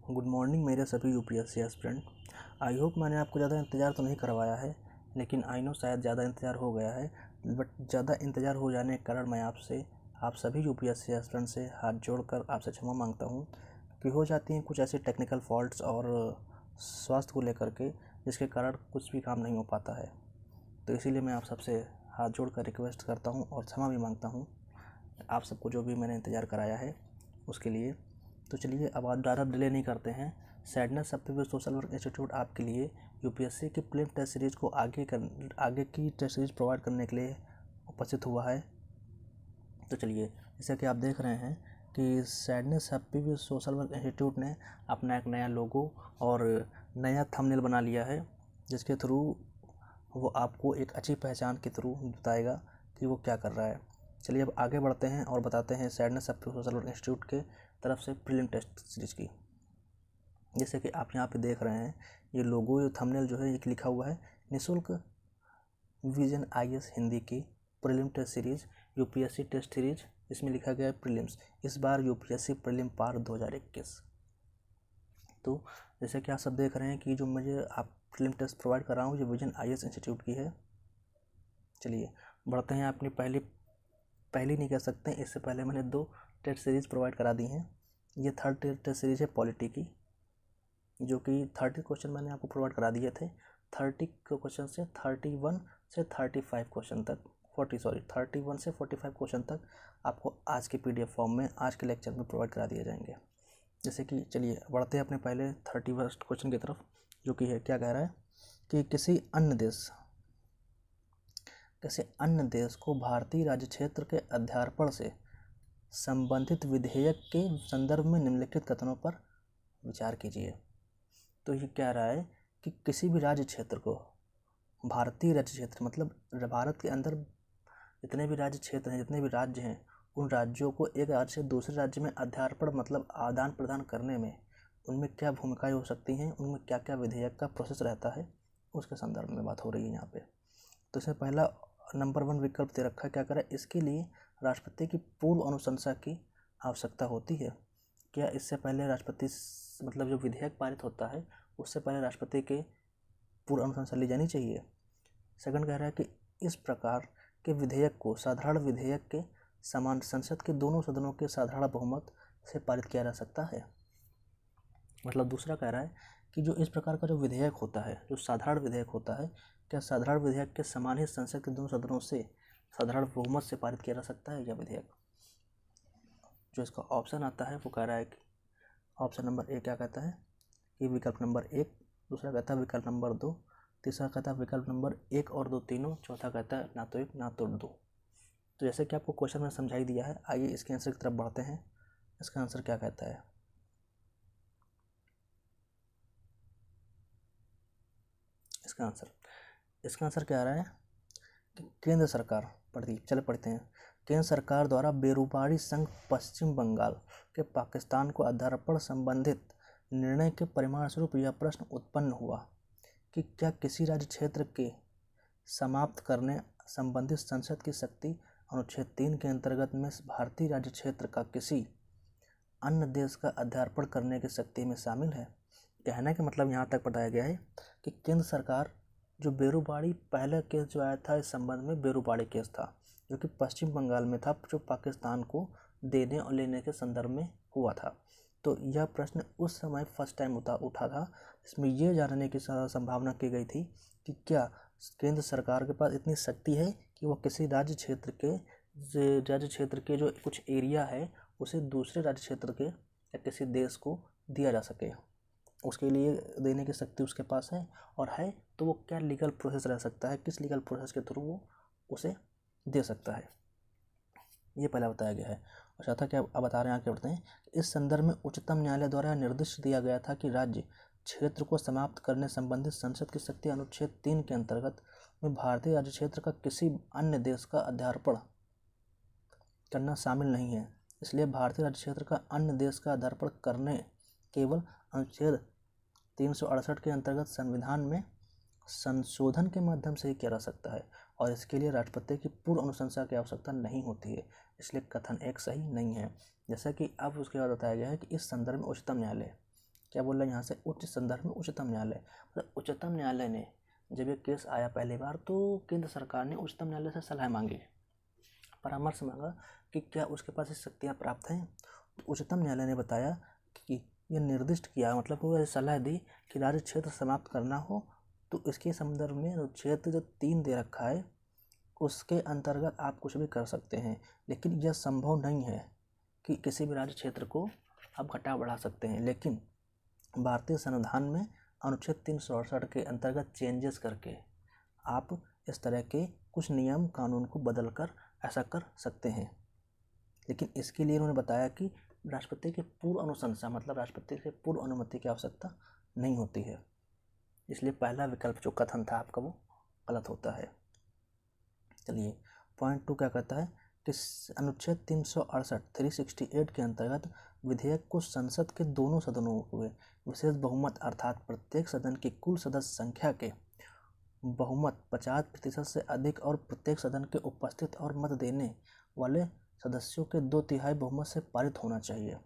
Good morning मेरे सभी UPSC aspirant. I hope मैंने आपको ज़्यादा इंतज़ार तो नहीं करवाया है, लेकिन आई नो शायद ज़्यादा इंतज़ार हो गया है। बट ज़्यादा इंतज़ार हो जाने के कारण मैं आप सभी यूपीएससी एस्पिरेंट से हाथ जोड़कर आपसे क्षमा मांगता हूँ कि हो जाती हैं कुछ ऐसी टेक्निकल फॉल्ट्स और स्वास्थ्य को लेकर के जिसके कारण कुछ भी काम नहीं हो पाता है। तो इसीलिए मैं आप सबसे हाथ जोड़कर रिक्वेस्ट करता हूँ और क्षमा भी मांगता हूँ आप सबको जो भी मैंने इंतज़ार कराया है उसके लिए। तो चलिए अब आप ज़्यादा डिले नहीं करते हैं। Sadness Saptagiri social work institute आपके लिए यूपीएससी की प्रीलिम टेस्ट सीरीज़ को आगे की टेस्ट सीरीज़ प्रोवाइड करने के लिए उपस्थित हुआ है। तो चलिए, जैसा कि आप देख रहे हैं कि sadness Saptagiri social work institute ने अपना एक नया लोगो और नया थंबनेल बना लिया है, जिसके थ्रू वो आपको एक अच्छी पहचान के थ्रू बताएगा कि वो क्या कर रहा है। चलिए अब आगे बढ़ते हैं और बताते हैं sadness Saptagiri social work institute के तरफ से प्रीलिम टेस्ट सीरीज़ की। जैसे कि आप यहाँ पे देख रहे हैं, ये लोगो थंबनेल जो है एक लिखा हुआ है निःशुल्क विजन आईएएस हिंदी की prelim test series UPSC test series. इसमें लिखा गया है प्रीलिम्स, इस बार यूपीएससी प्रीलिम पार 2021। तो जैसे कि आप सब देख रहे हैं कि जो मुझे आप प्रीलिम टेस्ट प्रोवाइड कर रहा हूँ ये विजन आईएएस इंस्टीट्यूट की है। चलिए बढ़ते हैं। अपनी पहली नहीं कह सकते, इससे पहले मैंने 2 टेस्ट सीरीज़ प्रोवाइड करा दी हैं। ये थर्ड टेस्ट सीरीज़ है पॉलिटी की, जो कि 30 क्वेश्चन मैंने आपको प्रोवाइड करा दिए थे। 30 क्वेश्चन से 31 से 35 क्वेश्चन तक 31 से 45 क्वेश्चन तक आपको आज के पीडीएफ फॉर्म में आज के लेक्चर में प्रोवाइड करा दिए जाएंगे। जैसे कि चलिए बढ़ते हैं अपने पहले 31 क्वेश्चन की तरफ, जो कि है क्या कह रहा है कि किसी अन्य देश को भारतीय राज्य क्षेत्र के अध्यार्पण से संबंधित विधेयक के संदर्भ में निम्नलिखित कथनों पर विचार कीजिए। तो ये कह रहा है कि किसी भी राज्य क्षेत्र को, भारतीय राज्य क्षेत्र मतलब भारत के अंदर जितने भी राज्य क्षेत्र हैं, जितने भी राज्य हैं, उन राज्यों को एक राज्य से दूसरे राज्य में अध्यार्पण मतलब आदान प्रदान करने में उनमें क्या भूमिकाएं हो सकती हैं, उनमें क्या क्या विधेयक का प्रोसेस रहता है, उसके संदर्भ में बात हो रही है यहाँ पे। तो इसमें पहला नंबर 1 विकल्प दे रखा है, क्या करें, इसके लिए राष्ट्रपति की पूर्व अनुशंसा की आवश्यकता होती है। क्या इससे पहले राष्ट्रपति मतलब जो विधेयक पारित होता है उससे पहले राष्ट्रपति के पूर्व अनुशंसा ली जानी चाहिए। सेकंड कह रहा है कि इस प्रकार के विधेयक को साधारण विधेयक के समान संसद के दोनों सदनों के साधारण बहुमत से पारित किया जा सकता है। मतलब दूसरा कह रहा है कि जो इस प्रकार का जो विधेयक होता है, जो साधारण विधेयक होता है, क्या साधारण विधेयक के समान ही संसद के दोनों सदनों से साधारण बहुमत से पारित किया जा सकता है यह विधेयक। जो इसका ऑप्शन आता है वो कह रहा है कि ऑप्शन नंबर ए क्या कहता है कि विकल्प नंबर 1, दूसरा कहता है विकल्प नंबर 2, तीसरा कहता है विकल्प नंबर 1 और 2 तीनों, चौथा कहता है ना तो 1 ना तो 2। तो जैसे कि आपको क्वेश्चन में समझाई दिया है, आइए इसके आंसर की तरफ बढ़ते हैं। इसका आंसर क्या कहता है, इसका आंसर क्या आ रहा है कि केंद्र सरकार, पढ़ते हैं। केंद्र सरकार द्वारा बेरुबारी संघ पश्चिम बंगाल के पाकिस्तान को अध्यार्पण संबंधित निर्णय के परिणाम स्वरूप यह प्रश्न उत्पन्न हुआ कि क्या किसी राज्य क्षेत्र के समाप्त करने संबंधित संसद की शक्ति अनुच्छेद 3 के अंतर्गत में भारतीय राज्य क्षेत्र का किसी अन्य देश का अध्यार्पण करने की शक्ति में शामिल है। कहने का मतलब यहाँ तक बताया गया है कि केंद्र सरकार जो बेरुबारी पहला केस जो आया था, इस संबंध में बेरुबारी केस था जो कि पश्चिम बंगाल में था, जो पाकिस्तान को देने और लेने के संदर्भ में हुआ था। तो यह प्रश्न उस समय फर्स्ट टाइम उठा था, इसमें यह जानने की संभावना की गई थी कि क्या केंद्र सरकार के पास इतनी शक्ति है कि वो किसी राज्य क्षेत्र के जो कुछ एरिया है उसे दूसरे राज्य क्षेत्र के या किसी देश को दिया जा सके, उसके लिए देने की शक्ति उसके पास है, और है तो वो क्या लीगल प्रोसेस रह सकता है, किस लीगल प्रोसेस के थ्रू वो उसे दे सकता है, ये पहला बताया गया है। और चौथा क्या अब बता रहे हैं, आगे बढ़ते हैं। इस संदर्भ में उच्चतम न्यायालय द्वारा निर्देश दिया गया था कि राज्य क्षेत्र को समाप्त करने संबंधित संसद की शक्ति अनुच्छेद 3 के अंतर्गत में भारतीय राज्य क्षेत्र का किसी अन्य देश का अध्यार्पण करना शामिल नहीं है। इसलिए भारतीय राज्य क्षेत्र का अन्य देश का अध्यार्पण करने केवल अनुच्छेद 368 के अंतर्गत संविधान में संशोधन के माध्यम से ही किया जा सकता है, और इसके लिए राष्ट्रपति की पूर्व अनुशंसा की आवश्यकता नहीं होती है। इसलिए कथन 1 सही नहीं है। जैसा कि अब उसके बाद बताया गया है कि इस संदर्भ में उच्चतम न्यायालय क्या बोल रहे हैं यहाँ से, उच्च संदर्भ में उच्चतम न्यायालय, मतलब उच्चतम न्यायालय ने जब ये केस आया पहली बार तो केंद्र सरकार ने उच्चतम न्यायालय से सलाह मांगी, परामर्श मांगा कि क्या उसके पास ये शक्तियाँ प्राप्त हैं। तो उच्चतम न्यायालय ने बताया कि ये निर्दिष्ट किया, मतलब वो सलाह दी कि राज्य क्षेत्र समाप्त करना हो तो इसके संदर्भ में अनुच्छेद जो 3 दे रखा है उसके अंतर्गत आप कुछ भी कर सकते हैं, लेकिन यह संभव नहीं है कि किसी भी राज्य क्षेत्र को आप घटा बढ़ा सकते हैं। लेकिन भारतीय संविधान में अनुच्छेद 368 के अंतर्गत चेंजेस करके आप इस तरह के कुछ नियम कानून को बदल कर ऐसा कर सकते हैं। लेकिन इसके लिए उन्होंने बताया कि राष्ट्रपति की पूर्व अनुशंसा, मतलब राष्ट्रपति से पूर्व अनुमति की आवश्यकता नहीं होती है। इसलिए पहला विकल्प जो कथन था आपका वो गलत होता है। चलिए पॉइंट 2 क्या कहता है कि अनुच्छेद 368 के अंतर्गत विधेयक को संसद के दोनों सदनों में विशेष बहुमत अर्थात प्रत्येक सदन की कुल सदस्य संख्या के बहुमत 50% से अधिक और प्रत्येक सदन के उपस्थित और मत देने वाले सदस्यों के 2/3 बहुमत से पारित होना चाहिए।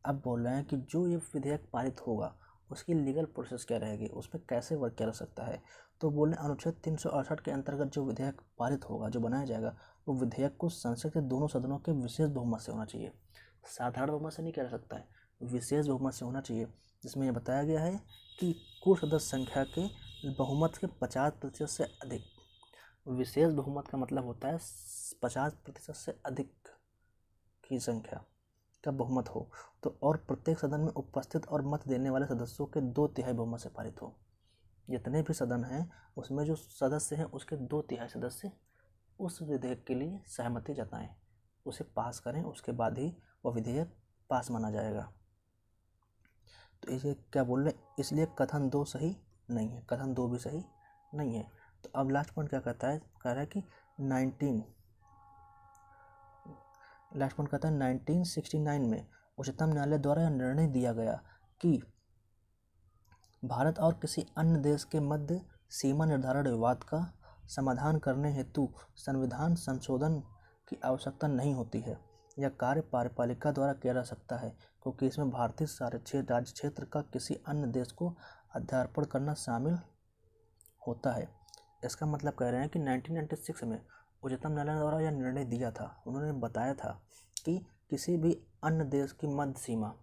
अब बोल रहे हैं कि जो ये विधेयक पारित होगा उसकी लीगल प्रोसेस क्या रहेगी, उसमें कैसे वर्क किया जा सकता है। तो बोल रहे हैं अनुच्छेद 368 के अंतर्गत जो विधेयक पारित होगा, जो बनाया जाएगा, वो विधेयक को संसद के दोनों सदनों के विशेष बहुमत से होना चाहिए। साधारण बहुमत से नहीं किया जा सकता है, विशेष बहुमत से होना चाहिए, जिसमें यह बताया गया है कि कुल सदस्य संख्या के बहुमत के 50% से अधिक। विशेष बहुमत का मतलब होता है 50% से अधिक की संख्या का बहुमत हो तो, और प्रत्येक सदन में उपस्थित और मत देने वाले सदस्यों के 2/3 बहुमत से पारित हो। जितने भी सदन हैं उसमें जो सदस्य हैं उसके 2/3 सदस्य उस विधेयक के लिए सहमति जताएं, उसे पास करें, उसके बाद ही वह विधेयक पास माना जाएगा। तो इसे क्या बोल रहे हैं, इसलिए कथन 2 सही नहीं है, कथन 2 भी सही नहीं है। तो अब लास्ट पॉइंट क्या कहता है, कह रहा है कि 1969 में उच्चतम न्यायालय द्वारा यह निर्णय दिया गया कि भारत और किसी अन्य देश के मध्य सीमा निर्धारण विवाद का समाधान करने हेतु संविधान संशोधन की आवश्यकता नहीं होती है। यह कार्य कार्यपालिका द्वारा किया जा सकता है क्योंकि इसमें भारतीय राज्य क्षेत्र का किसी अन्य देश को अध्यार्पण करना शामिल होता है। इसका मतलब कह रहे हैं कि 1996 में उच्चतम न्यायालय द्वारा यह निर्णय दिया था। उन्होंने बताया था कि किसी भी अन्य देश की मध्य सीमा,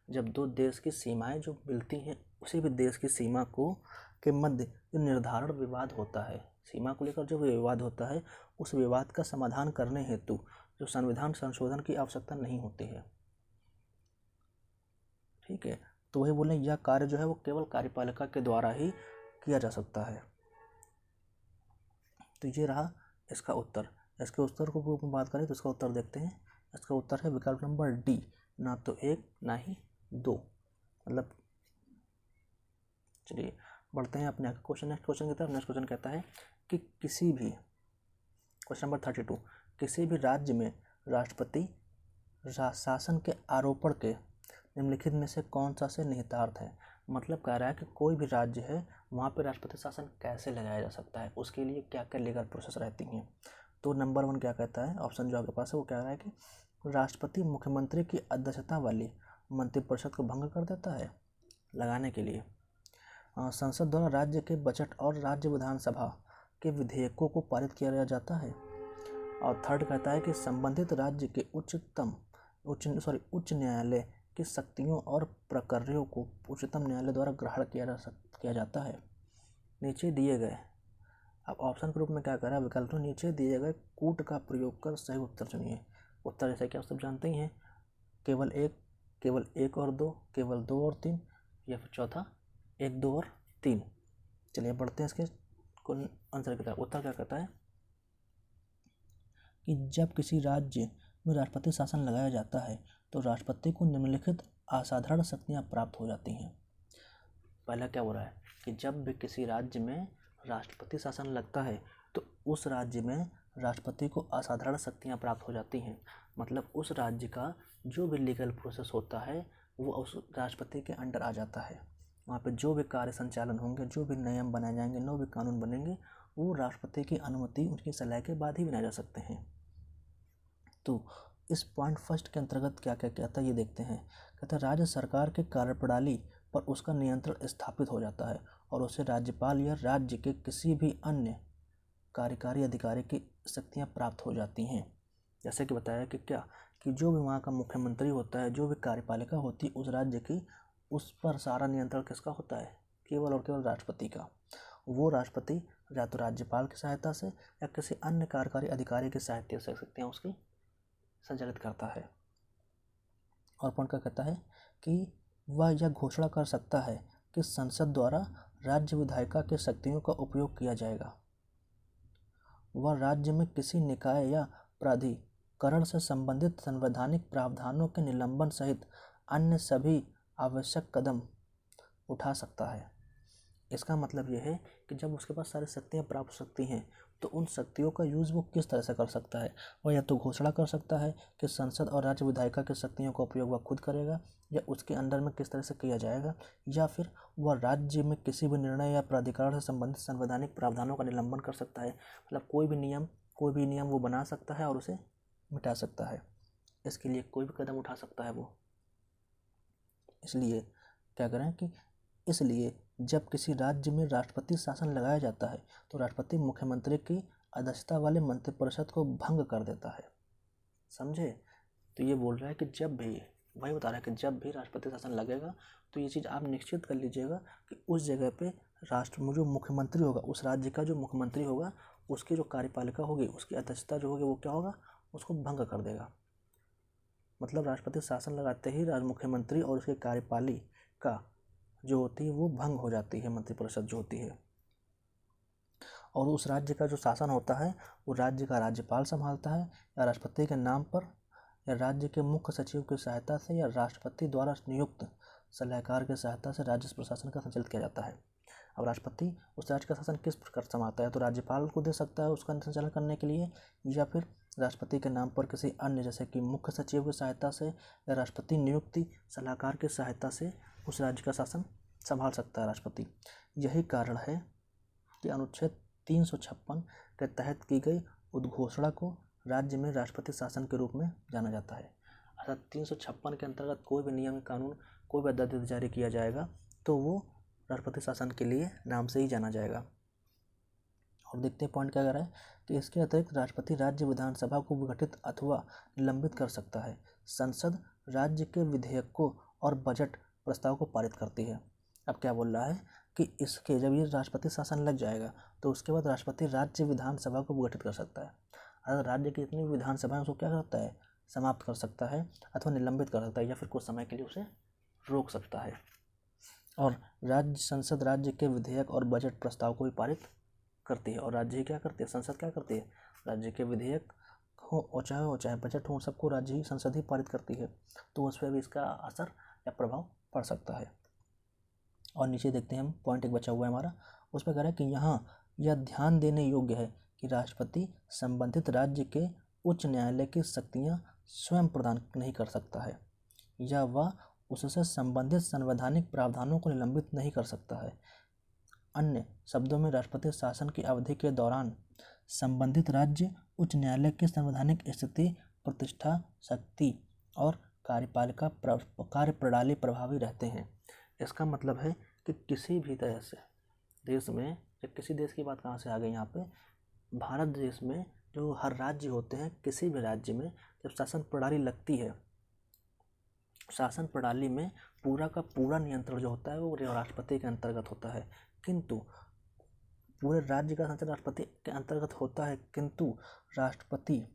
जब दो देश की सीमाएं जो मिलती हैं उसी भी देश की सीमा को के मध्य जो निर्धारण विवाद होता है, सीमा को लेकर जो विवाद होता है, उस विवाद का समाधान करने हेतु जो संविधान संशोधन की आवश्यकता नहीं होती है। ठीक है, तो वही बोले यह कार्य जो है वो केवल कार्यपालिका के द्वारा ही किया जा सकता है। तो ये रहा इसका उत्तर। इसके उत्तर को बात करें तो इसका उत्तर देखते हैं। इसका उत्तर है विकल्प नंबर डी, ना तो 1 ना ही 2, मतलब। चलिए बढ़ते हैं अपने क्वेश्चन, नेक्स्ट क्वेश्चन की तरफ। नेक्स्ट क्वेश्चन कहता है कि किसी भी, क्वेश्चन नंबर 32, किसी भी राज्य में राष्ट्रपति शासन के आरोपण के निम्नलिखित में से कौन सा से निहितार्थ है। मतलब कह रहा है कि कोई भी राज्य है वहाँ पे राष्ट्रपति शासन कैसे लगाया जा सकता है, उसके लिए क्या क्या लीगल प्रोसेस रहती हैं। तो नंबर 1 क्या कहता है, ऑप्शन जो आपके पास है वो कह रहा है कि राष्ट्रपति मुख्यमंत्री की अध्यक्षता वाली मंत्रिपरिषद को भंग कर देता है लगाने के लिए। संसद द्वारा राज्य के बजट और राज्य विधानसभा के विधेयकों को पारित किया जाता है। और थर्ड कहता है कि संबंधित राज्य के उच्च न्यायालय की शक्तियों और प्रक्रियाओं को उच्चतम न्यायालय द्वारा ग्रहण किया जाता है। नीचे दिए गए, अब ऑप्शन के रूप में क्या कर रहा है विकल्प, तो नीचे दिए गए कूट का प्रयोग कर सही उत्तर चुनिए। उत्तर जैसे कि आप सब जानते ही हैं, केवल 1 और 2, केवल 2 और 3, या फिर चौथा 1, 2 और 3। चलिए बढ़ते हैं इसके आंसर की तरफ। उत्तर क्या कहता है कि जब किसी राज्य में राष्ट्रपति शासन लगाया जाता है तो राष्ट्रपति को निम्नलिखित असाधारण शक्तियाँ प्राप्त हो जाती हैं। पहला क्या हो रहा है कि जब भी किसी राज्य में राष्ट्रपति शासन लगता है तो उस राज्य में राष्ट्रपति को असाधारण शक्तियाँ प्राप्त हो जाती हैं। मतलब उस राज्य का जो भी लीगल प्रोसेस होता है वो उस राष्ट्रपति के अंडर आ जाता है। वहाँ पे जो भी कार्य संचालन होंगे, जो भी नियम बनाए जाएंगे, जो भी कानून बनेंगे, वो राष्ट्रपति की अनुमति, उनकी सलाह के बाद ही बनाए जा सकते हैं। तो इस पॉइंट फर्स्ट के अंतर्गत क्या क्या कहता है ये देखते हैं। कहता है राज्य सरकार के कार्यप्रणाली पर उसका नियंत्रण स्थापित हो जाता है और उसे राज्यपाल या राज्य के किसी भी अन्य कार्यकारी अधिकारी की शक्तियाँ प्राप्त हो जाती हैं। जैसे कि बताया कि क्या कि जो भी वहाँ का मुख्यमंत्री होता है, जो भी कार्यपालिका होती है उस राज्य की, उस पर सारा नियंत्रण किसका होता है? केवल और केवल राष्ट्रपति का। वो राष्ट्रपति या तो राज्यपाल की सहायता से या किसी अन्य कार्यकारी अधिकारी की सहायता से शक्तियाँ उसकी संचालित करता है। और पॉइंट क्या कहता है कि वह यह घोषणा कर सकता है कि संसद द्वारा राज्य विधायिका की शक्तियों का उपयोग किया जाएगा। वह राज्य में किसी निकाय या प्राधिकरण से संबंधित संवैधानिक प्रावधानों के निलंबन सहित अन्य सभी आवश्यक कदम उठा सकता है। इसका मतलब यह है कि जब उसके पास सारी शक्तियाँ प्राप्त हो सकती हैं तो उन शक्तियों का यूज़ वो किस तरह से कर सकता है। वह या तो घोषणा कर सकता है कि संसद और राज्य विधायिका की शक्तियों का उपयोग वह खुद करेगा या उसके अंडर में किस तरह से किया जाएगा, या फिर वह राज्य में किसी भी निर्णय या प्राधिकरण से संबंधित संवैधानिक प्रावधानों का निलंबन कर सकता है। मतलब कोई भी नियम वो बना सकता है और उसे मिटा सकता है। इसके लिए कोई भी कदम उठा सकता है वो। इसलिए क्या करें कि इसलिए जब किसी राज्य में राष्ट्रपति शासन लगाया जाता है तो राष्ट्रपति मुख्यमंत्री की अध्यक्षता वाले मंत्रिपरिषद को भंग कर देता है। समझे? तो ये बोल रहा है कि जब भी, वही बता रहा है कि जब भी राष्ट्रपति शासन लगेगा तो ये चीज़ आप निश्चित कर लीजिएगा कि उस जगह पे जो मुख्यमंत्री होगा, उस राज्य का जो मुख्यमंत्री होगा, उसकी जो कार्यपालिका होगी, उसकी अध्यक्षता जो होगी वो क्या होगा, उसको भंग कर देगा। मतलब राष्ट्रपति शासन लगाते ही मुख्यमंत्री और उसकी कार्यपालिका जो होती है वो भंग हो जाती है, मंत्रिपरिषद जो होती है। और उस राज्य का जो शासन होता है वो राज्य का राज्यपाल संभालता है या राष्ट्रपति के नाम पर, या राज्य के मुख्य सचिव की सहायता से, या राष्ट्रपति द्वारा नियुक्त सलाहकार की सहायता से राज्य प्रशासन का संचालित किया जाता है। अब राष्ट्रपति उस राज्य का शासन किस प्रकार संभालता है, तो राज्यपाल को दे सकता है उसका संचालन करने के लिए, या फिर राष्ट्रपति के नाम पर किसी अन्य जैसे कि मुख्य सचिव की सहायता से या राष्ट्रपति नियुक्ति सलाहकार की सहायता से उस राज्य का शासन संभाल सकता है राष्ट्रपति। यही कारण है कि अनुच्छेद 356 के तहत की गई उद्घोषणा को राज्य में राष्ट्रपति शासन के रूप में जाना जाता है। अर्थात 356 के अंतर्गत कोई भी नियम कानून, कोई भी अध्यादेश जारी किया जाएगा तो वो राष्ट्रपति शासन के लिए नाम से ही जाना जाएगा। और देखते हैं पॉइंट क्या कह रहा है कि इसके अतिरिक्त राष्ट्रपति राज्य विधानसभा को विघटित अथवा निलंबित कर सकता है। संसद राज्य के विधेयकों और बजट प्रस्ताव को पारित करती है। अब क्या बोल रहा है कि इसके जब ये राष्ट्रपति शासन लग जाएगा तो उसके बाद राष्ट्रपति राज्य विधानसभा को विघटित कर सकता है। अगर राज्य की जितनी भी विधानसभा है उसको क्या करता है, समाप्त कर सकता है अथवा निलंबित कर सकता है, या फिर कुछ समय के लिए उसे रोक सकता है। और संसद राज्य के विधेयक और बजट प्रस्ताव को भी पारित करती है। और राज्य ही क्या करती है, संसद क्या करती है, राज्य के विधेयक हो चाहे बजट हो, सबको राज्य ही संसद ही पारित करती है। तो उस पर भी इसका असर या प्रभाव पड़ सकता है। और नीचे देखते हैं हम, पॉइंट एक बचा हुआ है हमारा, उस पर कह रहा है कि यहाँ यह ध्यान देने योग्य है कि राष्ट्रपति संबंधित राज्य के उच्च न्यायालय की शक्तियाँ स्वयं प्रदान नहीं कर सकता है, या वह उससे संबंधित संवैधानिक प्रावधानों को निलंबित नहीं कर सकता है। अन्य शब्दों में राष्ट्रपति शासन की अवधि के दौरान संबंधित राज्य उच्च न्यायालय की संवैधानिक स्थिति, प्रतिष्ठा, शक्ति और कार्यप्रणाली प्रभावी रहते हैं। इसका मतलब है कि किसी भी तरह से देश में, या किसी देश की बात कहाँ से आ गई यहाँ पे, भारत देश में जो हर राज्य होते हैं, किसी भी राज्य में जब शासन प्रणाली लगती है, शासन प्रणाली में पूरा का पूरा नियंत्रण जो होता है वो राष्ट्रपति के अंतर्गत होता है। किंतु पूरे राज्य का संचालन राष्ट्रपति के अंतर्गत होता है, किंतु राष्ट्रपति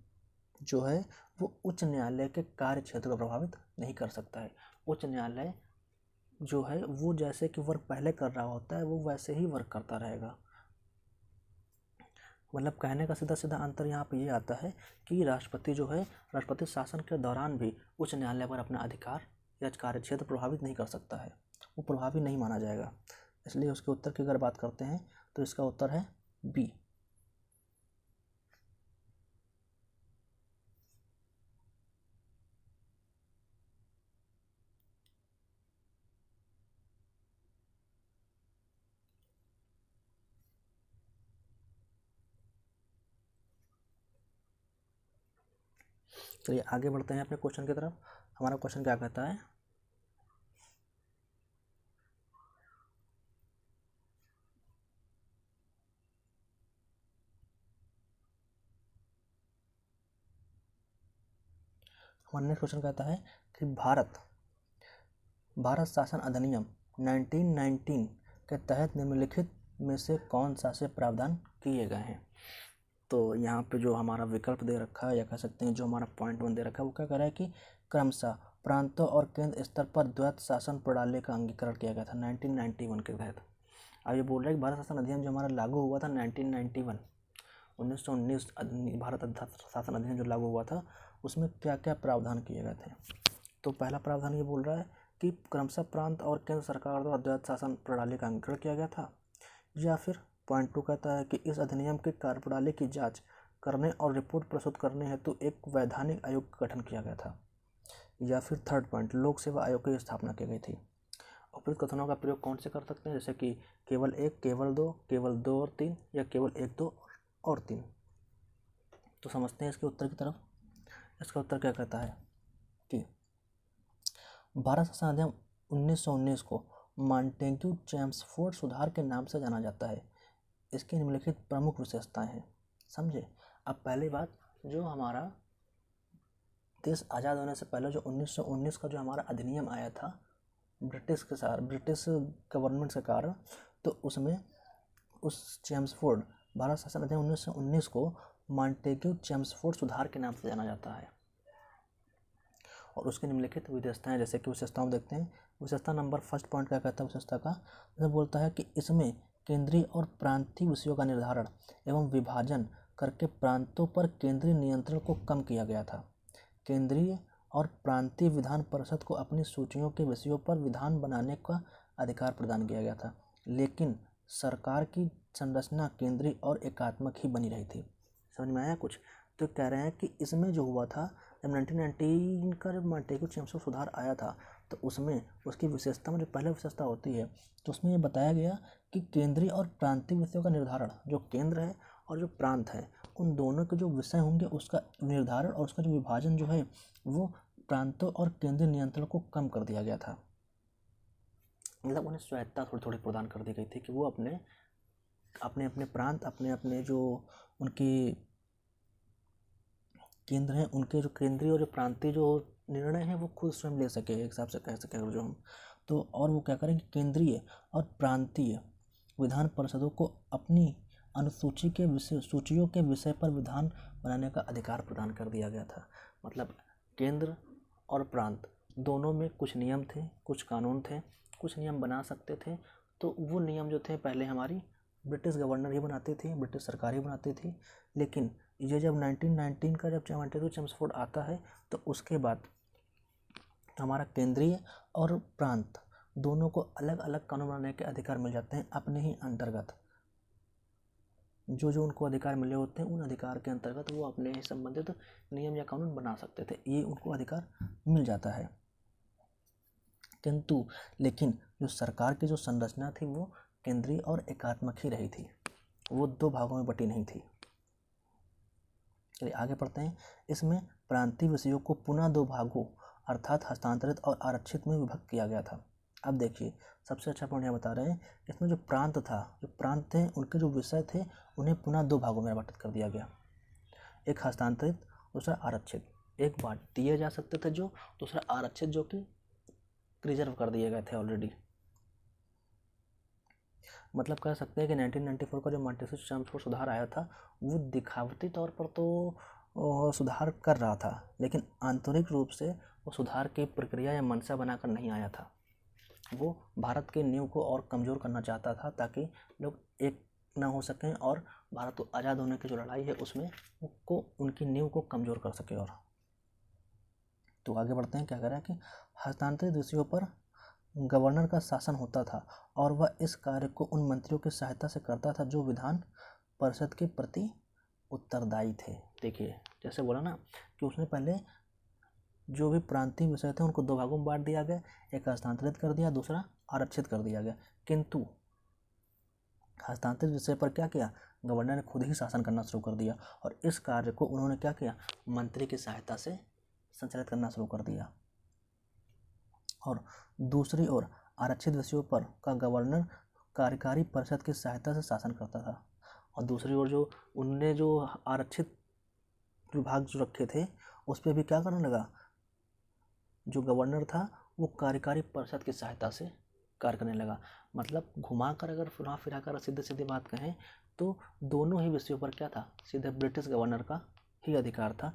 जो है वो उच्च न्यायालय के कार्य क्षेत्र को प्रभावित नहीं कर सकता है। उच्च न्यायालय जो है वो जैसे कि वर्क पहले कर रहा होता है वो वैसे ही वर्क करता रहेगा। मतलब कहने का सीधा सीधा अंतर यहाँ पे ये आता है कि राष्ट्रपति जो है, राष्ट्रपति शासन के दौरान भी उच्च न्यायालय पर अपना अधिकार या कार्य क्षेत्र प्रभावित नहीं कर सकता है, वो प्रभावी नहीं माना जाएगा। इसलिए उसके उत्तर की अगर बात करते हैं तो इसका उत्तर है बी। चलिए आगे बढ़ते हैं अपने क्वेश्चन की तरफ। हमारा क्वेश्चन क्या कहता है हमारा नेक्स्ट क्वेश्चन कहता है कि भारत शासन अधिनियम 1919 के तहत निम्नलिखित में से कौन सा से प्रावधान किए गए हैं। तो यहाँ पे जो हमारा विकल्प दे रखा है या कह सकते हैं जो हमारा पॉइंट 1 दे रखा है वो क्या कह रहा है कि क्रमशः प्रांतों और केंद्र स्तर पर द्वैत शासन प्रणाली का अंगीकरण किया गया था 1991 के तहत। अब ये बोल रहा है कि भारत शासन अधिनियम जो हमारा लागू हुआ था 1991 1919 भारत शासन अधिनियम जो लागू हुआ था उसमें क्या क्या प्रावधान किए गए थे। तो पहला प्रावधान ये बोल रहा है कि क्रमशः प्रांत और केंद्र सरकार द्वारा द्वैत शासन प्रणाली का अंगीकरण किया गया था। या फिर पॉइंट 2 कहता है कि इस अधिनियम की कार्यप्रणाली की जांच करने और रिपोर्ट प्रस्तुत करने हेतु एक वैधानिक आयोग का गठन किया गया था। या फिर थर्ड पॉइंट लोक सेवा आयोग की स्थापना की गई थी। उपयुक्त कथनों का प्रयोग कौन से कर सकते हैं, जैसे कि केवल 1, केवल 2, केवल 2 और 3 या केवल 1, 2 और 3। तो समझते हैं इसके उत्तर की तरफ। इसका उत्तर क्या कहता है कि भारत शासन अधिनियम 1919 को मॉन्टेग्यू चेम्सफोर्ड सुधार के नाम से जाना जाता है। इसकी निम्नलिखित प्रमुख विशेषताएं हैं। समझे। अब पहली बात, जो हमारा देश आज़ाद होने से पहले जो 1919 का जो हमारा अधिनियम आया था ब्रिटिश गवर्नमेंट के कारण, तो उसमें उस चेम्सफोर्ड भारत शासन अधिनियम 1919 को मॉन्टेग्यू चेम्सफोर्ड सुधार के नाम से जाना जाता है। और उसकी निम्नलिखित विशेषताएं, जैसे कि विशेषताओं देखते हैं। विशेषता नंबर फर्स्ट पॉइंट क्या कहता है विशेषता का, जैसे बोलता है कि इसमें केंद्रीय और प्रांतीय विषयों का निर्धारण एवं विभाजन करके प्रांतों पर केंद्रीय नियंत्रण को कम किया गया था। केंद्रीय और प्रांतीय विधान परिषद को अपनी सूचियों के विषयों पर विधान बनाने का अधिकार प्रदान किया गया था, लेकिन सरकार की संरचना केंद्रीय और एकात्मक ही बनी रही थी। समझ में आया कुछ। तो कह रहे हैं कि इसमें जो हुआ था जब 1919 का जब मॉन्टेग्यू चेम्सफोर्ड सुधार आया था, तो उसमें उसकी विशेषता में जो पहले विशेषता होती है, तो उसमें ये बताया गया कि केंद्रीय और प्रांतीय विषयों का निर्धारण, जो केंद्र है और जो प्रांत है, उन दोनों के जो विषय होंगे उसका निर्धारण और उसका जो विभाजन जो है वो प्रांतों और केंद्रीय नियंत्रण को कम कर दिया गया था। मतलब उन्हें स्वायत्ता थोड़ी थोड़ी प्रदान कर दी गई थी कि वो अपने अपने प्रांत, अपने जो उनके केंद्र हैं, उनके जो केंद्रीय और जो प्रांतीय जो निर्णय हैं वो खुद स्वयं ले सके, एक हिसाब से कह सके अगर जो हम तो। और वो क्या करें कि केंद्रीय और प्रांतीय विधान परिषदों को अपनी अनुसूची के विषय सूचियों के विषय पर विधान बनाने का अधिकार प्रदान कर दिया गया था। मतलब केंद्र और प्रांत दोनों में कुछ नियम थे, कुछ कानून थे, कुछ नियम बना सकते थे। तो वो नियम जो थे पहले हमारी ब्रिटिश गवर्नर ही बनाती थी, ब्रिटिश सरकार ही बनाती थी। लेकिन ये जब 1919 का जब मॉन्टेग्यू चेम्सफोर्ड आता है, तो उसके बाद हमारा केंद्रीय और प्रांत दोनों को अलग अलग कानून बनाने के अधिकार मिल जाते हैं अपने ही अंतर्गत। जो जो उनको अधिकार मिले होते हैं उन अधिकार के अंतर्गत वो अपने ही संबंधित नियम या कानून बना सकते थे, ये उनको अधिकार मिल जाता है। किंतु लेकिन जो सरकार की जो संरचना थी वो केंद्रीय और एकात्मक ही रही थी, वो दो भागों में बटी नहीं थी। चलिए आगे पढ़ते हैं। इसमें प्रांतीय विषयों को पुनः दो भागों अर्थात हस्तांतरित और आरक्षित में विभक्त किया गया था। अब देखिए सबसे अच्छा पॉइंट यहाँ बता रहे हैं, इसमें जो प्रांत था, जो प्रांत थे उनके जो विषय थे उन्हें पुनः दो भागों में विभाजित कर दिया गया। एक हस्तांतरित, दूसरा आरक्षित। एक बार दिए जा सकते थे जो, दूसरा आरक्षित जो कि रिजर्व कर दिए गए थे ऑलरेडी। मतलब कह सकते हैं कि 1994 का जो मॉन्टेग्यू चेम्सफोर्ड सुधार आया था वो दिखावटी तौर पर तो सुधार कर रहा था, लेकिन आंतरिक रूप से वो सुधार की प्रक्रिया या मंशा बनाकर नहीं आया था। वो भारत के नींव को और कमज़ोर करना चाहता था ताकि लोग एक ना हो सकें और भारत को आज़ाद होने की जो लड़ाई है उसमें को उनकी नींव को कमज़ोर कर सके। और तो आगे बढ़ते हैं। क्या कह रहा है कि हस्तांतरित विषयों पर गवर्नर का शासन होता था और वह इस कार्य को उन मंत्रियों की सहायता से करता था जो विधान परिषद के प्रति उत्तरदायी थे। देखिए जैसे बोला ना कि उसने पहले जो भी प्रांतीय विषय थे उनको दो भागों में बांट दिया गया, एक हस्तांतरित कर दिया, दूसरा आरक्षित कर दिया गया। किंतु हस्तांतरित विषय पर क्या किया, गवर्नर ने खुद ही शासन करना शुरू कर दिया और इस कार्य को उन्होंने क्या किया, मंत्री की सहायता से संचालित करना शुरू कर दिया। और दूसरी ओर आरक्षित विषयों पर का गवर्नर कार्यकारी परिषद की सहायता से शासन करता था। और दूसरी ओर जो उनने जो आरक्षित विभाग जो रखे थे उस पर भी क्या करने लगा, जो गवर्नर था वो कार्यकारी परिषद की सहायता से कार्य करने लगा। मतलब घुमाकर अगर फुरा फिराकर सीधे सीधे बात कहें तो दोनों ही विषयों पर क्या था, सीधे ब्रिटिश गवर्नर का ही अधिकार था।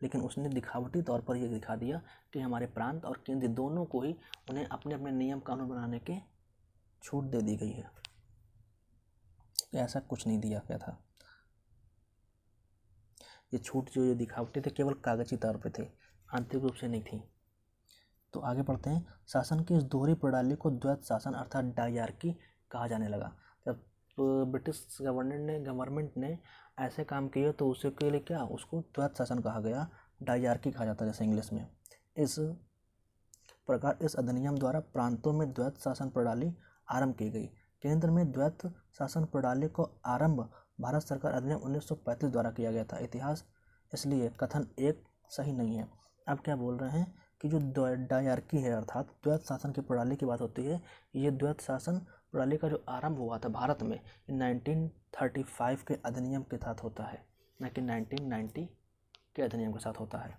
लेकिन उसने दिखावटी तौर पर यह दिखा दिया कि हमारे प्रांत और केंद्र दोनों को ही उन्हें अपने अपने नियम कानून बनाने के छूट दे दी गई है। ऐसा कुछ नहीं दिया गया था। ये छूट जो दिखावटी थे केवल कागजी तौर पे थे, आंतरिक रूप से नहीं थी। तो आगे बढ़ते हैं। शासन की इस दोहरी प्रणाली को द्वैत शासन अर्थात डायरकी कहा जाने लगा। जब ब्रिटिश गवर्नमेंट ने ऐसे काम किए तो उसके लिए क्या, उसको द्वैत शासन कहा गया, डायरकी कहा जाता है जैसे इंग्लिश में। इस प्रकार इस अधिनियम द्वारा प्रांतों में द्वैत शासन प्रणाली आरंभ की गई। केंद्र में द्वैत शासन प्रणाली को आरंभ भारत सरकार अधिनियम 1935 द्वारा किया गया था। इतिहास इसलिए कथन एक सही नहीं है। अब क्या बोल रहे हैं कि जो डायरकी है अर्थात द्वैत शासन की प्रणाली की बात होती है, ये द्वैत शासन प्रणाली का जो आरंभ हुआ था भारत में 1935 के अधिनियम के साथ होता है, न कि 1990 के अधिनियम के साथ होता है।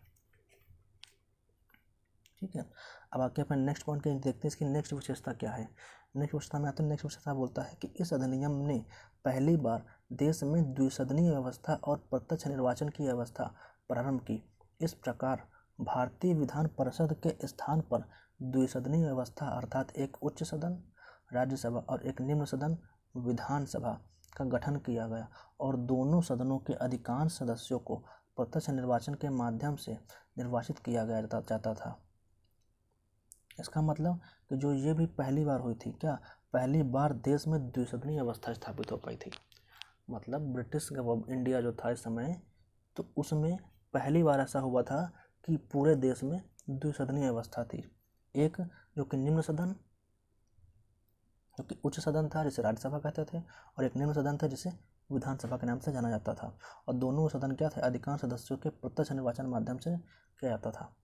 ठीक है, अब आके अपने नेक्स्ट पॉइंट के देखते हैं इसकी नेक्स्ट विशेषता क्या है। नेक्स्ट विशेषता में आते हैं। नेक्स्ट विशेषता बोलता है कि इस अधिनियम ने पहली बार देश में द्विसदनीय व्यवस्था और प्रत्यक्ष निर्वाचन की व्यवस्था प्रारंभ की। इस प्रकार भारतीय विधान परिषद के स्थान पर द्विसदनीय व्यवस्था अर्थात एक उच्च सदन राज्यसभा और एक निम्न सदन विधानसभा का गठन किया गया और दोनों सदनों के अधिकांश सदस्यों को प्रत्यक्ष निर्वाचन के माध्यम से निर्वाचित किया गया जाता था। इसका मतलब कि जो ये भी पहली बार हुई थी, क्या पहली बार देश में द्विसदनीय व्यवस्था स्थापित हो पाई थी। मतलब ब्रिटिश इंडिया जो था इस समय, तो उसमें पहली बार ऐसा हुआ था कि पूरे देश में द्विसदनीय व्यवस्था थी। एक जो कि निम्न सदन, जो कि उच्च सदन था जिसे राज्यसभा कहते थे, और एक निम्न सदन था जिसे विधानसभा के नाम से जाना जाता था। और दोनों सदन क्या थे, अधिकांश सदस्यों के प्रत्यक्ष निर्वाचन माध्यम से किया जाता था।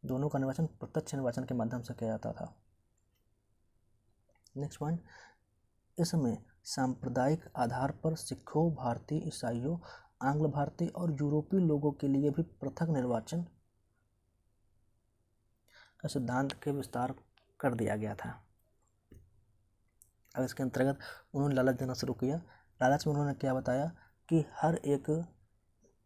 दोनों का निर्वाचन प्रत्यक्ष निर्वाचन के माध्यम से किया जाता था। नेक्स्ट पॉइंट, इसमें सांप्रदायिक आधार पर सिखों, भारतीय ईसाइयों, आंग्ल भारतीय और यूरोपीय लोगों के लिए भी पृथक निर्वाचन का सिद्धांत के विस्तार कर दिया गया था। अब इसके अंतर्गत उन्होंने लालच देना शुरू किया। लालच में उन्होंने क्या बताया कि हर एक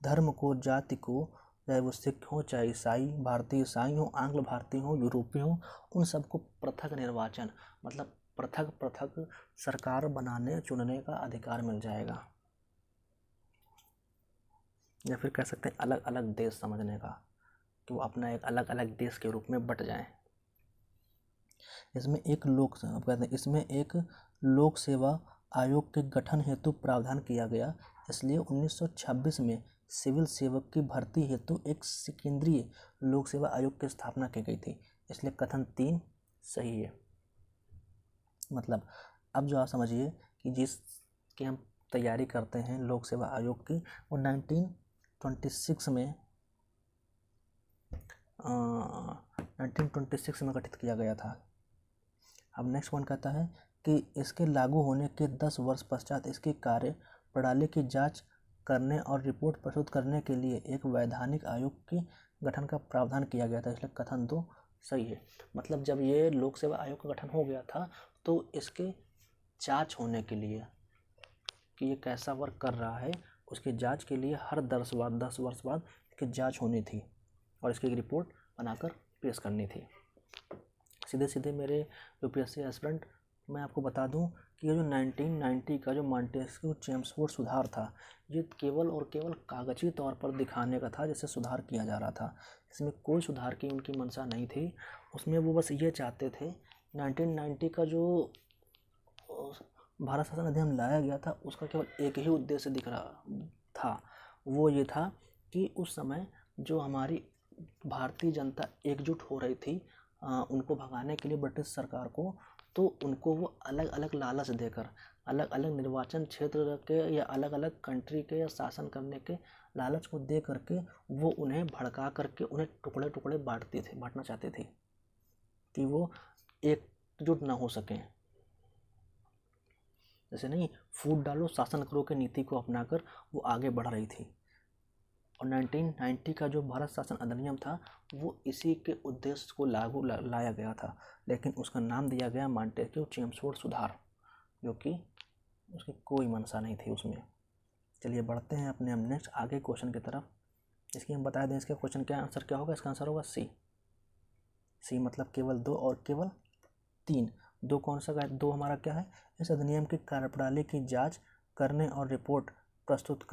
धर्म को, जाति को, चाहे वो सिख हो, चाहे ईसाई, भारतीय ईसाई हो, आंग्ल भारतीय हो, यूरोपीय हो, उन सबको पृथक निर्वाचन मतलब पृथक पृथक सरकार बनाने चुनने का अधिकार मिल जाएगा, या फिर कह सकते हैं अलग अलग देश समझने का, कि वो अपना एक अलग अलग देश के रूप में बट जाएं। इसमें एक लोक सेवा आयोग के गठन हेतु प्रावधान किया गया। इसलिए 1926 में सिविल सेवक की भर्ती हेतु एक केंद्रीय लोक सेवा आयोग की स्थापना की गई थी। इसलिए कथन 3 सही है। मतलब अब जो आप समझिए कि जिसकी हम तैयारी करते हैं लोक सेवा आयोग की, वो 1926 में गठित किया गया था। अब नेक्स्ट पॉइंट कहता है कि इसके लागू होने के 10 वर्ष पश्चात इसकी कार्य प्रणाली की जांच करने और रिपोर्ट प्रस्तुत करने के लिए एक वैधानिक आयोग के गठन का प्रावधान किया गया था। इसलिए कथन 2 सही है। मतलब जब ये लोक सेवा आयोग का गठन हो गया था तो इसके जांच होने के लिए कि ये कैसा वर्क कर रहा है, उसकी जांच के लिए हर 10 वर्ष बाद इसकी जांच होनी थी और इसकी एक रिपोर्ट बनाकर पेश करनी थी। सीधे सीधे मेरे यूपीएससी एस्पिरेंट, मैं आपको बता दूं कि ये जो 1990 का जो मॉन्टेस्क्यू चेम्सफोर्ड सुधार था, ये केवल और केवल कागजी तौर पर दिखाने का था, जिससे सुधार किया जा रहा था। इसमें कोई सुधार की उनकी मंशा नहीं थी। उसमें वो बस ये चाहते थे 1990 का जो भारत शासन अधिनियम लाया गया था उसका केवल एक ही उद्देश्य दिख रहा था, वो ये था कि उस समय जो हमारी भारतीय जनता एकजुट हो रही थी उनको भगाने के लिए ब्रिटिश सरकार को, तो उनको वो अलग अलग लालच देकर अलग अलग निर्वाचन क्षेत्र के या अलग अलग कंट्री के या शासन करने के लालच को दे करके वो उन्हें भड़का करके उन्हें टुकड़े टुकड़े बांटना चाहते थे कि वो एकजुट ना हो सकें। जैसे नहीं, फूट डालो शासन करो के नीति को अपनाकर वो आगे बढ़ रही थी। और 1990 का जो भारत शासन अधिनियम था वो इसी के उद्देश्य को लाया गया था, लेकिन उसका नाम दिया गया मॉन्टेस्क्यू चेम्सफोर्ड सुधार, जो कि उसकी कोई मंशा नहीं थी उसमें। चलिए बढ़ते हैं अपने हम नेक्स्ट आगे क्वेश्चन की तरफ। इसकी हम बता दें इसका क्वेश्चन क्या आंसर क्या होगा। इसका आंसर होगा सी मतलब केवल 2 और केवल 3। 2 कौन सा 2 हमारा क्या है, इस अधिनियम की कार्यप्रणाली की जांच करने और रिपोर्ट प्रस्तुत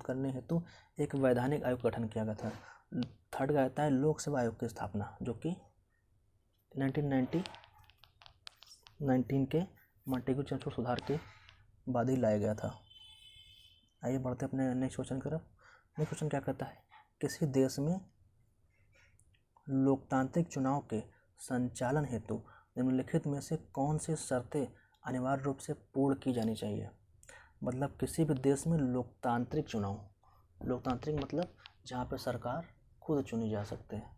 करने हेतु एक वैधानिक आयोग का गठन किया गया था। थर्ड कहता है लोक सेवा आयोग की स्थापना, जो कि 1919 के मॉन्टेस्क्यू चेम्सफोर्ड सुधार के बाद ही लाया गया था। आइए बढ़ते अपने नेक्स्ट क्वेश्चन की तरफ। नेक्स्ट क्वेश्चन क्या कहता है, किसी देश में लोकतांत्रिक चुनाव के संचालन हेतु निम्नलिखित में से कौन सी शर्तें अनिवार्य रूप से पूर्ण की जानी चाहिए। मतलब किसी भी देश में लोकतांत्रिक चुनाव, लोकतांत्रिक मतलब जहाँ पे सरकार खुद चुनी जा सकते हैं,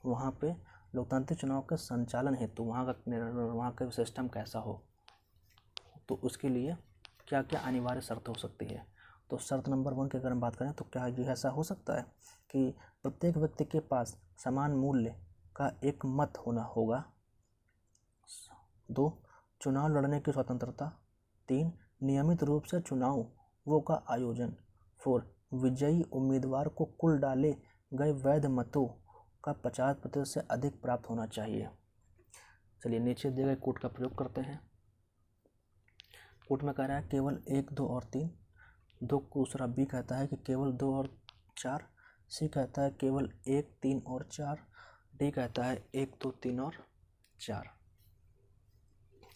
वहाँ पे लोकतांत्रिक चुनाव के संचालन हेतु वहाँ का सिस्टम कैसा हो, तो उसके लिए क्या क्या अनिवार्य शर्त हो सकती है। तो शर्त नंबर 1 की अगर हम बात करें तो क्या ये ऐसा हो सकता है कि प्रत्येक व्यक्ति के पास समान मूल्य का एक मत होना होगा। 2 चुनाव लड़ने की स्वतंत्रता। 3 नियमित रूप से चुनावों का आयोजन। 4 विजयी उम्मीदवार को कुल डाले गए वैध मतों का 50% से अधिक प्राप्त होना चाहिए। चलिए नीचे दिए गए कोड का प्रयोग करते हैं। कोड में कह रहा है केवल 1, 2 और 3। दूसरा बी कहता है कि केवल 2 और 4। सी कहता है केवल 1, 3 और 4। डी कहता है 1, 2, 3 और 4।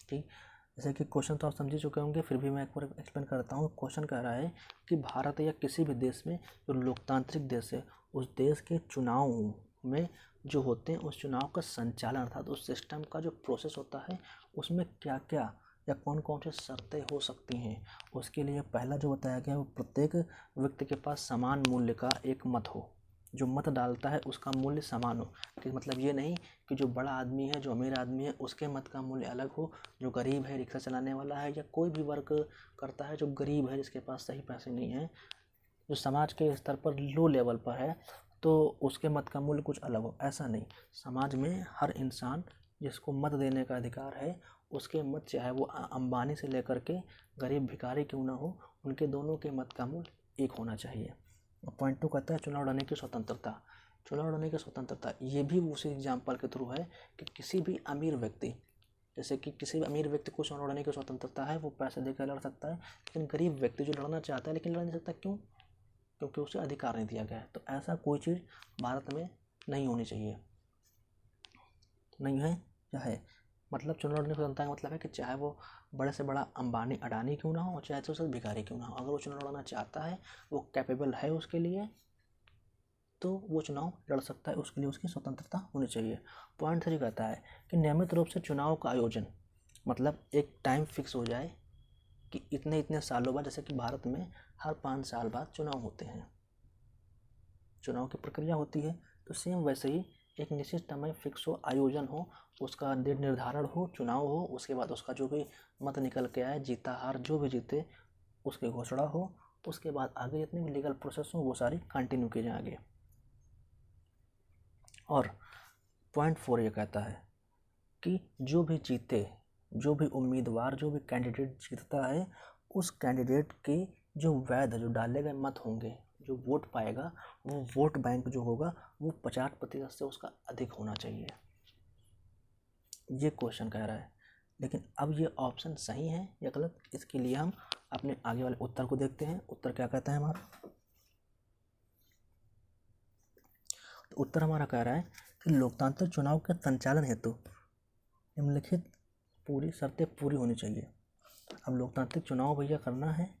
ठीक, जैसे कि क्वेश्चन तो आप समझ चुके होंगे, फिर भी मैं एक बार एक्सप्लेन करता हूँ। क्वेश्चन कह रहा है कि भारत या किसी भी देश में जो लोकतांत्रिक देश है, उस देश के चुनाव में जो होते हैं उस चुनाव का संचालन अर्थात उस सिस्टम का जो प्रोसेस होता है उसमें क्या क्या या कौन कौन सी शर्तें हो सकती हैं। उसके लिए पहला जो बताया गया है वो प्रत्येक व्यक्ति के पास समान मूल्य का एक मत हो, जो मत डालता है उसका मूल्य समान हो। कि मतलब ये नहीं कि जो बड़ा आदमी है, जो अमीर आदमी है, उसके मत का मूल्य अलग हो, जो गरीब है, रिक्शा चलाने वाला है या कोई भी वर्क करता है जो गरीब है, जिसके पास सही पैसे नहीं है, जो समाज के स्तर पर लो लेवल पर है, तो उसके मत का मूल्य कुछ अलग हो। ऐसा नहीं, समाज में हर इंसान जिसको मत देने का अधिकार है, उसके मत चाहे वो अंबानी से लेकर के गरीब भिखारी क्यों ना हो, उनके दोनों के मत का मूल्य एक होना चाहिए। पॉइंट 2 कहता है चुनाव लड़ने की स्वतंत्रता। चुनाव लड़ने की स्वतंत्रता ये भी उसी एग्जाम्पल के थ्रू है कि किसी भी अमीर व्यक्ति, जैसे कि किसी भी अमीर व्यक्ति को चुनाव लड़ने की स्वतंत्रता है, वो पैसे देकर लड़ सकता है, लेकिन गरीब व्यक्ति जो लड़ना चाहता है लेकिन लड़ नहीं सकता, क्यों? क्योंकि उसे अधिकार नहीं दिया गया है। तो ऐसा कोई चीज़ भारत में नहीं होनी चाहिए, नहीं है या है। मतलब चुनाव लड़ने की स्वतंत्रता का मतलब है कि चाहे वो बड़े से बड़ा अंबानी अडानी क्यों ना हो, चाहे तो उसे भिखारी क्यों ना हो, अगर वो चुनाव लड़ना चाहता है, वो कैपेबल है उसके लिए, तो वो चुनाव लड़ सकता है, उसके लिए उसकी स्वतंत्रता होनी चाहिए। पॉइंट 3 कहता है कि नियमित रूप से चुनाव का आयोजन, मतलब एक टाइम फिक्स हो जाए कि इतने इतने सालों बाद, जैसे कि भारत में हर 5 साल बाद चुनाव होते हैं, चुनाव की प्रक्रिया होती है, तो सेम वैसे ही एक निश्चित समय फिक्स हो, आयोजन हो, उसका निर्धारण हो, चुनाव हो, उसके बाद उसका जो भी मत निकल के आए, जीता हार जो भी जीते उसकी घोषणा हो, उसके बाद आगे जितनी भी लीगल प्रोसेस हो वो सारी कंटिन्यू की जाए आगे। और पॉइंट 4 ये कहता है कि जो भी जीते, जो भी उम्मीदवार, जो भी कैंडिडेट जीतता है, उस कैंडिडेट के जो वैध जो डाले गए मत होंगे, जो वोट पाएगा, वो वोट बैंक जो होगा वो 50% से उसका अधिक होना चाहिए, ये क्वेश्चन कह रहा है। लेकिन अब ये ऑप्शन सही है या गलत, इसके लिए हम अपने आगे वाले उत्तर को देखते हैं। उत्तर क्या कहता है हमारा, तो उत्तर हमारा कह रहा है कि लोकतांत्रिक चुनाव के संचालन हेतु निम्नलिखित पूरी शर्तें पूरी होनी चाहिए। अब लोकतांत्रिक चुनाव भैया करना है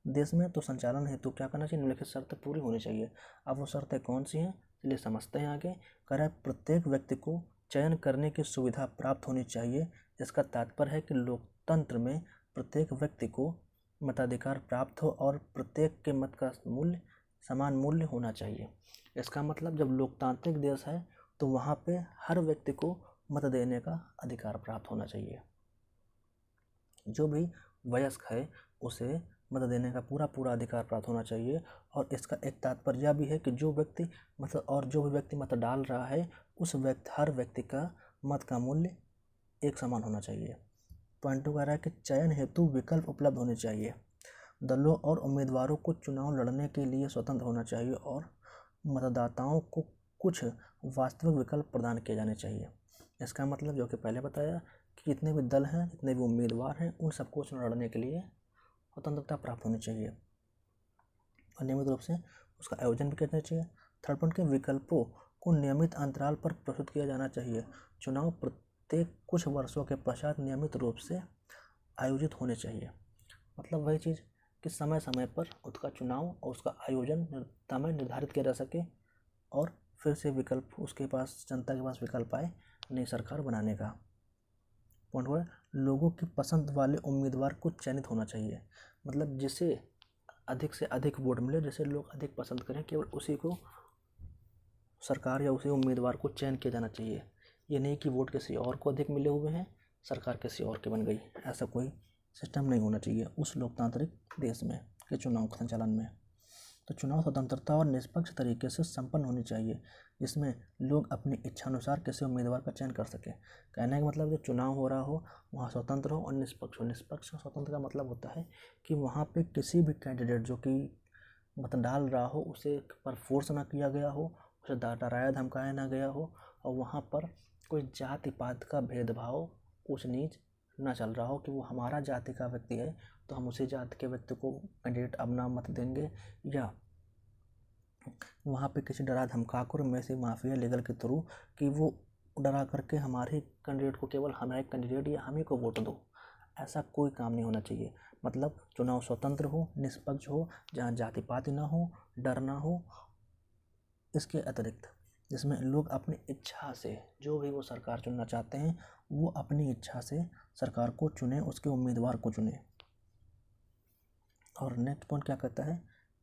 देश में, तो संचालन हेतु क्या करना चाहिए, निम्नलिखित शर्तें पूरी होनी चाहिए। अब वो शर्तें कौन सी हैं, चलिए समझते हैं आगे। कह रहा है प्रत्येक व्यक्ति को चयन करने की सुविधा प्राप्त होनी चाहिए, जिसका तात्पर्य है कि लोकतंत्र में प्रत्येक व्यक्ति को मताधिकार प्राप्त हो और प्रत्येक के मत का मूल्य समान मूल्य होना चाहिए। इसका मतलब जब लोकतांत्रिक देश है तो वहाँ पे हर व्यक्ति को मत देने का अधिकार प्राप्त होना चाहिए। जो भी वयस्क है उसे मत देने का पूरा अधिकार प्राप्त होना चाहिए। और इसका एक तात्पर्य भी है कि जो भी व्यक्ति मत डाल रहा है हर व्यक्ति का मत का मूल्य एक समान होना चाहिए। पॉइंट 2 कह रहा है कि चयन हेतु विकल्प उपलब्ध होने चाहिए। दलों और उम्मीदवारों को चुनाव लड़ने के लिए स्वतंत्र होना चाहिए और मतदाताओं को कुछ वास्तविक विकल्प प्रदान किए जाने चाहिए। इसका मतलब जो कि पहले बताया कि जितने भी दल हैं, जितने भी उम्मीदवार हैं, उन सबको चुनाव लड़ने के लिए स्वतंत्रता प्राप्त होनी चाहिए और नियमित रूप से उसका आयोजन भी करना चाहिए। थर्ड पॉइंट के विकल्पों को नियमित अंतराल पर प्रस्तुत किया जाना चाहिए। चुनाव प्रत्येक कुछ वर्षों के पश्चात नियमित रूप से आयोजित होने चाहिए। मतलब वही चीज़ कि समय समय पर उसका चुनाव और उसका आयोजन समय निर्धारित किया जा सके और फिर से विकल्प उसके पास, जनता के पास विकल्प आए नई सरकार बनाने का। पॉइंट 4, लोगों की पसंद वाले उम्मीदवार को चयनित होना चाहिए। मतलब जिसे अधिक से अधिक वोट मिले, जिसे लोग अधिक पसंद करें, केवल उसी को सरकार या उसी उम्मीदवार को चयन किया जाना चाहिए। ये नहीं कि वोट किसी और को अधिक मिले हुए हैं, सरकार किसी और की बन गई। ऐसा कोई सिस्टम नहीं होना चाहिए उस लोकतांत्रिक देश में के चुनाव संचालन में। तो चुनाव स्वतंत्रता और निष्पक्ष तरीके से संपन्न होनी चाहिए, जिसमें लोग अपनी इच्छानुसार किसी उम्मीदवार का चयन कर सकें। कहने का मतलब जो चुनाव हो रहा हो वहाँ स्वतंत्र हो और निष्पक्ष हो। निष्पक्ष और स्वतंत्र का मतलब होता है कि वहाँ पे किसी भी कैंडिडेट जो कि मत डाल रहा हो उसे पर फोर्स ना किया गया हो, उसे डराया धमकाया ना गया हो, और वहाँ पर कोई जाति पात का भेदभाव, ऊंच नीच ना चल रहा हो कि वो हमारा जाति का व्यक्ति है तो हम उसी जाति के व्यक्ति को कैंडिडेट अपना मत देंगे, या वहाँ पे किसी डरा धमका कर में से माफिया लीगल के थ्रू कि वो डरा करके हमारे कैंडिडेट को, केवल हमारे कैंडिडेट या हम ही को वोट दो। ऐसा कोई काम नहीं होना चाहिए। मतलब चुनाव स्वतंत्र हो, निष्पक्ष हो, जहाँ जाति पाति ना हो, डर ना हो। इसके अतिरिक्त जिसमें लोग अपनी इच्छा से जो भी वो सरकार चुनना चाहते हैं वो अपनी इच्छा से सरकार को चुने, उसके उम्मीदवार को चुने। और नेक्स्ट पॉइंट क्या कहता है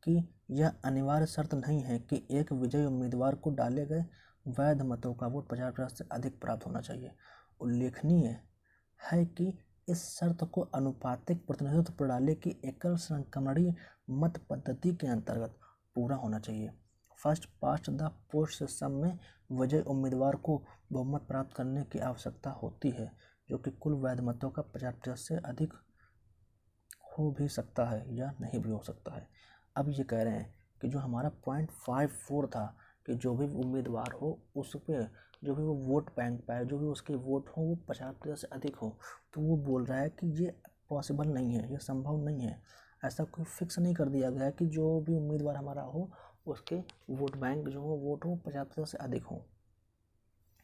कि यह अनिवार्य शर्त नहीं है कि एक विजयी उम्मीदवार को डाले गए वैध मतों का वोट 50% से अधिक प्राप्त होना चाहिए। उल्लेखनीय है कि इस शर्त को अनुपातिक प्रतिनिधित्व प्रणाली की एकल संक्रमणीय मत पद्धति के अंतर्गत पूरा होना चाहिए। First past the post system में विजयी उम्मीदवार को बहुमत प्राप्त करने की आवश्यकता होती है, जो कि कुल वैध मतों का 50% से अधिक हो भी सकता है या नहीं भी हो सकता है। अब ये कह रहे हैं कि जो हमारा पॉइंट 54 था कि जो भी उम्मीदवार हो उस पर जो भी वो वोट बैंक पाए, जो भी उसके वोट हो वो 50% से अधिक हो, तो वो बोल रहा है कि ये पॉसिबल नहीं है, ये संभव नहीं है। ऐसा कोई फिक्स नहीं कर दिया गया कि जो भी उम्मीदवार हमारा हो उसके वोट बैंक जो हो वोट हो 50% से अधिक हो,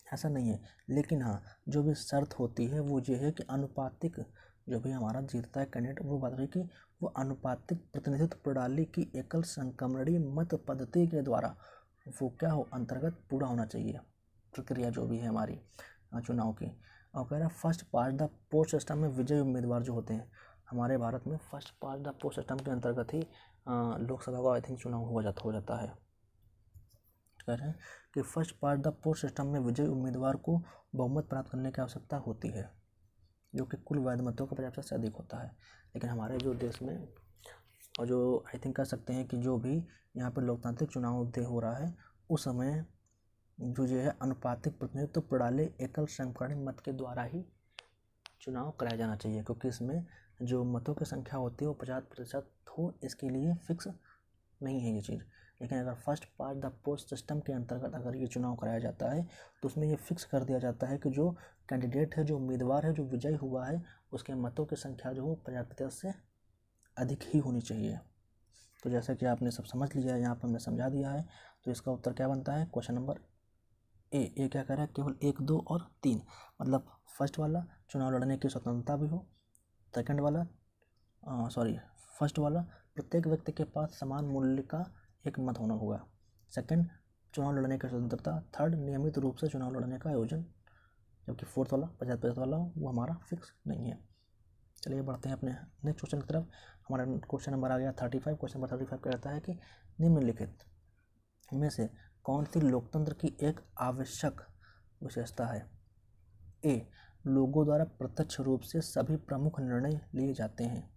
ऐसा नहीं है। लेकिन हाँ, जो भी शर्त होती है वो ये है कि अनुपातिक जो भी हमारा जीतता है कैंडिडेट वो बात रही कि वो अनुपातिक प्रतिनिधित्व प्रणाली की एकल संक्रमणीय मत पद्धति के द्वारा वो क्या हो अंतर्गत पूरा होना चाहिए प्रक्रिया जो भी है हमारी चुनाव की। और कह रहा है first past the post system में विजयी उम्मीदवार जो होते हैं हमारे भारत में first past the post system के अंतर्गत ही लोकसभा का आई थिंक चुनाव हो जाता है। कह रहे हैं कि first past the post system में विजयी उम्मीदवार को बहुमत प्राप्त करने की आवश्यकता होती है, जो कि कुल वैध मतों का 50% से अधिक होता है। लेकिन हमारे जो देश में और जो आई थिंक कह सकते हैं कि जो भी यहाँ पर लोकतांत्रिक चुनाव हो रहा है उस समय जो ये है अनुपातिक प्रतिनिधित्व प्रणाली एकल संक्रमणीय मत के द्वारा ही चुनाव कराया जाना चाहिए, क्योंकि इसमें जो मतों की संख्या होती है वो 50% हो, इसके लिए फिक्स नहीं है ये चीज़। लेकिन अगर first past the post system के अंतर्गत अगर ये चुनाव कराया जाता है तो उसमें ये फिक्स कर दिया जाता है कि जो कैंडिडेट है, जो उम्मीदवार है, जो विजयी हुआ है उसके मतों की संख्या जो हो 50% से अधिक ही होनी चाहिए। तो जैसा कि आपने सब समझ लिया है, यहाँ पर मैं समझा दिया है। तो इसका उत्तर क्या बनता है क्वेश्चन नंबर ए क्या कह रहा है केवल 1, 2 और 3। मतलब फर्स्ट वाला चुनाव लड़ने की स्वतंत्रता भी हो, सेकंड वाला फर्स्ट वाला प्रत्येक व्यक्ति के पास समान मूल्य का एक मत होना होगा, सेकंड चुनाव लड़ने की स्वतंत्रता, थर्ड नियमित रूप से चुनाव लड़ने का आयोजन, जबकि फोर्थ वाला 50% वाला वो हमारा फिक्स नहीं है। चलिए बढ़ते हैं अपने नेक्स्ट क्वेश्चन की तरफ। हमारा क्वेश्चन नंबर आ गया 35। क्वेश्चन नंबर 35 कहता है कि निम्नलिखित में से कौन सी लोकतंत्र की एक आवश्यक विशेषता है। ए लोगों द्वारा प्रत्यक्ष रूप से सभी प्रमुख निर्णय लिए जाते हैं।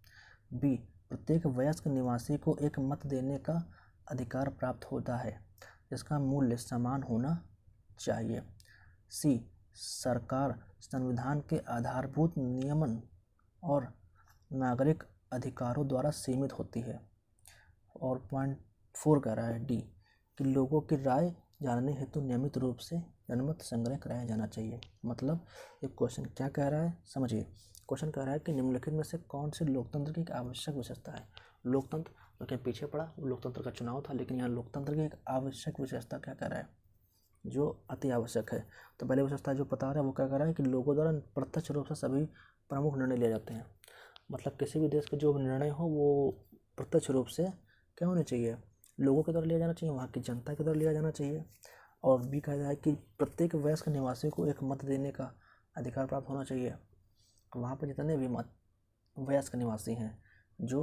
बी, प्रत्येक वयस्क निवासी को एक मत देने का अधिकार प्राप्त होता है जिसका मूल्य समान होना चाहिए। सी, सरकार संविधान के आधारभूत नियमन और नागरिक अधिकारों द्वारा सीमित होती है। और पॉइंट 4 कह रहा है डी, कि लोगों की राय जानने हेतु नियमित रूप से जनमत संग्रह कराया जाना चाहिए। मतलब ये क्वेश्चन क्या कह रहा है, समझिए। क्वेश्चन कह रहा है कि निम्नलिखित में से कौन से लोकतंत्र की एक आवश्यक विशेषता है। लोकतंत्र जो कि पीछे पड़ा, वो लोकतंत्र का चुनाव था, लेकिन यहाँ लोकतंत्र की एक आवश्यक विशेषता क्या कह रहा है, जो अति आवश्यक है। तो पहले विशेषता जो बता रहा है वो क्या कह रहा है कि लोगों द्वारा प्रत्यक्ष रूप से सभी प्रमुख निर्णय लिए जाते हैं। मतलब किसी भी देश के जो निर्णय हो वो प्रत्यक्ष रूप से क्या होने चाहिए, लोगों के द्वारा लिया जाना चाहिए, वहाँ की जनता के द्वारा लिया जाना चाहिए। और भी कहा जाए कि प्रत्येक वयस्क निवासी को एक मत देने का अधिकार प्राप्त होना चाहिए। वहाँ पर जितने भी मत वयस्क निवासी हैं जो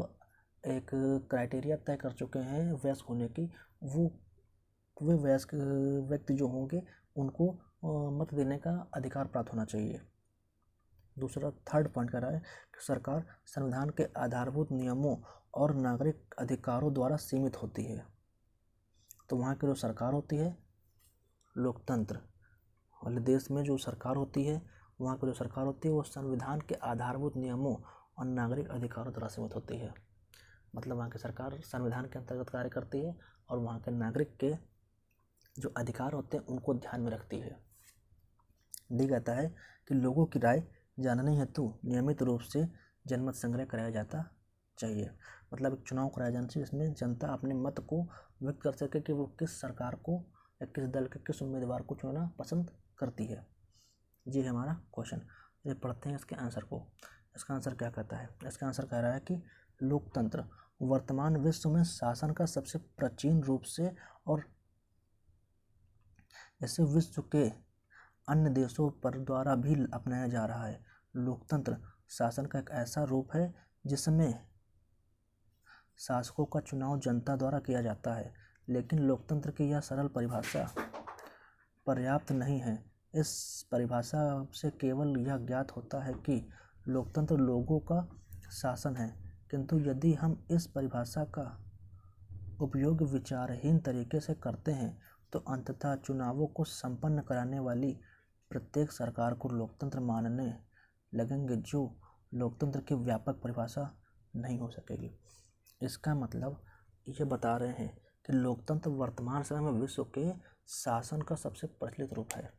एक क्राइटेरिया तय कर चुके हैं वयस्क होने की, वे वयस्क व्यक्ति जो होंगे उनको मत देने का अधिकार प्राप्त होना चाहिए। दूसरा थर्ड पॉइंट कह रहा है कि सरकार संविधान के आधारभूत नियमों और नागरिक अधिकारों द्वारा सीमित होती है। तो वहाँ की जो सरकार होती है, लोकतंत्र वाले देश में जो सरकार होती है, वहाँ की जो सरकार होती है वो संविधान के आधारभूत नियमों और नागरिक अधिकारों द्वारा सीमित होती है। मतलब वहाँ की सरकार संविधान के अंतर्गत कार्य करती है और वहाँ के नागरिक के जो अधिकार होते हैं उनको ध्यान में रखती है। डी कहता है कि लोगों की राय जानने हेतु नियमित रूप से जनमत संग्रह कराया जाता चाहिए। मतलब एक चुनाव कराया जाना चाहिए जिसमें जनता अपने मत को व्यक्त कर सके कि वो किस सरकार को या किस दल के किस उम्मीदवार को चुनना पसंद करती है। ये है हमारा क्वेश्चन। ये पढ़ते हैं इसके आंसर को। इसका आंसर क्या कहता है, इसका आंसर कह रहा है कि लोकतंत्र वर्तमान विश्व में शासन का सबसे प्राचीन रूप से और इसे विश्व के अन्य देशों पर द्वारा भी अपनाया जा रहा है। लोकतंत्र शासन का एक ऐसा रूप है जिसमें शासकों का चुनाव जनता द्वारा किया जाता है, लेकिन लोकतंत्र की यह सरल परिभाषा पर्याप्त नहीं है। इस परिभाषा से केवल यह ज्ञात होता है कि लोकतंत्र लोगों का शासन है, किंतु यदि हम इस परिभाषा का उपयोग विचारहीन तरीके से करते हैं तो अंततः चुनावों को संपन्न कराने वाली प्रत्येक सरकार को लोकतंत्र मानने लगेंगे, जो लोकतंत्र की व्यापक परिभाषा नहीं हो सकेगी। इसका मतलब ये बता रहे हैं कि लोकतंत्र वर्तमान समय में विश्व के शासन का सबसे प्रचलित रूप है।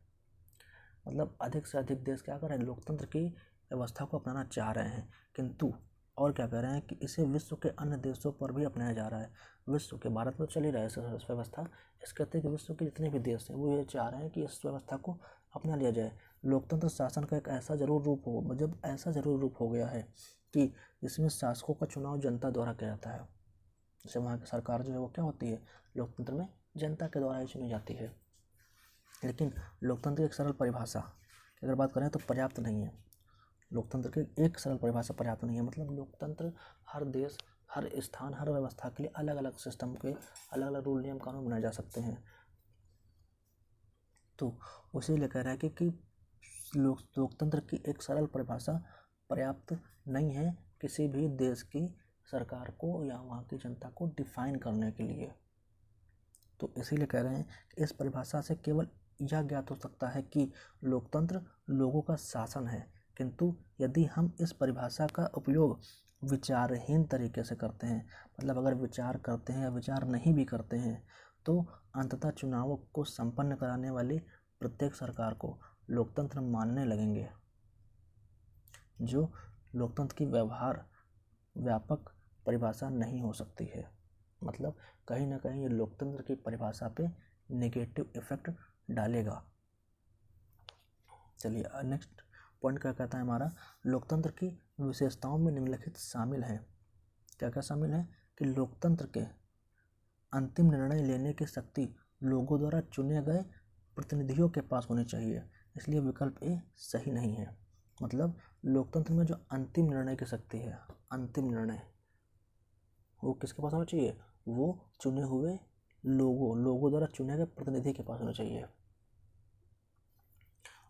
मतलब अधिक से अधिक देश क्या कर रहे हैं, लोकतंत्र की व्यवस्था को अपनाना चाह रहे हैं, किंतु और क्या कह रहे हैं कि इसे विश्व के अन्य देशों पर भी अपनाया जा रहा है। विश्व के, भारत में चल ही रहा है इस व्यवस्था, इसके अतिरिक्त विश्व के जितने भी देश हैं वो ये चाह रहे हैं कि इस व्यवस्था को अपना लिया जाए। लोकतंत्र शासन का एक ऐसा जरूर रूप हो, मतलब ऐसा जरूर रूप हो गया है कि जिसमें शासकों का चुनाव जनता द्वारा किया जाता है। जैसे वहाँ की सरकार जो है वो क्या होती है, लोकतंत्र में जनता के द्वारा ही चुनी जाती है। लेकिन लोकतंत्र की एक सरल परिभाषा की अगर बात करें तो पर्याप्त नहीं है। लोकतंत्र की एक सरल परिभाषा पर्याप्त नहीं है। मतलब लोकतंत्र हर देश, हर स्थान, हर व्यवस्था के लिए अलग अलग सिस्टम के अलग अलग रूल नियम कानून बनाए जा सकते हैं। तो उसी लिए कह रहा है कि लोकतंत्र की एक सरल परिभाषा पर्याप्त नहीं है किसी भी देश की सरकार को या वहाँ की जनता को डिफाइन करने के लिए। तो इसीलिए कह रहे हैं कि इस परिभाषा से केवल यह ज्ञात हो सकता है कि लोकतंत्र लोगों का शासन है, किंतु यदि हम इस परिभाषा का उपयोग विचारहीन तरीके से करते हैं, मतलब अगर विचार करते हैं या विचार नहीं भी करते हैं, तो अंततः चुनावों को संपन्न कराने वाली प्रत्येक सरकार को लोकतंत्र मानने लगेंगे, जो लोकतंत्र की व्यापक परिभाषा नहीं हो सकती है। मतलब कहीं ना कहीं ये लोकतंत्र की परिभाषा पे नेगेटिव इफेक्ट डालेगा। चलिए नेक्स्ट पॉइंट क्या कहता है हमारा, लोकतंत्र की विशेषताओं में निम्नलिखित शामिल है। क्या क्या शामिल है कि लोकतंत्र के अंतिम निर्णय लेने की शक्ति लोगों द्वारा चुने गए प्रतिनिधियों के पास होनी चाहिए, इसलिए विकल्प ए सही नहीं है। मतलब लोकतंत्र में जो अंतिम निर्णय की शक्ति है, अंतिम निर्णय वो किसके पास होना चाहिए, वो चुने हुए लोगों द्वारा चुने गए प्रतिनिधि के पास होना चाहिए।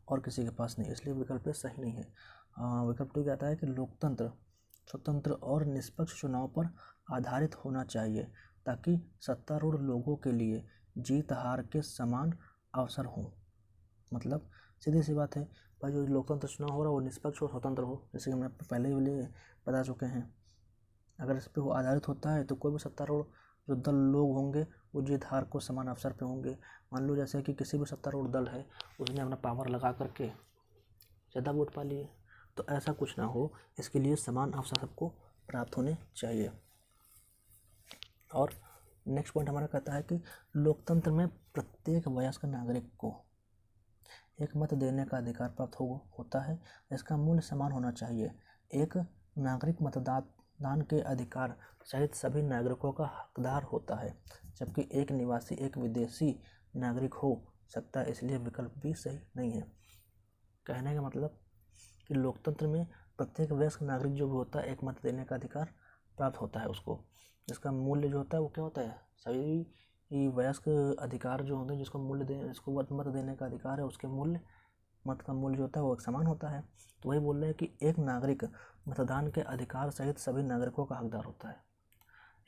और किसी के पास नहीं, इसलिए विकल्प ए सही नहीं है। विकल्प 2 कहता है कि लोकतंत्र स्वतंत्र और निष्पक्ष चुनाव पर आधारित होना चाहिए ताकि सत्तारूढ़ लोगों के लिए जीत हार के समान अवसर हों। मतलब सीधी सी बात है भाई, जो लोकतंत्र चुनाव हो रहा है वो निष्पक्ष और स्वतंत्र हो, जैसे कि हम आपको पहले ही बता चुके हैं। अगर इस पर वो आधारित होता है तो कोई भी सत्तारूढ़ जो दल लोग होंगे वो जीत हार को समान अवसर पे होंगे। मान लो जैसे कि किसी भी सत्तारूढ़ दल है, उसने अपना पावर लगा करके ज़्यादा वोट पा लिए, तो ऐसा कुछ ना हो, इसके लिए समान अवसर सबको प्राप्त होने चाहिए। और नेक्स्ट पॉइंट हमारा कहता है कि लोकतंत्र में प्रत्येक वयस्क नागरिक को एक मत देने का अधिकार प्राप्त होता है। इसका मूल्य समान होना चाहिए। एक नागरिक मतदान के अधिकार सहित सभी नागरिकों का हकदार होता है, जबकि एक निवासी एक विदेशी नागरिक हो सकता है, इसलिए विकल्प भी सही नहीं है। कहने का मतलब कि लोकतंत्र में प्रत्येक वयस्क नागरिक जो भी होता है एक मत देने का अधिकार प्राप्त होता है उसको, जिसका मूल्य जो होता है वो क्या होता है, सभी वयस्क अधिकार जो होते हैं जिसको जिसको मत देने का अधिकार है उसके मत का मूल्य जो होता है वो एक समान होता है। तो वही बोल रहे हैं कि एक नागरिक मतदान के अधिकार सहित सभी नागरिकों का हकदार होता है।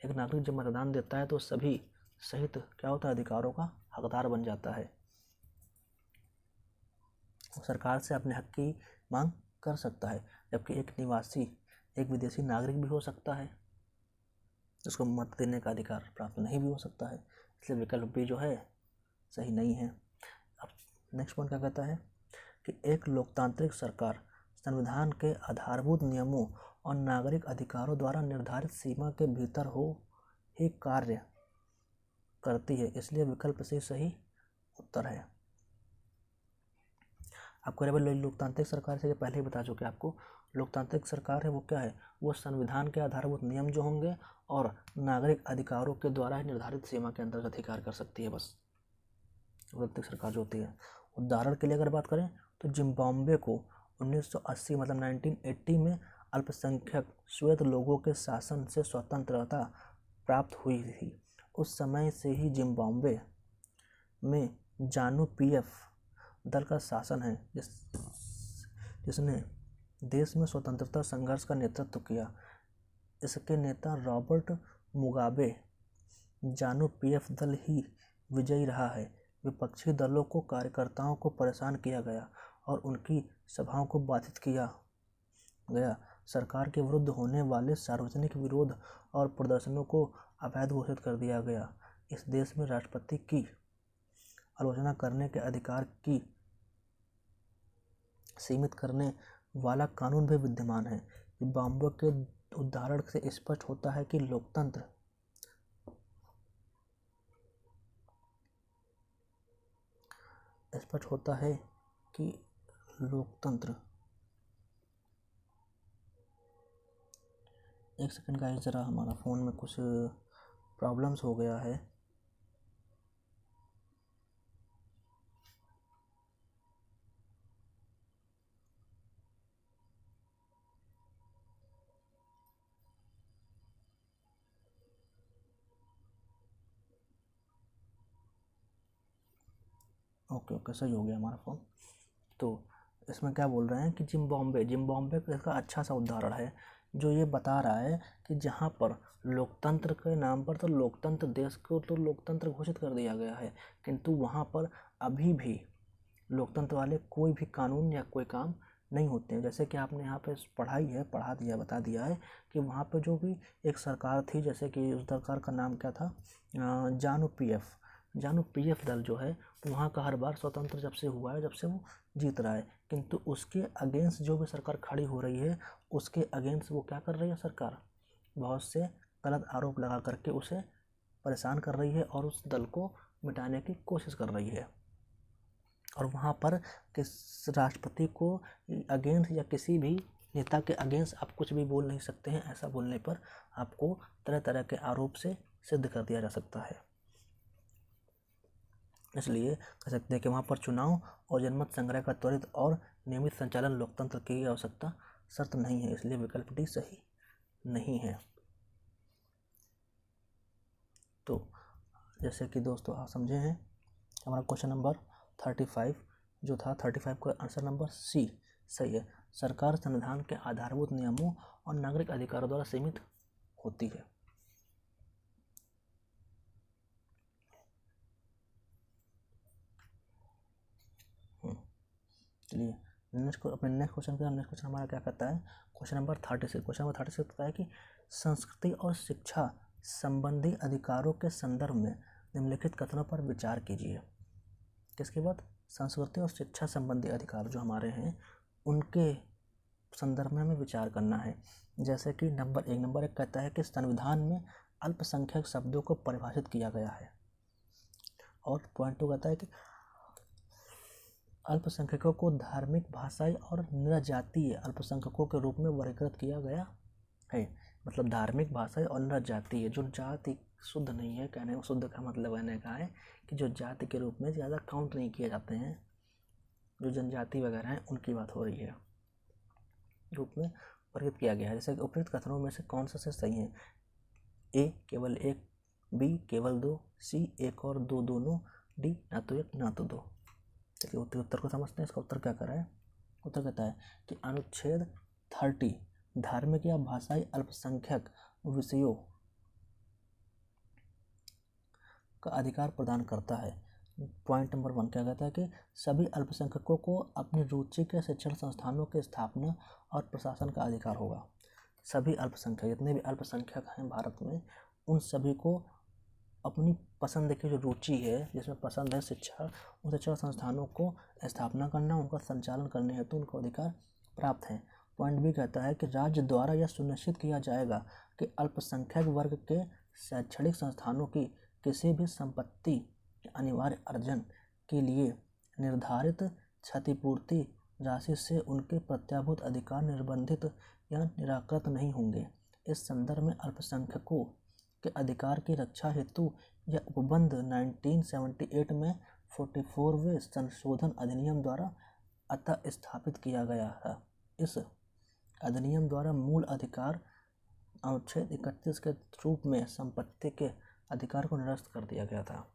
एक नागरिक जब मतदान देता है तो सभी सहित क्या होता है, अधिकारों का हकदार बन जाता है। सरकार से अपने हक की मांग कर सकता है, जबकि एक निवासी एक विदेशी नागरिक भी हो सकता है जिसको मत देने का अधिकार प्राप्त नहीं भी हो सकता है, इसलिए विकल्प भी जो है सही नहीं है। अब नेक्स्ट पॉइंट क्या कहता है कि एक लोकतांत्रिक सरकार संविधान के आधारभूत नियमों और नागरिक अधिकारों द्वारा निर्धारित सीमा के भीतर ही कार्य करती है, इसलिए विकल्प से सही उत्तर है। आपको लोकतांत्रिक सरकार से पहले ही बता चुके आपको, लोकतांत्रिक सरकार है वो क्या है, वो संविधान के आधारभूत नियम जो होंगे और नागरिक अधिकारों के द्वारा ही निर्धारित सीमा के अंतर्गत अधिकार कर सकती है बस, लोकतांत्रिक सरकार जो होती है। उदाहरण के लिए अगर बात करें तो जिम्बाब्वे को 1980 मतलब 1980 में अल्पसंख्यक श्वेत लोगों के शासन से स्वतंत्रता प्राप्त हुई थी। उस समय से ही जिम्बाब्वे में ज़ानु-पीएफ दल का शासन है जिसने देश में स्वतंत्रता संघर्ष का नेतृत्व किया। इसके नेता रॉबर्ट मुगाबे ज़ानु-पीएफ दल ही विजयी रहा है। विपक्षी दलों को कार्यकर्ताओं को परेशान किया गया और उनकी सभाओं को बाधित किया गया। सरकार के विरुद्ध होने वाले सार्वजनिक विरोध और प्रदर्शनों को अवैध घोषित कर दिया गया। इस देश में राष्ट्रपति की आलोचना करने के अधिकार की सीमित करने वाला कानून भी विद्यमान है। जिम्बाब्वे के उदाहरण से स्पष्ट होता है कि लोकतंत्र एक सेकंड गाइस, ज़रा हमारा फ़ोन में कुछ प्रॉब्लम्स हो गया है। ओके सही हो गया हमारा फ़ोन। तो इसमें क्या बोल रहे हैं कि जिम्बाब्वे का इसका अच्छा सा उदाहरण है जो ये बता रहा है कि जहाँ पर लोकतंत्र के नाम पर तो लोकतंत्र देश को तो लोकतंत्र घोषित कर दिया गया है, किंतु वहाँ पर अभी भी लोकतंत्र वाले कोई भी कानून या कोई काम नहीं होते हैं। जैसे कि आपने यहाँ पे बता दिया है कि वहाँ पे जो भी एक सरकार थी, जैसे कि उस सरकार का नाम क्या था, ज़ानु-पीएफ दल जो है वहाँ का हर बार स्वतंत्र जब से हुआ है, जब से वो जीत रहा है, किंतु उसके अगेंस्ट जो भी सरकार खड़ी हो रही है उसके अगेंस्ट वो क्या कर रही है, सरकार बहुत से गलत आरोप लगा करके उसे परेशान कर रही है और उस दल को मिटाने की कोशिश कर रही है। और वहाँ पर किस राष्ट्रपति को अगेंस्ट या किसी भी नेता के अगेंस्ट आप कुछ भी बोल नहीं सकते हैं। ऐसा बोलने पर आपको तरह तरह के आरोप से सिद्ध कर दिया जा सकता है। इसलिए कह सकते हैं कि वहाँ पर चुनाव और जनमत संग्रह का त्वरित और नियमित संचालन लोकतंत्र की आवश्यकता शर्त नहीं है, इसलिए विकल्प डी सही नहीं है। तो जैसे कि दोस्तों आप समझे हैं, हमारा क्वेश्चन नंबर 35 जो था 35 का आंसर नंबर सी सही है। सरकार संविधान के आधारभूत नियमों और नागरिक अधिकारों द्वारा सीमित होती है। चलिए नेक्स्ट क्वेश्चन हमारा क्या कहता है, क्वेश्चन नंबर 36 कहता है कि संस्कृति और शिक्षा संबंधी अधिकारों के संदर्भ में निम्नलिखित कथनों पर विचार कीजिए। किसके बाद, संस्कृति और शिक्षा संबंधी अधिकार जो हमारे हैं उनके संदर्भ में हमें विचार करना है। जैसे कि नंबर एक कहता है कि संविधान में अल्पसंख्यक शब्दों को परिभाषित किया गया है। और पॉइंट 2 कहता है कि अल्पसंख्यकों को धार्मिक, भाषाई और नृजातीय अल्पसंख्यकों के रूप में वर्गीकृत किया गया है। मतलब धार्मिक, भाषाई और नृजातीय, जो जाति शुद्ध नहीं है, कहने को शुद्ध का मतलब कहने का है कि जो जाति के रूप में ज़्यादा काउंट नहीं किए जाते हैं, जो जनजाति वगैरह हैं उनकी बात हो रही है, रूप में वर्गीकृत किया गया है। जैसे कि उपयुक्त कथनों में से कौन सा से सही है? ए केवल एक, बी केवल दो, सी एक और दो दोनों, डी ना तो एक ना तो दो। देखिए उत्तर को समझते हैं। इसका उत्तर क्या करा है? उत्तर कहता है कि अनुच्छेद 30 धार्मिक या भाषाई अल्पसंख्यक विषयों का अधिकार प्रदान करता है। पॉइंट नंबर 1 क्या कहता है कि सभी अल्पसंख्यकों को अपनी रुचि के शिक्षण संस्थानों की स्थापना और प्रशासन का अधिकार होगा। सभी अल्पसंख्यक, जितने भी अल्पसंख्यक हैं भारत में, उन सभी को अपनी पसंद की जो रुचि है, जिसमें पसंद है शिक्षा, उन शिक्षण संस्थानों को स्थापना करना, उनका संचालन करने हेतु उनको अधिकार प्राप्त हैं। पॉइंट बी कहता है कि राज्य द्वारा यह सुनिश्चित किया जाएगा कि अल्पसंख्यक वर्ग के शैक्षणिक संस्थानों की किसी भी संपत्ति के अनिवार्य अर्जन के लिए निर्धारित क्षतिपूर्ति राशि से उनके प्रत्याभूत अधिकार निर्बंधित या निराकृत नहीं होंगे। इस संदर्भ में अल्पसंख्यकों के अधिकार की रक्षा हेतु यह उपबंध 1978 में 44वें संशोधन अधिनियम द्वारा अतः स्थापित किया गया है। इस अधिनियम द्वारा मूल अधिकार अनुच्छेद 31 के रूप में संपत्ति के अधिकार को निरस्त कर दिया गया था।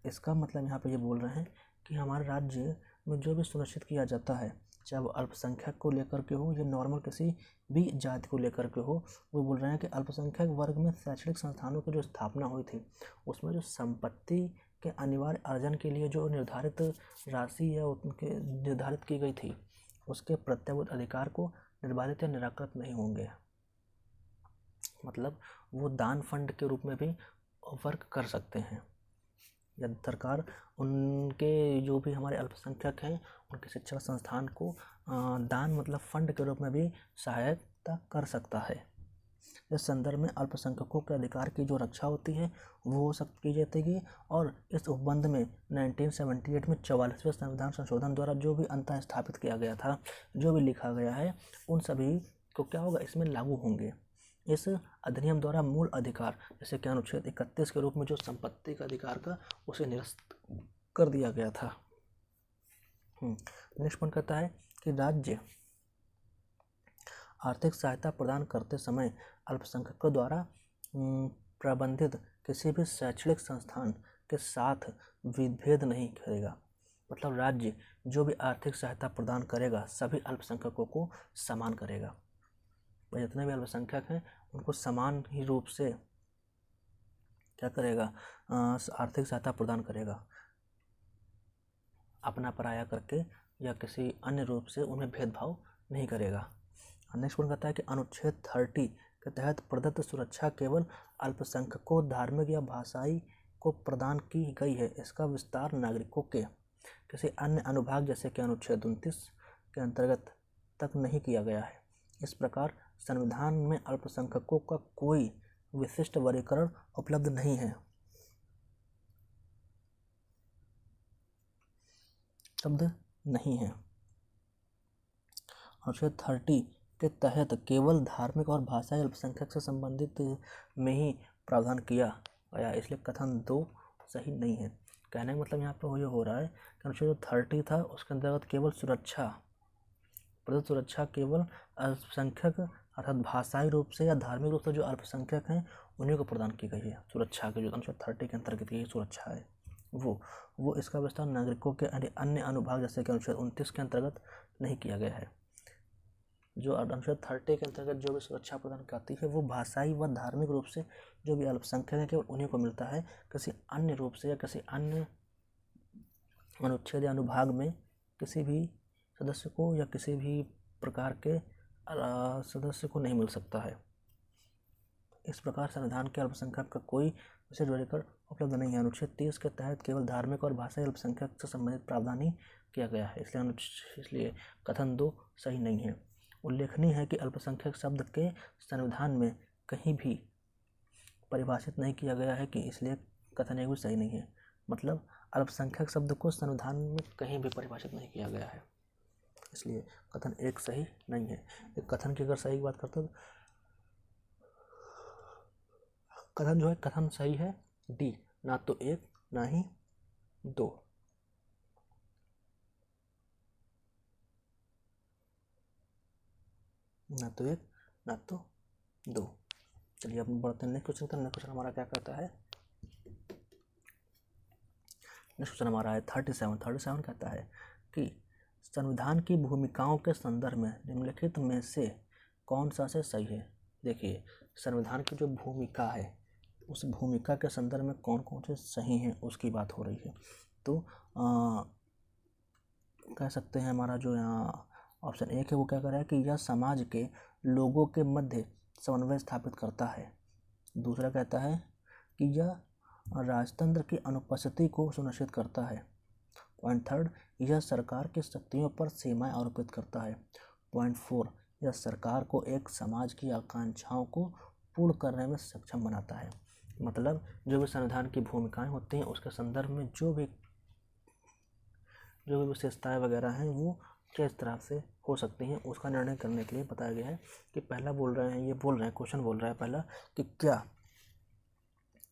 इसका मतलब यहाँ पे ये बोल रहे हैं कि हमारे राज्य में जो भी सुनिश्चित किया जाता है, चाहे वो अल्पसंख्यक को लेकर के हो या नॉर्मल किसी भी जाति को लेकर के हो, वो बोल रहे हैं कि अल्पसंख्यक वर्ग में शैक्षणिक संस्थानों की जो स्थापना हुई थी, उसमें जो संपत्ति के अनिवार्य अर्जन के लिए जो निर्धारित राशि या उनके निर्धारित की गई थी, उसके प्रत्याभूत अधिकार को निर्बाधित या निराकृत नहीं होंगे। मतलब वो दान फंड के रूप में भी वर्क कर सकते हैं। यदि सरकार उनके जो भी हमारे अल्पसंख्यक हैं उनके शिक्षण संस्थान को दान मतलब फंड के रूप में भी सहायता कर सकता है। इस संदर्भ में अल्पसंख्यकों के अधिकार की जो रक्षा होती है वो हो की जाती है। और इस उपबंध में 1978 में 44वें संविधान संशोधन द्वारा जो भी अंतः स्थापित किया गया था, जो भी लिखा गया है, उन सभी को क्या होगा, इसमें लागू होंगे। इस अधिनियम द्वारा मूल अधिकार, जैसे कि अनुच्छेद 31 के रूप में जो संपत्ति का अधिकार का, उसे निरस्त कर दिया गया था। नेक्स्ट पॉइंट कहता है कि राज्य आर्थिक सहायता प्रदान करते समय अल्पसंख्यकों द्वारा प्रबंधित किसी भी शैक्षणिक संस्थान के साथ विभेद नहीं करेगा। मतलब राज्य जो भी आर्थिक सहायता प्रदान करेगा सभी अल्पसंख्यकों को समान करेगा। जितने भी अल्पसंख्यक हैं उनको समान ही रूप से क्या करेगा, आर्थिक सहायता प्रदान करेगा, अपना पराया करके या किसी अन्य रूप से उन्हें भेदभाव नहीं करेगा। नेक्स्ट पॉइंट कहता है कि अनुच्छेद 30 के तहत प्रदत्त सुरक्षा केवल अल्पसंख्यकों, धार्मिक या भाषाई को प्रदान की गई है। इसका विस्तार नागरिकों के किसी अन्य अनुभाग जैसे कि अनुच्छेद 29 के अंतर्गत तक नहीं किया गया है। इस प्रकार संविधान में अल्पसंख्यकों का कोई विशिष्ट वर्गीकरण उपलब्ध नहीं है। शब्द नहीं है। अनुच्छेद 30 के तहत केवल धार्मिक और भाषाई अल्पसंख्यक से संबंधित में ही प्रावधान किया गया, इसलिए कथन 2 सही नहीं है। कहने का मतलब यहाँ पर ये हो रहा है कि अनुच्छेद 30 था उसके अंतर्गत केवल प्रदत्त सुरक्षा केवल अल्पसंख्यक अर्थात भाषाई रूप से या धार्मिक रूप से जो अल्पसंख्यक हैं उन्हीं को प्रदान की गई है। सुरक्षा के जो अनुच्छेद 30 के अंतर्गत यही सुरक्षा है, वो इसका विस्तार नागरिकों के अन्य अनुभाग जैसे कि अनुच्छेद 29 के अंतर्गत नहीं किया गया है। जो अनुच्छेद 30 के अंतर्गत जो भी सुरक्षा प्रदान करती है वो भाषाई व धार्मिक रूप से जो भी अल्पसंख्यक है केवल उन्हीं को मिलता है। किसी अन्य रूप से या किसी अन्य अनुच्छेद या अनुभाग में किसी भी सदस्य को या किसी भी प्रकार के सदस्य को नहीं मिल सकता है। इस प्रकार संविधान के अल्पसंख्यक का कोई विशेष वर्गीकरण उपलब्ध नहीं है। अनुच्छेद 30 के तहत केवल धार्मिक और भाषाई अल्पसंख्यक से संबंधित प्रावधान ही किया गया है, इसलिए कथन 2 सही नहीं है। उल्लेखनीय है कि अल्पसंख्यक शब्द के संविधान में कहीं भी परिभाषित नहीं किया गया है कि इसलिए कथन 1 भी सही नहीं है। मतलब अल्पसंख्यक शब्द को संविधान में कहीं भी परिभाषित नहीं किया गया है, इसलिए कथन 1 सही नहीं है। एक कथन की अगर सही बात करते हैं, कथन जो है कथन सही है डी, ना तो 1 ना ही 2। ना तो 1 ना तो 2। चलिए अब बढ़ते हैं नेक्स्ट क्वेश्चन का। नेक्स्ट क्वेश्चन हमारा क्या कहता है? नेक्स्ट क्वेश्चन हमारा है 37 कहता है कि संविधान की भूमिकाओं के संदर्भ में निम्नलिखित में से कौन सा से सही है। देखिए, संविधान की जो भूमिका है उस भूमिका के संदर्भ में कौन कौन से सही हैं उसकी बात हो रही है। तो कह सकते हैं हमारा जो यहाँ ऑप्शन 1 है वो क्या कर रहा है कि यह समाज के लोगों के मध्य समन्वय स्थापित करता है। दूसरा कहता है कि यह राजतंत्र की अनुपस्थिति को सुनिश्चित करता है। पॉइंट 3, यह सरकार की शक्तियों पर सीमाएं आरोपित करता है। पॉइंट 4, यह सरकार को एक समाज की आकांक्षाओं को पूर्ण करने में सक्षम बनाता है। मतलब जो भी संविधान की भूमिकाएं होती हैं उसके संदर्भ में जो भी विशेषताएं वगैरह हैं वो किस तरह से हो सकती हैं उसका निर्णय करने के लिए बताया गया है। कि पहला क्वेश्चन बोल रहा है पहला कि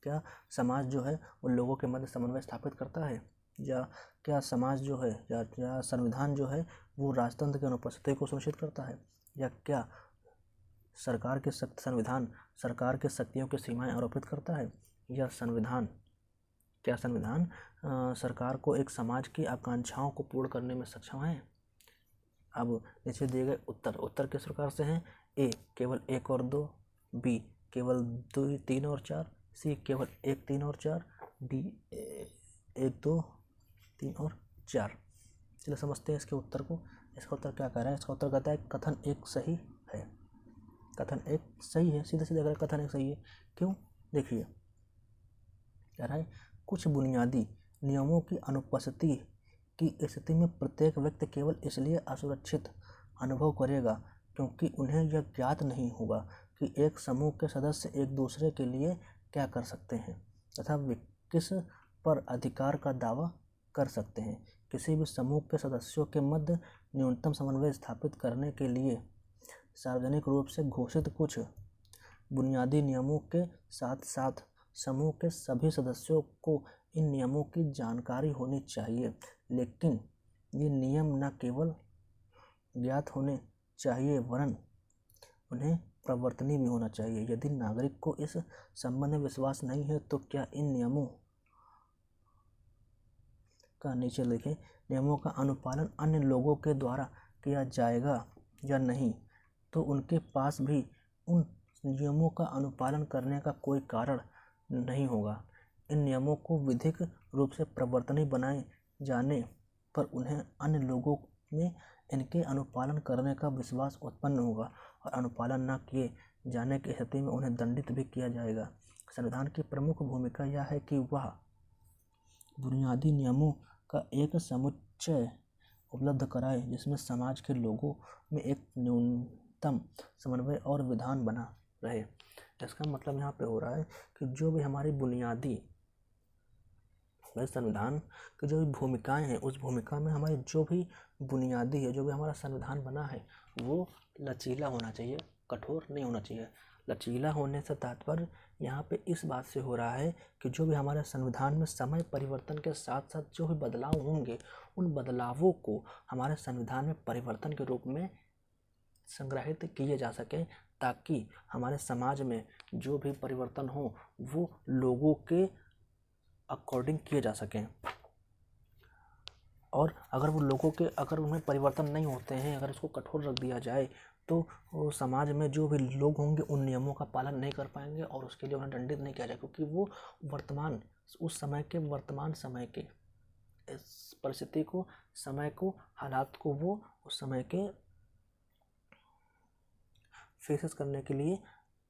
क्या समाज जो है उन लोगों के मध्य समन्वय स्थापित करता है, या क्या समाज जो है या संविधान जो है वो राजतंत्र की अनुपस्थिति को सुनिश्चित करता है, या क्या संविधान सरकार के शक्तियों की सीमाएं आरोपित करता है, या संविधान सरकार को एक समाज की आकांक्षाओं को पूर्ण करने में सक्षम है। अब नीचे दिए गए उत्तर किस प्रकार से हैं? ए केवल 1 और 2, बी केवल 2, 3 और 4, सी केवल 1, 3 और 4, डी 1, 2, 3 और 4। चलिए समझते हैं इसके उत्तर को। इसका उत्तर क्या कह रहा है? इसका उत्तर कहता है कथन 1 सही है। कथन 1 सही है, सीधे सीधे अगर कथन 1 सही है। क्यों? देखिए कह रहा है कुछ बुनियादी नियमों की अनुपस्थिति की स्थिति में प्रत्येक व्यक्ति केवल इसलिए असुरक्षित अनुभव करेगा क्योंकि उन्हें यह ज्ञात नहीं होगा कि एक समूह के सदस्य एक दूसरे के लिए क्या कर सकते हैं तथा वे किस पर अधिकार का दावा कर सकते हैं। किसी भी समूह के सदस्यों के मध्य न्यूनतम समन्वय स्थापित करने के लिए सार्वजनिक रूप से घोषित कुछ बुनियादी नियमों के साथ साथ समूह के सभी सदस्यों को इन नियमों की जानकारी होनी चाहिए, लेकिन ये नियम न केवल ज्ञात होने चाहिए वरन उन्हें प्रवर्तनीय भी होना चाहिए। यदि नागरिक को इस संबंध में विश्वास नहीं है तो क्या इन नियमों का नीचे लिखे नियमों का अनुपालन अन्य लोगों के द्वारा किया जाएगा या नहीं, तो उनके पास भी उन नियमों का अनुपालन करने का कोई कारण नहीं होगा। इन नियमों को विधिक रूप से प्रवर्तनीय बनाए जाने पर उन्हें अन्य लोगों में इनके अनुपालन करने का विश्वास उत्पन्न होगा और अनुपालन न किए जाने की स्थिति में उन्हें दंडित भी किया जाएगा। संविधान की प्रमुख भूमिका यह है कि वह बुनियादी नियमों का एक समुच्चय उपलब्ध कराए जिसमें समाज के लोगों में एक न्यूनतम समन्वय और विधान बना रहे। इसका मतलब यहाँ पे हो रहा है कि जो भी हमारी बुनियादी संविधान की जो भी भूमिकाएं हैं उस भूमिका में हमारी जो भी बुनियादी है, जो भी हमारा संविधान बना है वो लचीला होना चाहिए, कठोर नहीं होना चाहिए। लचीला होने से तात्पर्य यहाँ पे इस बात से हो रहा है कि जो भी हमारे संविधान में समय परिवर्तन के साथ साथ जो भी बदलाव होंगे उन बदलावों को हमारे संविधान में परिवर्तन के रूप में संग्रहित किए जा सके, ताकि हमारे समाज में जो भी परिवर्तन हो वो लोगों के अकॉर्डिंग किए जा सकें। और अगर वो लोगों के अगर उनमें परिवर्तन नहीं होते हैं, अगर उसको कठोर रख दिया जाए तो वो समाज में जो भी लोग होंगे उन नियमों का पालन नहीं कर पाएंगे और उसके लिए उन्हें दंडित नहीं किया जाएगा, क्योंकि वो वर्तमान समय के इस परिस्थिति को, समय को, हालात को वो उस समय के फेसेस करने के लिए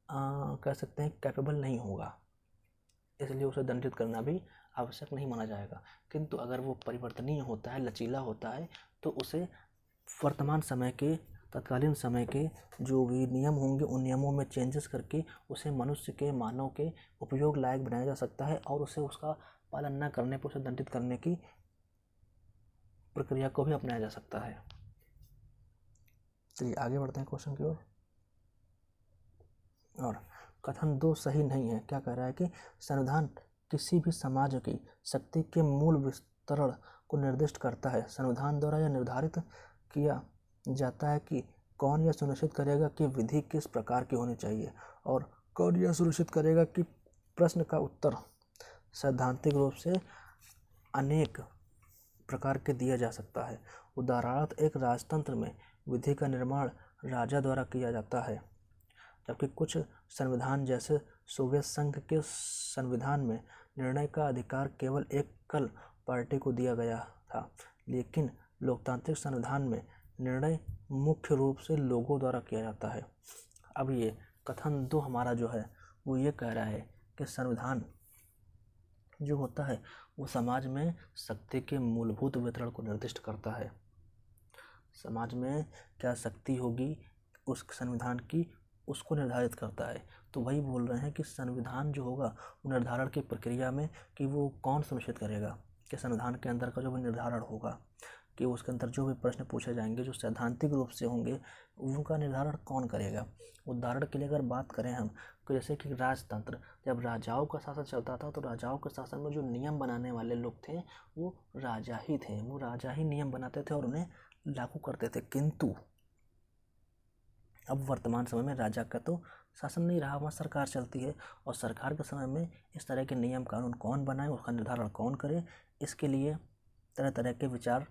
कह सकते हैं कैपेबल नहीं होगा, इसलिए उसे दंडित करना भी आवश्यक नहीं माना जाएगा। किंतु अगर वो परिवर्तनीय होता है, लचीला होता है, तो उसे वर्तमान समय के, तत्कालीन समय के जो भी नियम होंगे उन नियमों में चेंजेस करके उसे मनुष्य के, मानव के उपयोग लायक बनाया जा सकता है और उसे उसका पालन न करने पर उसे दंडित करने की प्रक्रिया को भी अपनाया जा सकता है। चलिए आगे बढ़ते हैं क्वेश्चन की ओर। और कथन 2 सही नहीं है। क्या कह रहा है कि संविधान किसी भी समाज की शक्ति के मूल विस्तरण को निर्दिष्ट करता है। संविधान द्वारा यह निर्धारित किया जाता है कि कौन यह सुनिश्चित करेगा कि विधि किस प्रकार की होनी चाहिए और कौन यह सुनिश्चित करेगा कि प्रश्न का उत्तर सैद्धांतिक रूप से अनेक प्रकार के दिया जा सकता है। उदाहरणार्थ, एक राजतंत्र में विधि का निर्माण राजा द्वारा किया जाता है, जबकि कुछ संविधान जैसे सोवियत संघ के संविधान में निर्णय का अधिकार केवल एकल पार्टी को दिया गया था, लेकिन लोकतांत्रिक संविधान में निर्णय मुख्य रूप से लोगों द्वारा किया जाता है। अब ये कथन 2 हमारा जो है वो ये कह रहा है कि संविधान जो होता है वो समाज में शक्ति के मूलभूत वितरण को निर्दिष्ट करता है। समाज में क्या शक्ति होगी उस संविधान की, उसको निर्धारित करता है। तो वही बोल रहे हैं कि संविधान जो होगा वो निर्धारण की प्रक्रिया में कि वो कौन सुनिश्चित करेगा कि संविधान के अंदर का जो भी निर्धारण होगा, कि उसके अंदर जो भी प्रश्न पूछे जाएंगे जो सैद्धांतिक रूप से होंगे, उनका निर्धारण कौन करेगा। उदाहरण के लिए अगर बात करें हम, तो जैसे कि राजतंत्र, जब राजाओं का शासन चलता था तो राजाओं के शासन में जो नियम बनाने वाले लोग थे वो राजा ही थे। वो राजा ही नियम बनाते थे और उन्हें लागू करते थे। किंतु अब वर्तमान समय में राजा का तो शासन नहीं रहा, वहाँ सरकार चलती है और सरकार के समय में इस तरह के नियम कानून कौन बनाए, उसका निर्धारण कौन करे, इसके लिए तरह तरह के विचार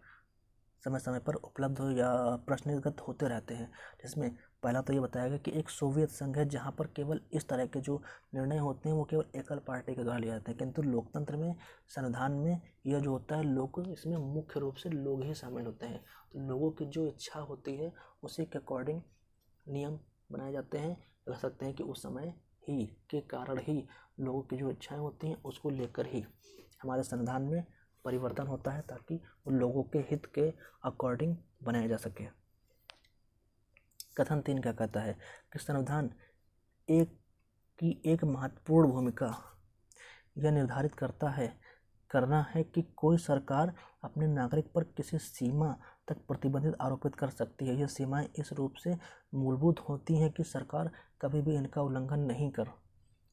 समय समय पर उपलब्ध हो या प्रश्नगत होते रहते हैं। जिसमें पहला तो ये बताया गया कि एक सोवियत संघ है जहाँ पर केवल इस तरह के जो निर्णय होते हैं वो केवल एकल पार्टी के द्वारा लिए जाते हैं, किंतु लोकतंत्र में, संविधान में यह जो होता है लोग, इसमें मुख्य रूप से लोग ही शामिल होते हैं। तो लोगों की जो इच्छा होती है उसी के अकॉर्डिंग नियम बनाए जाते हैं। कह सकते हैं कि उस समय ही के कारण ही लोगों की जो इच्छाएं होती हैं उसको लेकर ही हमारे संविधान में परिवर्तन होता है, ताकि वो लोगों के हित के अकॉर्डिंग बनाया जा सके। कथन 3 क्या कहता है कि संविधान एक महत्वपूर्ण भूमिका यह निर्धारित करना है कि कोई सरकार अपने नागरिक पर किसी सीमा तक प्रतिबंधित आरोपित कर सकती है। यह सीमाएं इस रूप से मूलभूत होती हैं कि सरकार कभी भी इनका उल्लंघन नहीं कर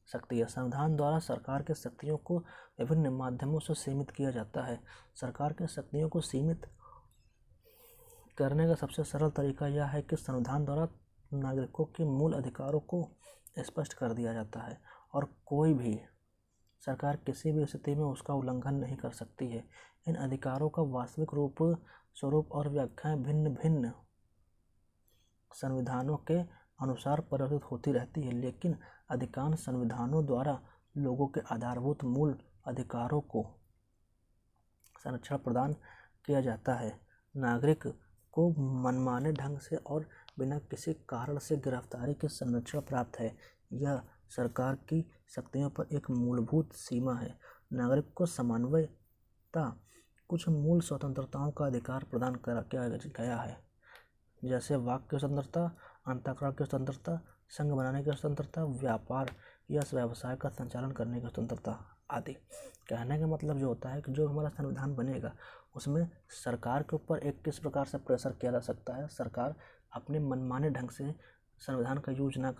सकती है। संविधान द्वारा सरकार के शक्तियों को विभिन्न माध्यमों से सीमित किया जाता है। सरकार के शक्तियों को सीमित करने का सबसे सरल तरीका यह है कि संविधान द्वारा नागरिकों के मूल अधिकारों को स्पष्ट कर दिया जाता है और कोई भी सरकार किसी भी स्थिति में उसका उल्लंघन नहीं कर सकती है। इन अधिकारों का वास्तविक स्वरूप और व्याख्याएं भिन्न भिन्न संविधानों के अनुसार परिवर्तित होती रहती है, लेकिन अधिकांश संविधानों द्वारा लोगों के आधारभूत मूल अधिकारों को संरक्षण प्रदान किया जाता है। नागरिक को मनमाने ढंग से और बिना किसी कारण से गिरफ्तारी के संरक्षण प्राप्त है। यह सरकार की शक्तियों पर एक मूलभूत सीमा है। नागरिक को सामान्यतः कुछ मूल स्वतंत्रताओं का अधिकार प्रदान किया गया है, जैसे वाक की स्वतंत्रता, अंतःकरण की स्वतंत्रता, संघ बनाने की स्वतंत्रता, व्यापार या व्यवसाय का संचालन करने की स्वतंत्रता आदि। कहने का मतलब जो होता है कि जो हमारा संविधान बनेगा उसमें सरकार के ऊपर एक किस प्रकार से प्रेशर किया जा सकता है। सरकार अपने मनमाने ढंग से संविधान का यूज ना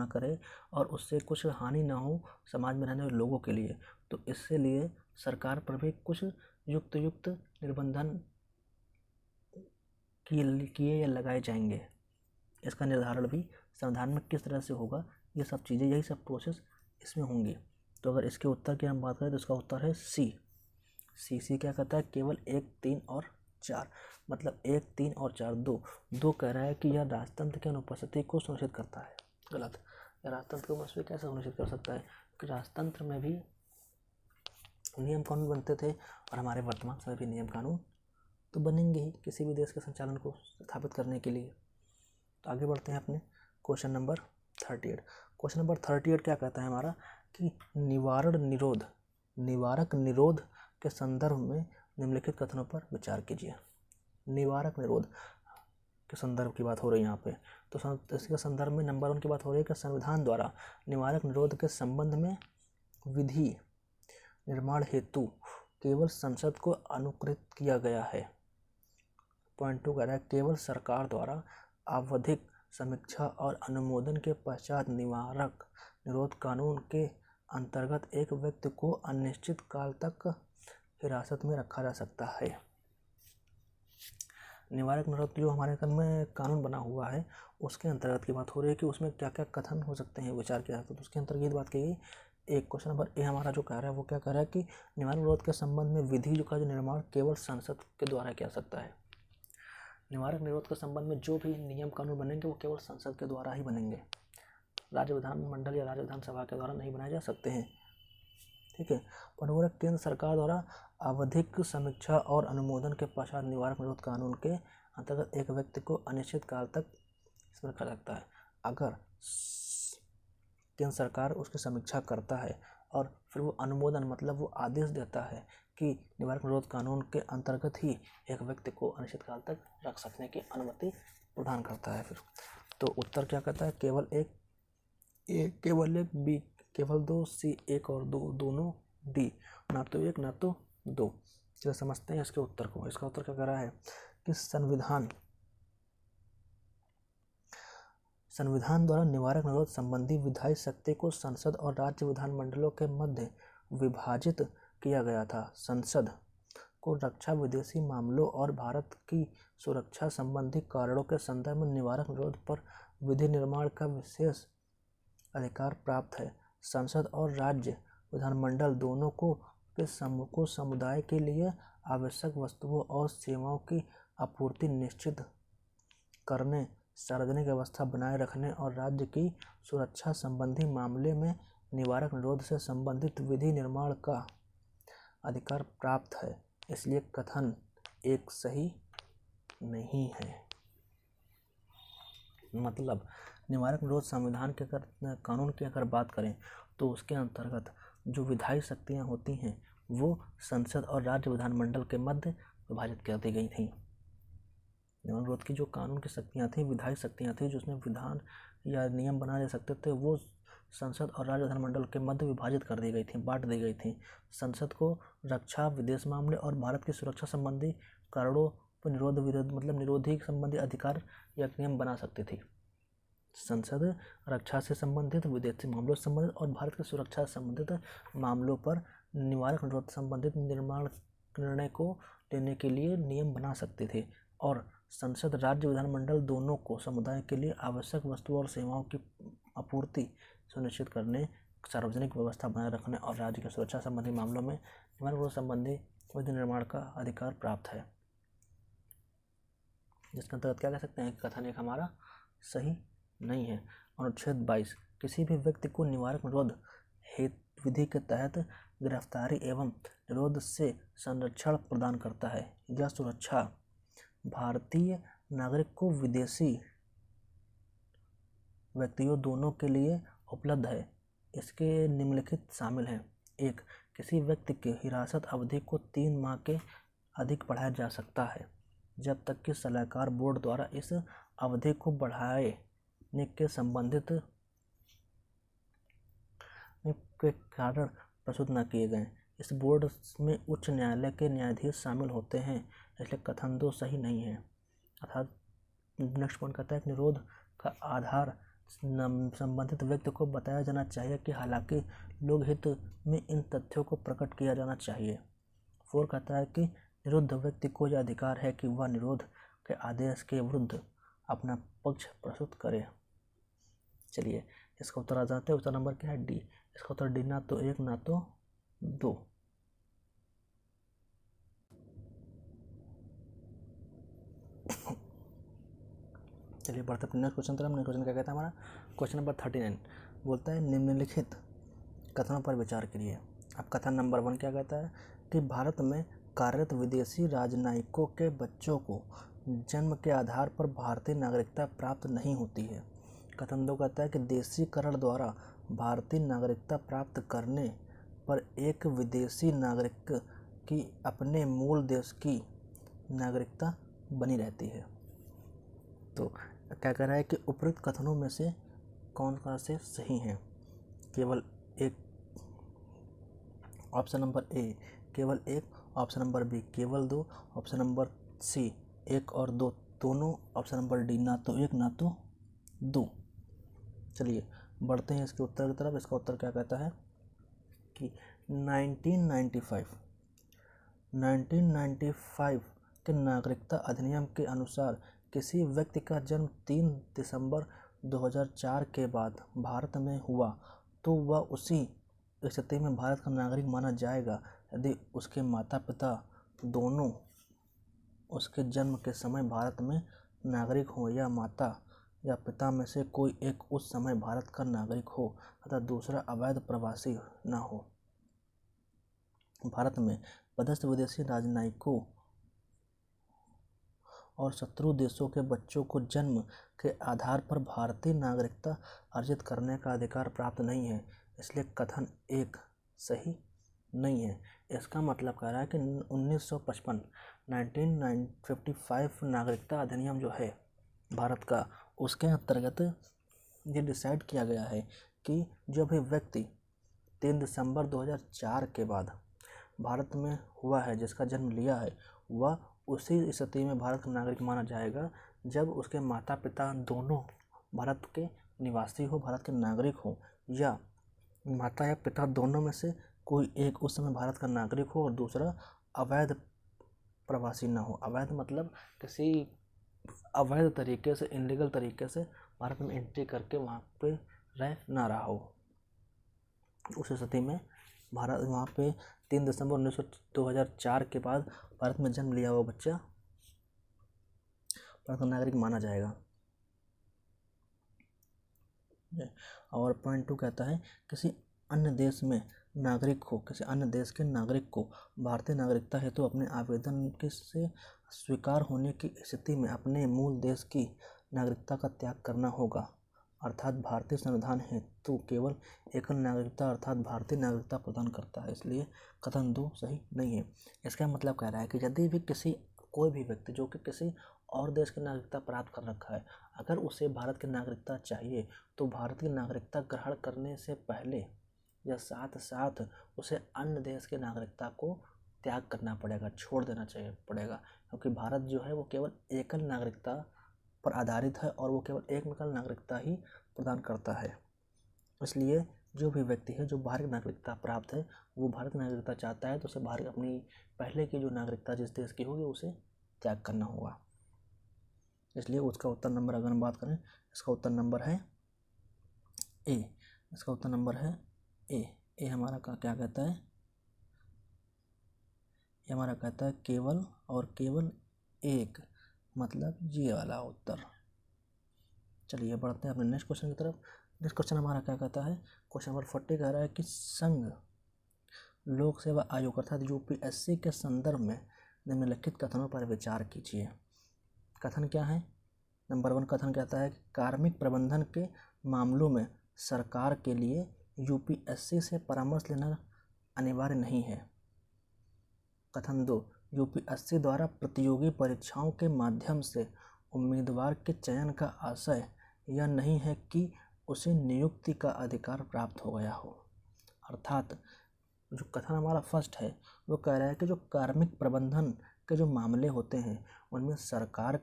करे और उससे कुछ हानि ना हो समाज में रहने वाले लोगों के लिए, तो इसके लिए सरकार पर भी कुछ युक्त निर्बंधन किए या लगाए जाएंगे। इसका निर्धारण भी संविधान में किस तरह से होगा, ये सब चीज़ें, यही सब प्रोसेस इसमें होंगी। तो अगर इसके उत्तर की हम बात करें तो इसका उत्तर है सी। सी क्या कहता है, केवल 1, 3 और 4, मतलब 1, 3 और 4 दो कह रहा है कि यह राजतंत्र की अनुपस्थिति को सुनिश्चित करता है। गलत। यह राजतंत्र की उपस्थिति कैसे सुनिश्चित कर सकता है कि राजतंत्र में भी नियम कानून बनते थे और हमारे वर्तमान समय भी नियम कानून तो बनेंगे ही किसी भी देश के संचालन को स्थापित करने के लिए। तो आगे बढ़ते हैं अपने क्वेश्चन नंबर 38। क्वेश्चन नंबर 38 क्या कहता है हमारा कि निवारक निरोध के संदर्भ में निम्नलिखित कथनों पर विचार कीजिए। निवारक निरोध के संदर्भ की बात हो रही है यहाँ पे, तो इसके संदर्भ में नंबर 1 की बात हो रही है कि संविधान द्वारा निवारक निरोध के संबंध में विधि निर्माण हेतु केवल संसद को अनुकृत किया गया है। पॉइंट 2 कह रहा है केवल सरकार द्वारा आवधिक समीक्षा और अनुमोदन के पश्चात निवारक निरोध कानून के अंतर्गत एक व्यक्ति को अनिश्चित काल तक हिरासत में रखा जा सकता है। निवारक निरोध जो हमारे में कानून बना हुआ है उसके अंतर्गत की बात हो रही है कि उसमें क्या क्या कथन हो सकते हैं, विचार किया जाता है। तो उसके अंतर्गत बात की गई। एक क्वेश्चन नंबर ए हमारा जो कह रहा है वो क्या कह रहा है कि निवारक निरोध के संबंध में विधि का जो निर्माण केवल संसद के द्वारा किया सकता है। निवारक निरोध के संबंध में जो भी नियम कानून बनेंगे वो केवल संसद के द्वारा ही बनेंगे, राज्य विधानमंडल या राज्य विधानसभा के द्वारा नहीं बनाए जा सकते हैं। ठीक है। पॉइंट केंद्र सरकार द्वारा आवधिक समीक्षा और अनुमोदन के पश्चात निवारक निरोध कानून के अंतर्गत एक व्यक्ति को अनिश्चित काल तक इसमें रखा सकता है। अगर केंद्र सरकार उसकी समीक्षा करता है और फिर वो अनुमोदन मतलब वो आदेश देता है कि निवारक निरोध कानून के अंतर्गत ही एक व्यक्ति को अनिश्चित काल तक रख सकने की अनुमति प्रदान करता है। फिर तो उत्तर क्या कहता है, केवल एक ए, केवल एक बी, केवल 2 सी, 1 और 2 दोनों डी, ना तो 1 ना तो 2। चलिए समझते हैं इसके उत्तर को। इसका उत्तर क्या कह रहा है कि संविधान द्वारा निवारक निरोध संबंधी विधायी शक्ति को संसद और राज्य विधानमंडलों के मध्य विभाजित किया गया था। संसद को रक्षा, विदेशी मामलों और भारत की सुरक्षा संबंधी कारणों के संदर्भ में निवारक निरोध पर विधि निर्माण का विशेष अधिकार प्राप्त है। संसद और राज्य विधानमंडल दोनों को समुदाय के लिए आवश्यक वस्तुओं और सेवाओं की आपूर्ति निश्चित करने, सार्वजनिक व्यवस्था बनाए रखने और राज्य की सुरक्षा संबंधी मामले में निवारक निरोध से संबंधित विधि निर्माण का अधिकार प्राप्त है। इसलिए कथन एक सही नहीं है। मतलब निवारक निरोध संविधान के कानून की अगर बात करें तो उसके अंतर्गत जो विधायी शक्तियाँ होती हैं वो संसद और राज्य विधानमंडल के मध्य विभाजित कर दी गई थी। निवारक निरोध की जो कानून की शक्तियाँ थी, विधायी शक्तियाँ थी, जिसमें विधान या नियम बनाए जा सकते थे, वो संसद और राज्य विधानमंडल के मध्य विभाजित कर दी गई थी, बांट दी गई थी। संसद को रक्षा, विदेश मामले और भारत की सुरक्षा संबंधी कारणों पर निरोधी संबंधी अधिकार या नियम बना सकती थी। संसद रक्षा से संबंधित, विदेशी मामलों से संबंधित और भारत की सुरक्षा से संबंधित मामलों पर निवारक निरोध संबंधित निर्णय को लेने के लिए नियम बना सकते थे। और संसद, राज्य विधानमंडल दोनों को समुदाय के लिए आवश्यक वस्तुओं और सेवाओं की आपूर्ति सुनिश्चित करने, सार्वजनिक व्यवस्था बनाए रखने और राज्य की सुरक्षा संबंधी मामलों में निवारक निरोध संबंधी विधि निर्माण का अधिकार प्राप्त है। जिसके अंतर्गत क्या कह सकते हैं कि कथन एक हमारा सही नहीं है। अनुच्छेद 22 किसी भी व्यक्ति को निवारक निरोध हेतु विधि के तहत गिरफ्तारी एवं निरोध से संरक्षण प्रदान करता है। यह सुरक्षा भारतीय नागरिक को विदेशी व्यक्तियों दोनों के लिए उपलब्ध है। इसके निम्नलिखित शामिल हैं। 1. किसी व्यक्ति की हिरासत अवधि को 3 माह के अधिक बढ़ाया जा सकता है जब तक कि सलाहकार बोर्ड द्वारा इस अवधि को बढ़ाने के संबंधित के कारण प्रस्तुत न किए गए। इस बोर्ड में उच्च न्यायालय के न्यायाधीश शामिल होते हैं, इसलिए कथन 2 सही नहीं है। अर्थात नेक्स्ट पॉइंट कहता है कि निरोध का आधार संबंधित व्यक्ति को बताया जाना चाहिए कि हालांकि लोक हित में इन तथ्यों को प्रकट किया जाना चाहिए। 4 कहता है कि निरुद्ध व्यक्ति को यह अधिकार है कि वह निरोध के आदेश के विरुद्ध अपना पक्ष प्रस्तुत करे। चलिए इसका उत्तर आ जाते हैं। उत्तर नंबर क्या है, डी। इसका उत्तर डी, ना तो 1 ना तो 2। चलिए बढ़ते अपने नेक्स्ट क्वेश्चन तरफ। नेक्स्ट क्वेश्चन क्या कहता है हमारा, क्वेश्चन नंबर 39 बोलता है निम्नलिखित कथनों पर विचार करिए। अब कथन नंबर 1 क्या कहता है कि भारत में कार्यरत विदेशी राजनयिकों के बच्चों को जन्म के आधार पर भारतीय नागरिकता प्राप्त नहीं होती है। कथन 2 कहता है कि देशीकरण द्वारा भारतीय नागरिकता प्राप्त करने पर एक विदेशी नागरिक की अपने मूल देश की नागरिकता बनी रहती है। तो क्या कह रहा है कि उपरोक्त कथनों में से कौन सा से सही है। केवल एक, ऑप्शन नंबर ए केवल 1, ऑप्शन नंबर बी केवल 2, ऑप्शन नंबर सी 1 और 2 दोनों, ऑप्शन नंबर डी ना तो 1 ना तो 2। चलिए बढ़ते हैं इसके उत्तर की तरफ। इसका उत्तर क्या कहता है कि 1995 के नागरिकता अधिनियम के अनुसार किसी व्यक्ति का जन्म 3 दिसंबर 2004 के बाद भारत में हुआ तो वह उसी स्थिति में भारत का नागरिक माना जाएगा यदि उसके माता पिता दोनों उसके जन्म के समय भारत में नागरिक हो, या माता या पिता में से कोई एक उस समय भारत का नागरिक हो तथा दूसरा अवैध प्रवासी न हो। भारत में पदस्थ विदेशी राजनयिकों और शत्रु देशों के बच्चों को जन्म के आधार पर भारतीय नागरिकता अर्जित करने का अधिकार प्राप्त नहीं है, इसलिए कथन 1 सही नहीं है। इसका मतलब कह रहा है कि 1955 नागरिकता अधिनियम जो है भारत का, उसके अंतर्गत ये डिसाइड किया गया है कि जो भी व्यक्ति 3 दिसंबर 2004 के बाद भारत में हुआ है, जिसका जन्म लिया है, वह उसी स्थिति में भारत का नागरिक माना जाएगा जब उसके माता पिता दोनों भारत के निवासी हो, भारत के नागरिक हो, या माता या पिता दोनों में से कोई एक उस समय भारत का नागरिक हो और दूसरा अवैध प्रवासी ना हो। अवैध मतलब किसी अवैध तरीके से, इनलीगल तरीके से भारत में एंट्री करके वहाँ पे रह ना रहा हो। उस स्थिति में भारत वहाँ पे 3 दिसंबर 2004 के बाद भारत में जन्म लिया हुआ बच्चा भारत का नागरिक माना जाएगा। और पॉइंट 2 कहता है किसी अन्य देश में नागरिक को, किसी अन्य देश के नागरिक को भारतीय नागरिकता हेतु तो अपने आवेदन के से स्वीकार होने की स्थिति में अपने मूल देश की नागरिकता का त्याग करना होगा, अर्थात भारतीय संविधान हेतु केवल एकल नागरिकता अर्थात भारतीय नागरिकता प्रदान करता है, इसलिए कथन 2 सही नहीं है। इसका मतलब कह रहा है कि यदि भी कोई भी व्यक्ति जो कि किसी और देश की नागरिकता प्राप्त कर रखा है, अगर उसे भारत की नागरिकता चाहिए तो भारत की नागरिकता ग्रहण करने से पहले या साथ साथ उसे अन्य देश की नागरिकता को त्याग करना पड़ेगा, छोड़ देना पड़ेगा, क्योंकि भारत जो है वो केवल एकल नागरिकता पर आधारित है और वो केवल एकल नागरिकता ही प्रदान करता है। इसलिए जो भी व्यक्ति है जो भारत की नागरिकता प्राप्त है, वो भारत की नागरिकता चाहता है तो उसे भारत अपनी पहले की जो नागरिकता जिस देश की होगी उसे त्याग करना होगा। इसलिए उसका उत्तर नंबर अगर हम बात करें, इसका उत्तर नंबर है ए। इसका उत्तर नंबर है ए हमारा क्या कहता है, ये हमारा कहता है केवल और केवल एक, मतलब ये वाला उत्तर। चलिए बढ़ते हैं अपने नेक्स्ट क्वेश्चन की तरफ। नेक्स्ट क्वेश्चन हमारा क्या कहता है, क्वेश्चन नंबर 40 कह रहा है कि संघ लोक सेवा आयोग अर्थात यूपीएससी के संदर्भ में निम्नलिखित कथनों पर विचार कीजिए। कथन क्या है, नंबर 1 कथन कहता है कि कार्मिक प्रबंधन के मामलों में सरकार के लिए यूपीएससी से परामर्श लेना अनिवार्य नहीं है। कथन 2, यूपीएससी द्वारा प्रतियोगी परीक्षाओं के माध्यम से उम्मीदवार के चयन का आशय यह नहीं है कि उसे नियुक्ति का अधिकार प्राप्त हो गया हो। अर्थात जो कथन हमारा फर्स्ट है वो कह रहा है कि जो कार्मिक प्रबंधन के जो मामले होते हैं उनमें सरकार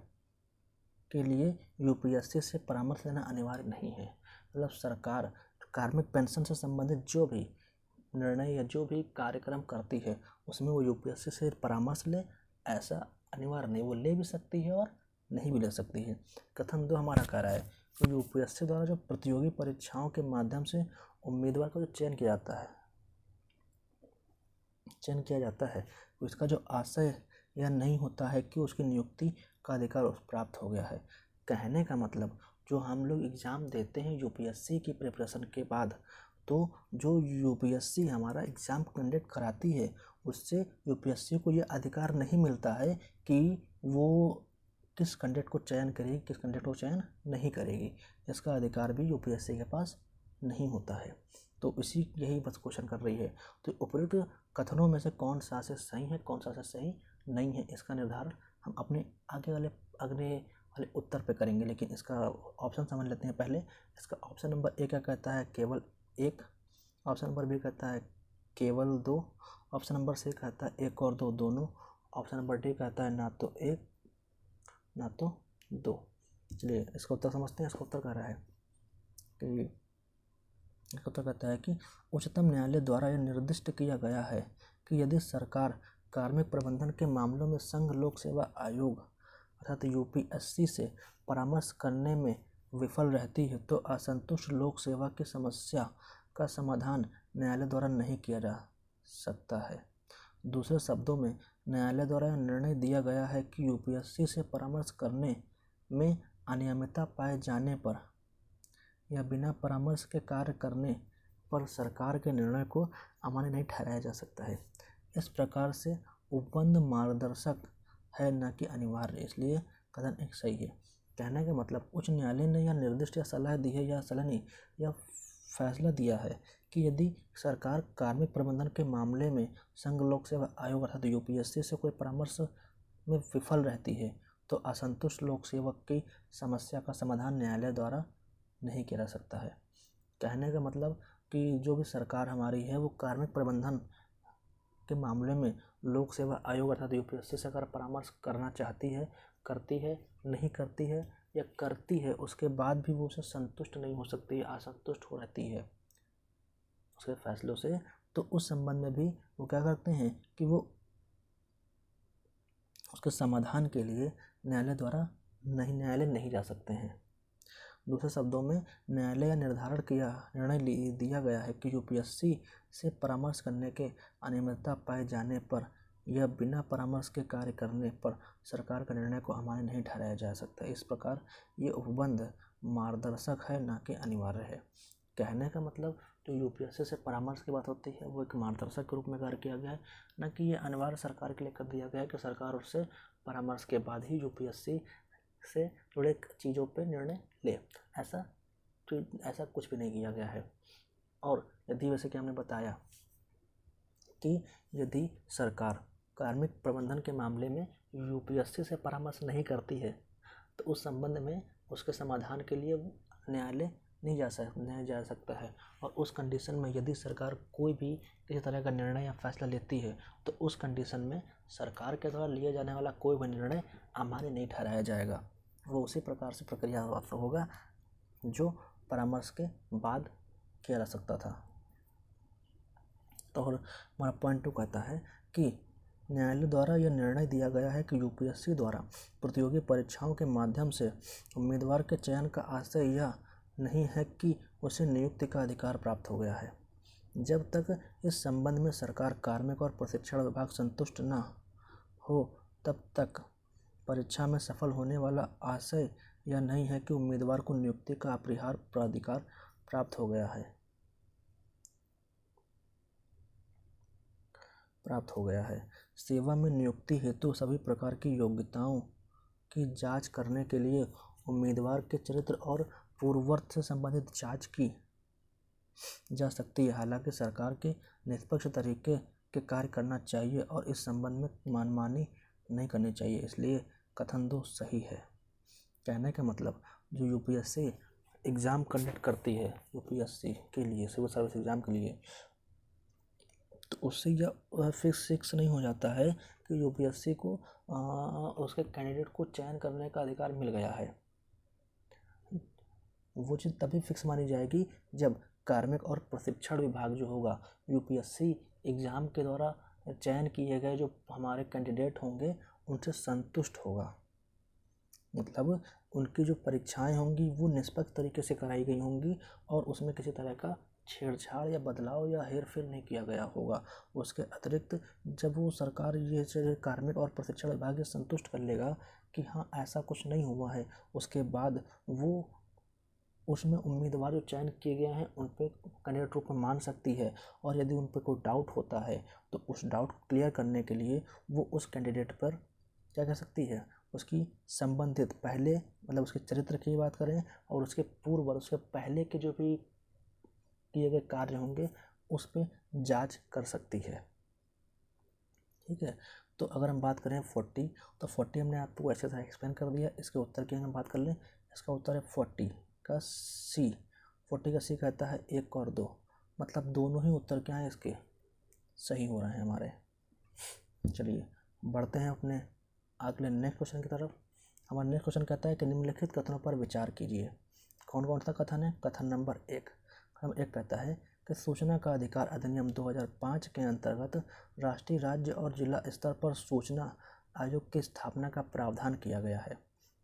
के लिए यूपीएससी से परामर्श लेना अनिवार्य नहीं है। मतलब सरकार कार्मिक पेंशन से संबंधित जो भी निर्णय या जो भी कार्यक्रम करती है उसमें वो यूपीएससी से परामर्श ले, ऐसा अनिवार्य नहीं, वो ले भी सकती है और नहीं भी ले सकती है। कथन 2 हमारा कह रहा है कि यूपीएससी द्वारा जो प्रतियोगी परीक्षाओं के माध्यम से उम्मीदवार का जो चयन किया जाता है तो इसका जो आशय यह नहीं होता है कि उसकी नियुक्ति का अधिकार प्राप्त हो गया है। कहने का मतलब जो हम लोग एग्ज़ाम देते हैं यूपीएससी की प्रिपरेशन के बाद, तो जो यूपीएससी हमारा एग्ज़ाम कंडक्ट कराती है उससे यूपीएससी को ये अधिकार नहीं मिलता है कि वो किस कैंडिडेट को चयन करेगी, किस कैंडिडेट को चयन नहीं करेगी। इसका अधिकार भी यूपीएससी के पास नहीं होता है। तो यही बस क्वेश्चन कर रही है। तो उपयुक्त कथनों में से कौन सा से सही है, कौन सा से सही नहीं है, इसका निर्धारण हम अपने आगे वाले उत्तर पे करेंगे। लेकिन इसका ऑप्शन समझ लेते हैं पहले। इसका ऑप्शन नंबर ए क्या कहता है, केवल एक। ऑप्शन नंबर बी कहता है केवल दो। ऑप्शन नंबर सी कहता है एक और दो दोनों। ऑप्शन नंबर डी कहता है ना तो एक ना तो दो। चलिए इसका उत्तर समझते हैं। इसका उत्तर कह रहा है कि इसका उत्तर कहता है कि उच्चतम न्यायालय द्वारा यह निर्दिष्ट किया गया है कि यदि सरकार कार्मिक प्रबंधन के मामलों में संघ लोक सेवा आयोग अर्थात यूपीएससी से परामर्श करने में विफल रहती है तो असंतुष्ट लोक सेवा की समस्या का समाधान न्यायालय द्वारा नहीं किया जा सकता है। दूसरे शब्दों में न्यायालय द्वारा यह निर्णय दिया गया है कि यूपीएससी से परामर्श करने में अनियमितता पाए जाने पर या बिना परामर्श के कार्य करने पर सरकार के निर्णय को अमान्य नहीं ठहराया जा सकता है। इस प्रकार से उपबंध मार्गदर्शक है न कि अनिवार्य, इसलिए कथन एक सही है। कहने का मतलब उच्च न्यायालय ने यह निर्दिष्ट या सलाह दी है या सलाह नहीं, यह फैसला दिया है कि यदि सरकार कार्मिक प्रबंधन के मामले में संघ लोक सेवा आयोग अर्थात यूपीएससी से कोई परामर्श में विफल रहती है तो असंतुष्ट लोक सेवक की समस्या का समाधान न्यायालय द्वारा नहीं किया जा सकता है। कहने का मतलब कि जो भी सरकार हमारी है वो कार्मिक प्रबंधन के मामले में लोक सेवा आयोग अर्थात यूपीएससी से अगर परामर्श करना चाहती है, करती है, नहीं करती है या करती है, उसके बाद भी वो उसे संतुष्ट नहीं हो सकती, असंतुष्ट हो रहती है उसके फैसलों से, तो उस संबंध में भी वो क्या करते हैं कि वो उसके समाधान के लिए न्यायालय नहीं जा सकते हैं। दूसरे शब्दों में न्यायालय निर्णय दिया गया है कि यूपीएससी से परामर्श करने के अनियमितता पाए जाने पर यह बिना परामर्श के कार्य करने पर सरकार के निर्णय को अमान्य नहीं ठहराया जा सकता। इस प्रकार ये उपबंध मार्गदर्शक है न कि अनिवार्य है। कहने का मतलब जो यूपीएससी से परामर्श की बात होती है वो एक मार्गदर्शक के रूप में कार्य किया गया है, न कि ये अनिवार्य सरकार के लिए कर दिया गया है कि सरकार उससे परामर्श के बाद ही यूपीएससी से जुड़े चीज़ों पे निर्णय ले। ऐसा कुछ भी नहीं किया गया है। और यदि वैसे कि हमने बताया कि यदि सरकार कार्मिक प्रबंधन के मामले में यूपीएससी से परामर्श नहीं करती है तो उस संबंध में उसके समाधान के लिए न्यायालय नहीं जा सकता है। और उस कंडीशन में यदि सरकार कोई भी किसी तरह का निर्णय या फैसला लेती है तो उस कंडीशन में सरकार के द्वारा लिया जाने वाला कोई भी निर्णय अमान्य नहीं ठहराया जाएगा। वो उसी प्रकार से प्रक्रिया होगा जो परामर्श के बाद किया जा सकता था। तो हमारा पॉइंट 2 कहता है कि न्यायालय द्वारा यह निर्णय दिया गया है कि यूपीएससी द्वारा प्रतियोगी परीक्षाओं के माध्यम से उम्मीदवार के चयन का आशय यह नहीं है कि उसे नियुक्ति का अधिकार प्राप्त हो गया है। जब तक इस संबंध में सरकार कार्मिक और प्रशिक्षण विभाग संतुष्ट न हो तब तक परीक्षा में सफल होने वाला आशय यह नहीं है कि उम्मीदवार को नियुक्ति का प्राधिकार प्राप्त हो गया है। सेवा में नियुक्ति हेतु सभी प्रकार की योग्यताओं की जांच करने के लिए उम्मीदवार के चरित्र और पूर्ववर्त से संबंधित जांच की जा सकती है। हालांकि सरकार के निष्पक्ष तरीके के कार्य करना चाहिए और इस संबंध में मनमानी नहीं करनी चाहिए, इसलिए कथन 2 सही है। कहने का मतलब जो यूपीएससी एग्ज़ाम कंडक्ट करती है यूपीएससी के लिए, सिविल सर्विस एग्ज़ाम के लिए, तो उससे यह फिक्स नहीं हो जाता है कि यूपीएससी को उसके कैंडिडेट को चयन करने का अधिकार मिल गया है। वो चीज़ तभी फिक्स मानी जाएगी जब कार्मिक और प्रशिक्षण विभाग जो होगा यूपीएससी एग्ज़ाम के द्वारा चयन किए गए जो हमारे कैंडिडेट होंगे उनसे संतुष्ट होगा। मतलब उनकी जो परीक्षाएं होंगी वो निष्पक्ष तरीके से कराई गई होंगी और उसमें किसी तरह का छेड़छाड़ या बदलाव या हेरफेर नहीं किया गया होगा। उसके अतिरिक्त जब वो सरकार ये कार्मिक और प्रशिक्षण विभाग ये संतुष्ट कर लेगा कि हाँ ऐसा कुछ नहीं हुआ है, उसके बाद वो उसमें उम्मीदवार जो चयन किए गए हैं उन पर कैंडिडेट रूप में मान सकती है। और यदि उन पर कोई डाउट होता है तो उस डाउट को क्लियर करने के लिए वो उस कैंडिडेट पर क्या कर सकती है, उसकी संबंधित पहले मतलब उसके चरित्र की बात करें और उसके पूर्व और उसके पहले के जो भी किए गए कार्य होंगे उस पर जांच कर सकती है। ठीक है, तो अगर हम बात करें 40, तो 40 हमने आपको अच्छे से एक्सप्लेन कर दिया। इसके उत्तर की हम बात कर लें, इसका उत्तर है 40 का सी। 40 का सी कहता है 1 और 2, मतलब दोनों ही उत्तर क्या हैं इसके सही हो रहे हैं हमारे। चलिए बढ़ते हैं अपने अगले नेक्स्ट क्वेश्चन की तरफ। हमारा नेक्स्ट क्वेश्चन कहता है कि निम्नलिखित कथनों पर विचार कीजिए। कौन कौन सा कथन है? कथन नंबर 1। कथन 1 कहता है कि सूचना का अधिकार अधिनियम 2005 के अंतर्गत राष्ट्रीय, राज्य और जिला स्तर पर सूचना आयोग की स्थापना का प्रावधान किया गया है।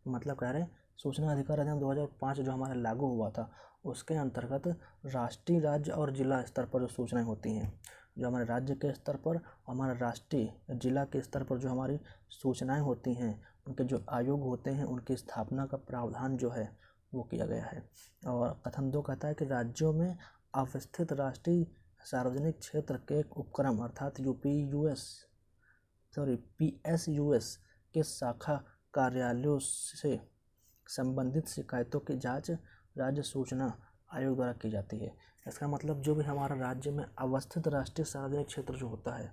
मतलब कह रहे हैं सूचना अधिकार अधिनियम 2005 जो हमारा लागू हुआ था उसके अंतर्गत राष्ट्रीय, राज्य और जिला स्तर पर जो सूचनाएं होती हैं, जो हमारे राज्य के स्तर पर, हमारे राष्ट्रीय जिला के स्तर पर जो हमारी सूचनाएं होती हैं, उनके जो आयोग होते हैं उनकी स्थापना का प्रावधान जो है वो किया गया है। और कथन 2 कहता है कि राज्यों में अवस्थित राष्ट्रीय सार्वजनिक क्षेत्र के उपक्रम अर्थात PSUS के शाखा कार्यालयों से संबंधित शिकायतों की जांच राज्य सूचना आयोग द्वारा की जाती है। इसका मतलब जो भी हमारा राज्य में अवस्थित राष्ट्रीय सार्वजनिक क्षेत्र जो होता है,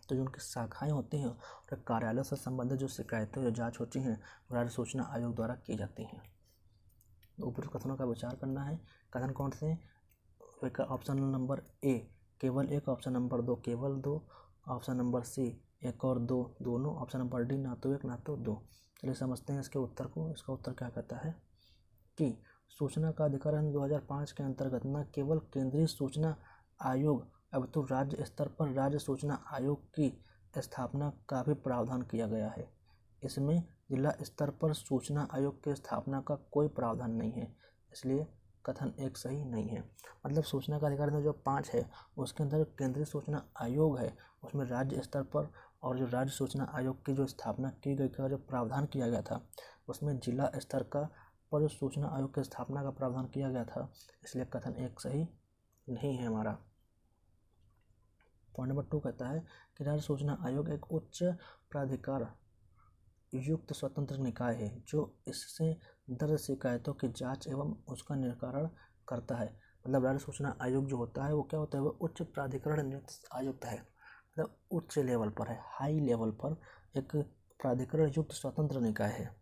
तो जो उनकी शाखाएं होती हैं और कार्यालयों से संबंधित जो शिकायतें जो जांच होती हैं राज्य सूचना आयोग द्वारा की जाती हैं। ऊपर कथनों का विचार करना है। कथन कौन से? ऑप्शन नंबर ए केवल 1, ऑप्शन नंबर 2 केवल 2, ऑप्शन नंबर सी 1 और 2 दोनों, ऑप्शन नंबर डी ना तो 1 ना तो 2। चलिए समझते हैं इसके उत्तर को। इसका उत्तर क्या कहता है कि सूचना का अधिकार 2005 के अंतर्गत न केवल केंद्रीय सूचना आयोग अब तो राज्य स्तर पर राज्य सूचना आयोग की स्थापना का भी प्रावधान किया गया है। इसमें जिला स्तर पर सूचना आयोग की स्थापना का कोई प्रावधान नहीं है, इसलिए कथन 1 सही नहीं है। मतलब सूचना का अधिकार जो 5 है उसके अंदर केंद्रीय सूचना आयोग है, उसमें राज्य स्तर पर और जो राज्य सूचना आयोग की जो स्थापना की गई का जो प्रावधान किया गया था उसमें जिला स्तर का पर जो सूचना आयोग की स्थापना का प्रावधान किया गया था, इसलिए कथन 1 सही नहीं है हमारा। पॉइंट नंबर 2 कहता है कि राज्य सूचना आयोग एक उच्च प्राधिकार युक्त स्वतंत्र निकाय है जो इससे दर्ज शिकायतों की जांच एवं उसका निराकरण करता है। मतलब राज्य सूचना आयोग जो होता है वो क्या होता है, वो उच्च प्राधिकरण नियुक्त आयुक्त है, मतलब उच्च लेवल पर है, हाई लेवल पर एक प्राधिकरण युक्त स्वतंत्र निकाय है।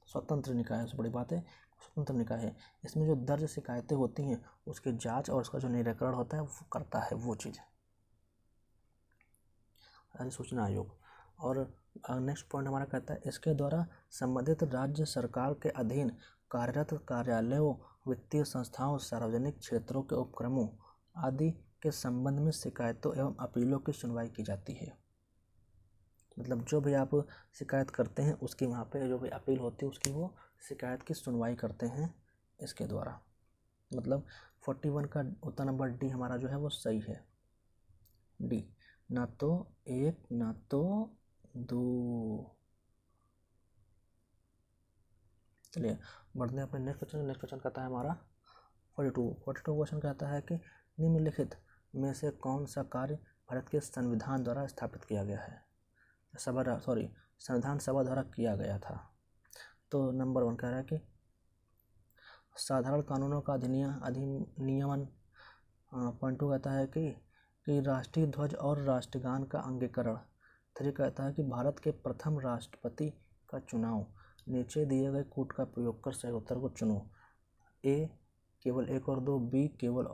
स्वतंत्र निकाय है, बड़ी बात है, स्वतंत्र निकाय है। इसमें जो दर्ज शिकायतें होती हैं उसकी जांच और उसका जो निराकरण होता है वो करता है वो चीज़ राज्य सूचना आयोग। और नेक्स्ट पॉइंट हमारा कहता है इसके द्वारा संबंधित राज्य सरकार के अधीन कार्यरत कार्यालयों, वित्तीय संस्थाओं, सार्वजनिक क्षेत्रों के उपक्रमों आदि के संबंध में शिकायतों एवं अपीलों की सुनवाई की जाती है। मतलब जो भी आप शिकायत करते हैं उसकी वहाँ पे जो भी अपील होती है उसकी वो शिकायत की सुनवाई करते हैं इसके द्वारा। मतलब 41 का उत्तर नंबर डी हमारा जो है वो सही है। डी, ना तो 1 ना तो 2। चलिए बढ़ते हैं अपने नेक्स्ट क्वेश्चन। नेक्स्ट क्वेश्चन कहता है हमारा 42 क्वेश्चन कहता है कि निम्नलिखित में से कौन सा कार्य भारत के संविधान द्वारा स्थापित किया गया है, संविधान सभा द्वारा किया गया था। तो नंबर 1 कह रहा है कि साधारण कानूनों का अधिनियमन। पॉइंट 2 कहता है कि राष्ट्रीय ध्वज और राष्ट्रगान का अंगीकरण। 3 कहता है कि भारत के प्रथम राष्ट्रपति का चुनाव। नीचे दिए गए कूट का प्रयोग कर सही उत्तर को चुनो। ए केवल 1 और 2, बी केवल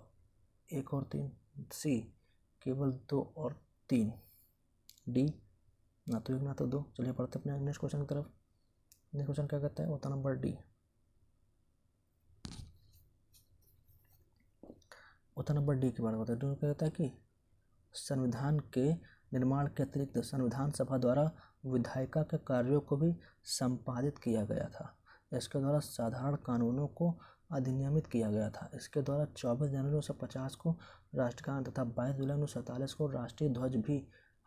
1 और 3, सी केवल 2 और 3, डी ना तो 1 ना तो 2। चलिए पढ़ते अपने नेक्स्ट क्वेश्चन की तरफ। नेक्स्ट क्वेश्चन क्या कहता है, उत्तर नंबर डी। उत्तर नंबर डी की बात करते हैं। क्या कहता है कि संविधान के निर्माण के अतिरिक्त संविधान सभा द्वारा विधायिका के कार्यों को भी संपादित किया गया था। इसके द्वारा साधारण कानूनों को अधिनियमित किया गया था। इसके द्वारा 24 जनवरी 1950 को राष्ट्रगान तथा 22 जुलाई 1947 को राष्ट्रीय ध्वज भी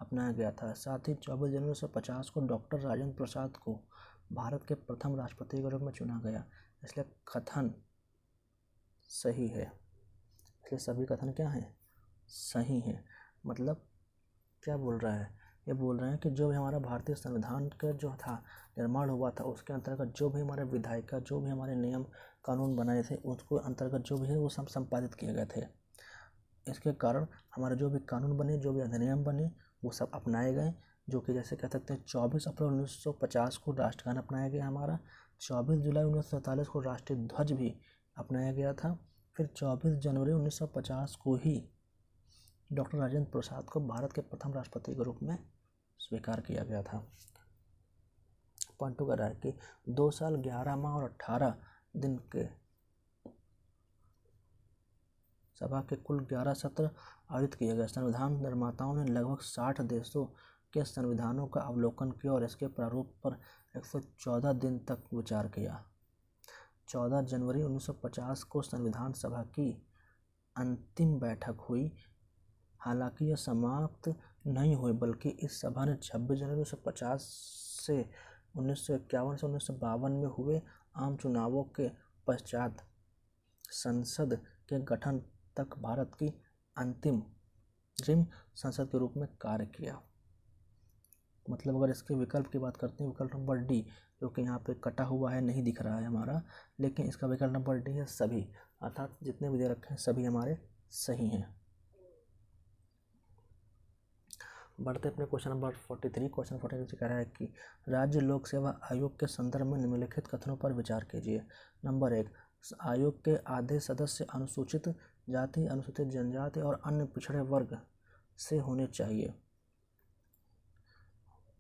अपनाया गया था। साथ ही 24 जनवरी 1950 को डॉक्टर राजेंद्र प्रसाद को भारत के प्रथम राष्ट्रपति के रूप में चुना गया। इसलिए कथन सही है। इसलिए सभी कथन क्या हैं? सही हैं। मतलब क्या बोल रहा है? ये बोल रहे हैं कि जो भी हमारा भारतीय संविधान का जो था निर्माण हुआ था, उसके अंतर्गत जो भी हमारे विधायिका, जो भी हमारे नियम कानून बनाए थे, उसको अंतर्गत जो भी है वो सब संपादित किए गए थे। इसके कारण हमारे जो भी कानून बने, जो भी अधिनियम बने, वो सब अपनाए गए। जो कि जैसे कह सकते हैं 24 अप्रैल 1950 को राष्ट्रगान अपनाया गया हमारा। 24 जुलाई 1947 को राष्ट्रीय ध्वज भी अपनाया गया था। फिर 24 जनवरी 1950 को ही डॉक्टर राजेंद्र प्रसाद को भारत के प्रथम राष्ट्रपति के रूप में स्वीकार किया गया था। पॉइंट 2 कह रहा है कि 2 साल 11 माह और 18 दिन के सभा के कुल 11 सत्र आयोजित किए गए। संविधान निर्माताओं ने लगभग 60 देशों के संविधानों का अवलोकन किया और इसके प्रारूप पर 114 दिन तक विचार किया। 14 जनवरी 1950 को संविधान सभा की अंतिम बैठक हुई। हालांकि यह समाप्त नहीं हुई, बल्कि इस सभा ने 26 जनवरी 1950 से 1951 से 1952 में हुए आम चुनावों के पश्चात संसद के गठन तक भारत की अंतिम संसद के रूप में कार्य किया। मतलब अगर इसके विकल्प की बात करते हैं, विकल्प नंबर डी, जो कि यहाँ पे कटा हुआ है, नहीं दिख रहा है हमारा, लेकिन इसका विकल्प नंबर डी है सभी, अर्थात जितने भी दे रखे हैं सभी हमारे सही हैं। बढ़ते अपने क्वेश्चन नंबर 43। क्वेश्चन 43 कह रहा है कि राज्य लोक सेवा आयोग के संदर्भ में निम्नलिखित कथनों पर विचार कीजिए। नंबर 1, आयोग के आधे सदस्य अनुसूचित जाति, अनुसूचित जनजाति और अन्य पिछड़े वर्ग से होने चाहिए।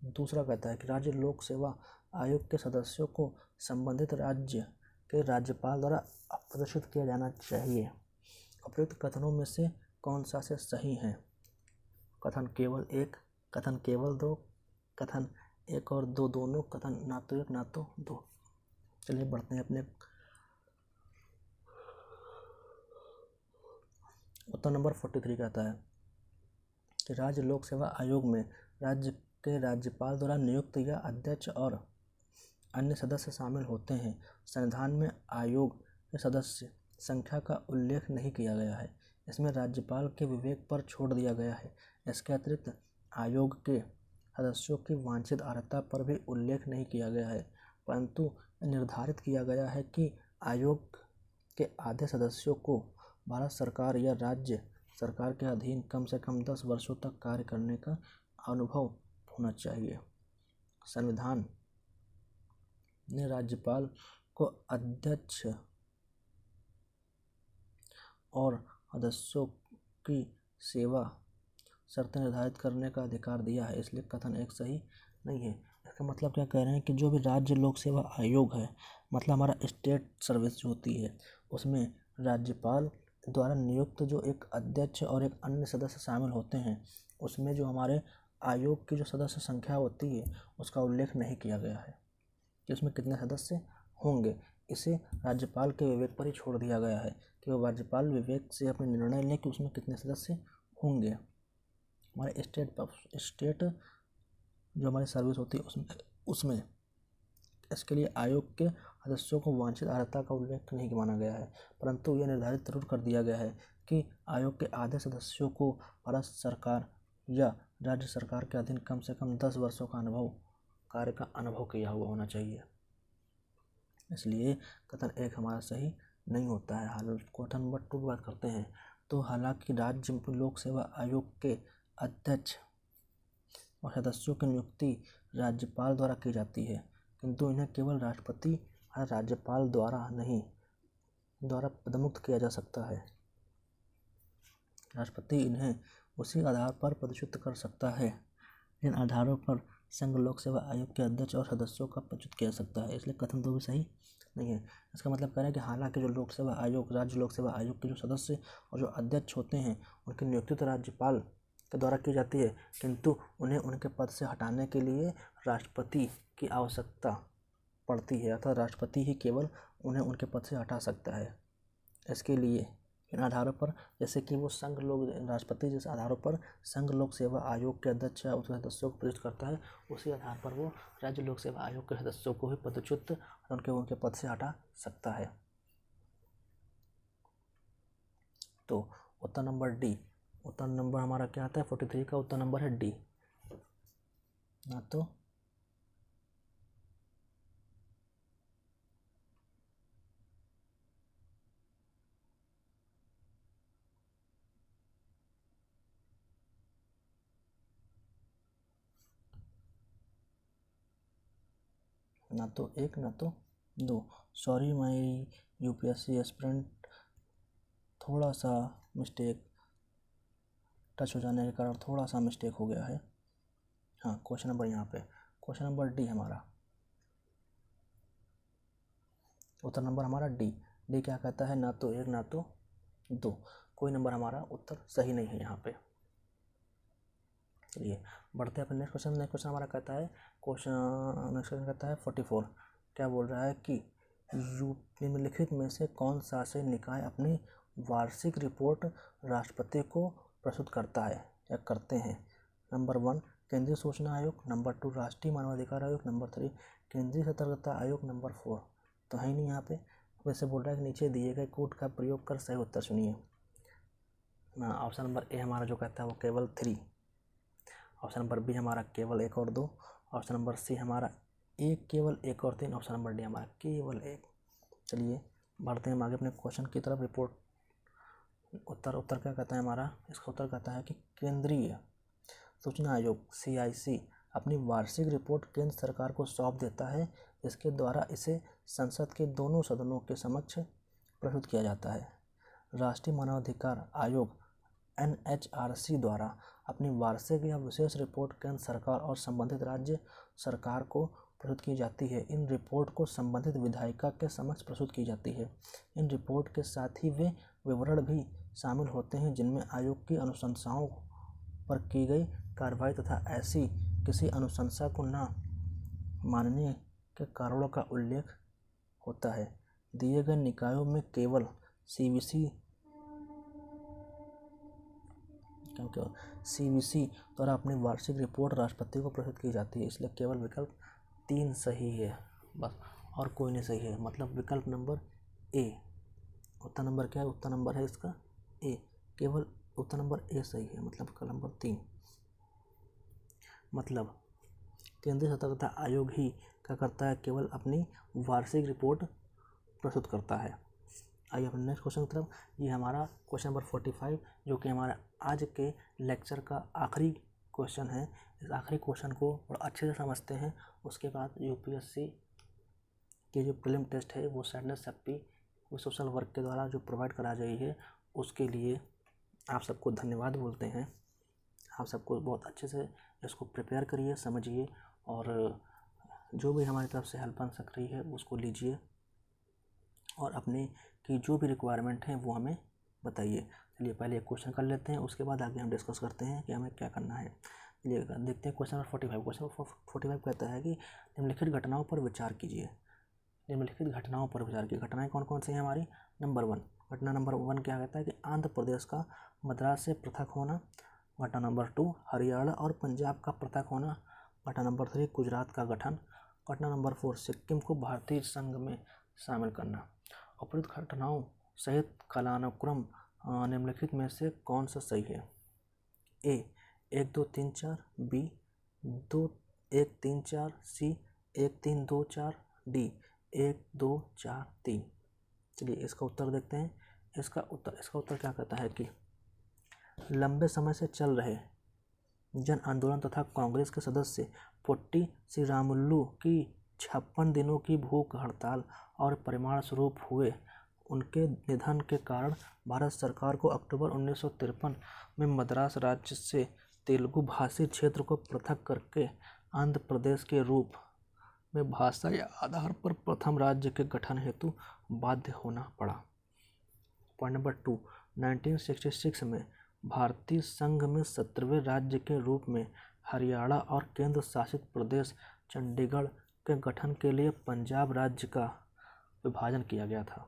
दूसरा कहता है कि राज्य लोक सेवा आयोग के सदस्यों को संबंधित राज्य के राज्यपाल द्वारा प्रदर्शित किया जाना चाहिए। उपयुक्त कथनों में से कौन सा से सही है? कथन केवल 1, कथन केवल 2, कथन 1 और 2 दोनों, कथन ना तो 1 ना तो 2। चलिए बढ़ते हैं अपने उत्तर नंबर 43 कहता है कि राज्य लोक सेवा आयोग में राज्य के राज्यपाल द्वारा नियुक्त या अध्यक्ष और अन्य सदस्य शामिल होते हैं। संविधान में आयोग के सदस्य संख्या का उल्लेख नहीं किया गया है। इसमें राज्यपाल के विवेक पर छोड़ दिया गया है। इसके अतिरिक्त आयोग के सदस्यों की वांछित अर्हता पर भी उल्लेख नहीं किया गया है, परंतु निर्धारित किया गया है कि आयोग के आधे सदस्यों को भारत सरकार या राज्य सरकार के अधीन कम से कम 10 वर्षों तक कार्य करने का अनुभव होना चाहिए। संविधान ने राज्यपाल को अध्यक्ष और सदस्यों की सेवा शर्तें निर्धारित करने का अधिकार दिया है, इसलिए कथन 1 सही नहीं है। इसका मतलब क्या कह रहे हैं कि जो भी राज्य लोक सेवा आयोग है, मतलब हमारा स्टेट सर्विस जो होती है, उसमें राज्यपाल द्वारा नियुक्त जो एक अध्यक्ष और एक अन्य सदस्य शामिल होते हैं, उसमें जो हमारे आयोग की जो सदस्य संख्या होती है उसका उल्लेख नहीं किया गया है कि उसमें कितने सदस्य होंगे। इसे राज्यपाल के विवेक पर ही छोड़ दिया गया है कि वो राज्यपाल विवेक से अपने निर्णय लें कि उसमें कितने सदस्य होंगे। हमारे स्टेट जो हमारी सर्विस होती है उसमें इसके लिए आयोग के सदस्यों को वांछित अर्हता का उल्लेख नहीं माना गया है, परंतु यह निर्धारित जरूर कर दिया गया है कि आयोग के आधे सदस्यों को भारत सरकार या राज्य सरकार के अधीन कम से कम 10 वर्षों का कार्य का अनुभव किया हुआ होना चाहिए। इसलिए कथन 1 हमारा सही नहीं होता है। हालांकि क्वेश्चन नंबर 2 की बात करते हैं तो हालांकि राज्य लोक सेवा आयोग के अध्यक्ष और सदस्यों की नियुक्ति राज्यपाल द्वारा की जाती है, किंतु इन्हें केवल राष्ट्रपति या राज्यपाल द्वारा पदमुक्त किया जा सकता है। राष्ट्रपति इन्हें उसी आधार पर पदच्युत कर सकता है जिन आधारों पर संघ लोक सेवा आयोग के अध्यक्ष और सदस्यों का पदच्युत किया जा सकता है, इसलिए कथन 2 भी सही नहीं है। इसका मतलब कह रहा है कि हालांकि जो लोक सेवा आयोग, राज्य लोक सेवा आयोग के जो सदस्य और जो अध्यक्ष होते हैं उनकी नियुक्ति तो राज्यपाल के द्वारा की जाती है, किंतु उन्हें उनके पद से हटाने के लिए राष्ट्रपति की आवश्यकता पड़ती है, अर्थात राष्ट्रपति ही केवल उन्हें उनके पद से हटा सकता है। इसके लिए इन आधारों पर, जैसे कि वो संघ लोक राष्ट्रपति जिस आधारों पर संघ लोक सेवा आयोग के अध्यक्ष या उसके सदस्यों को प्रयुक्त करता है, उसी आधार पर वो राज्य लोक सेवा आयोग के सदस्यों को भी पदच्युत उनके पद से हटा सकता है। तो उत्तर नंबर डी, उत्तर नंबर हमारा क्या आता है 43 का उत्तर नंबर है डी। ना तो एक ना तो दो। सॉरी माई यूपीएससी एस्पिरेंट, थोड़ा सा मिस्टेक टच हो जाने के कारण थोड़ा सा मिस्टेक हो गया है। हाँ, क्वेश्चन नंबर यहाँ पे क्वेश्चन नंबर डी हमारा उत्तर नंबर हमारा डी। डी क्या कहता है, ना तो एक ना तो दो। कोई नंबर हमारा उत्तर सही नहीं है यहाँ पे। चलिए बढ़ते हैं अपने नेक्स्ट क्वेश्चन। नेक्स्ट क्वेश्चन हमारा कहता है नेक्स्ट क्वेश्चन कहता है 44। क्या बोल रहा है कि निम्नलिखित में से कौन सा शासी निकाय अपनी वार्षिक रिपोर्ट राष्ट्रपति को प्रस्तुत करता है या करते हैं। नंबर 1 केंद्रीय सूचना आयोग, नंबर 2 राष्ट्रीय मानवाधिकार आयोग, नंबर 3 केंद्रीय सतर्कता आयोग, नंबर 4 तो है नहीं यहाँ पे। वैसे बोल रहा है कि नीचे दिए गए कोड का प्रयोग कर सही उत्तर सुनिए। ऑप्शन नंबर ए हमारा जो कहता है वो केवल 3, ऑप्शन नंबर बी हमारा केवल 1 और 2, ऑप्शन नंबर सी हमारा एक केवल 1 और 3, ऑप्शन नंबर डी हमारा केवल 1। चलिए बढ़ते हैं हम आगे अपने क्वेश्चन की तरफ। रिपोर्ट उत्तर क्या कहता है हमारा, इसका उत्तर कहता है कि केंद्रीय सूचना आयोग CIC अपनी वार्षिक रिपोर्ट केंद्र सरकार को सौंप देता है, जिसके द्वारा इसे संसद के दोनों सदनों के समक्ष प्रस्तुत किया जाता है। राष्ट्रीय मानवाधिकार आयोग NHRC द्वारा अपनी वार्षिक या विशेष रिपोर्ट केंद्र सरकार और संबंधित राज्य सरकार को प्रस्तुत की जाती है। इन रिपोर्ट को संबंधित विधायिका के समक्ष प्रस्तुत की जाती है। इन रिपोर्ट के साथ ही वे विवरण भी शामिल होते हैं जिनमें आयोग की अनुशंसाओं पर की गई कार्रवाई तथा ऐसी किसी अनुशंसा को न मानने के कारणों का उल्लेख होता है। दिए गए निकायों में केवल CBC द्वारा अपनी वार्षिक रिपोर्ट राष्ट्रपति को प्रस्तुत की जाती है, इसलिए केवल विकल्प 3 सही है बस, और कोई नहीं सही है। मतलब विकल्प नंबर ए, उत्तर नंबर क्या है, उत्तर नंबर है इसका ए, केवल उत्तर नंबर ए सही है। मतलब विकल्प नंबर 3, मतलब केंद्रीय सतर्कता आयोग ही क्या करता है, केवल अपनी वार्षिक रिपोर्ट प्रस्तुत करता है। आइए अपने नेक्स्ट क्वेश्चन की तरफ। ये हमारा क्वेश्चन नंबर 45 जो कि हमारा आज के लेक्चर का आखिरी क्वेश्चन है। इस आखिरी क्वेश्चन को बड़ा अच्छे से समझते हैं, उसके बाद यूपीएससी के जो प्रीलिम टेस्ट है वो सैडनेस सेप्पी वो सोशल वर्क के द्वारा जो प्रोवाइड करा गई है, उसके लिए आप सबको धन्यवाद बोलते हैं। आप सबको बहुत अच्छे से इसको प्रिपेयर करिए, समझिए, और जो भी हमारी तरफ से हेल्प बन सक रही है उसको लीजिए, और अपने की जो भी रिक्वायरमेंट है वो हमें बताइए। चलिए पहले एक क्वेश्चन कर लेते हैं, उसके बाद आगे हम डिस्कस करते हैं कि हमें क्या करना है। चलिए देखते हैं क्वेश्चन नंबर 45। क्वेश्चन नंबर 45 कहता है कि निम्नलिखित घटनाओं पर विचार कीजिए। निम्नलिखित घटनाओं पर विचार की घटनाएं कौन कौन सी हैं हमारी। नंबर 1, घटना नंबर 1 क्या कहता है कि आंध्र प्रदेश का मद्रास से पृथक होना। घटना नंबर 2, हरियाणा और पंजाब का पृथक होना। घटना नंबर 3, गुजरात का गठन। घटना नंबर 4, सिक्किम को भारतीय संघ में शामिल करना। उपरोक्त घटनाओं सहित कालानुक्रम निम्नलिखित में से कौन सा सही है। ए 1 2 3 4, बी 2 1 3 4, सी 1 3 2 4, डी 1 2 4 3। चलिए इसका उत्तर देखते हैं। इसका उत्तर क्या कहता है कि लंबे समय से चल रहे जन आंदोलन तथा कांग्रेस के सदस्य पोट्टी श्रीरामुलु की 56 दिनों की भूख हड़ताल और परिणाम स्वरूप हुए उनके निधन के कारण भारत सरकार को अक्टूबर 1953 में मद्रास राज्य से तेलुगु भाषी क्षेत्र को पृथक करके आंध्र प्रदेश के रूप में भाषा या आधार पर प्रथम राज्य के गठन हेतु बाध्य होना पड़ा। पॉइंट नंबर 2, 1966 में भारतीय संघ में 17वें राज्य के रूप में हरियाणा और केंद्र शासित प्रदेश चंडीगढ़ के गठन के लिए पंजाब राज्य का विभाजन किया गया था।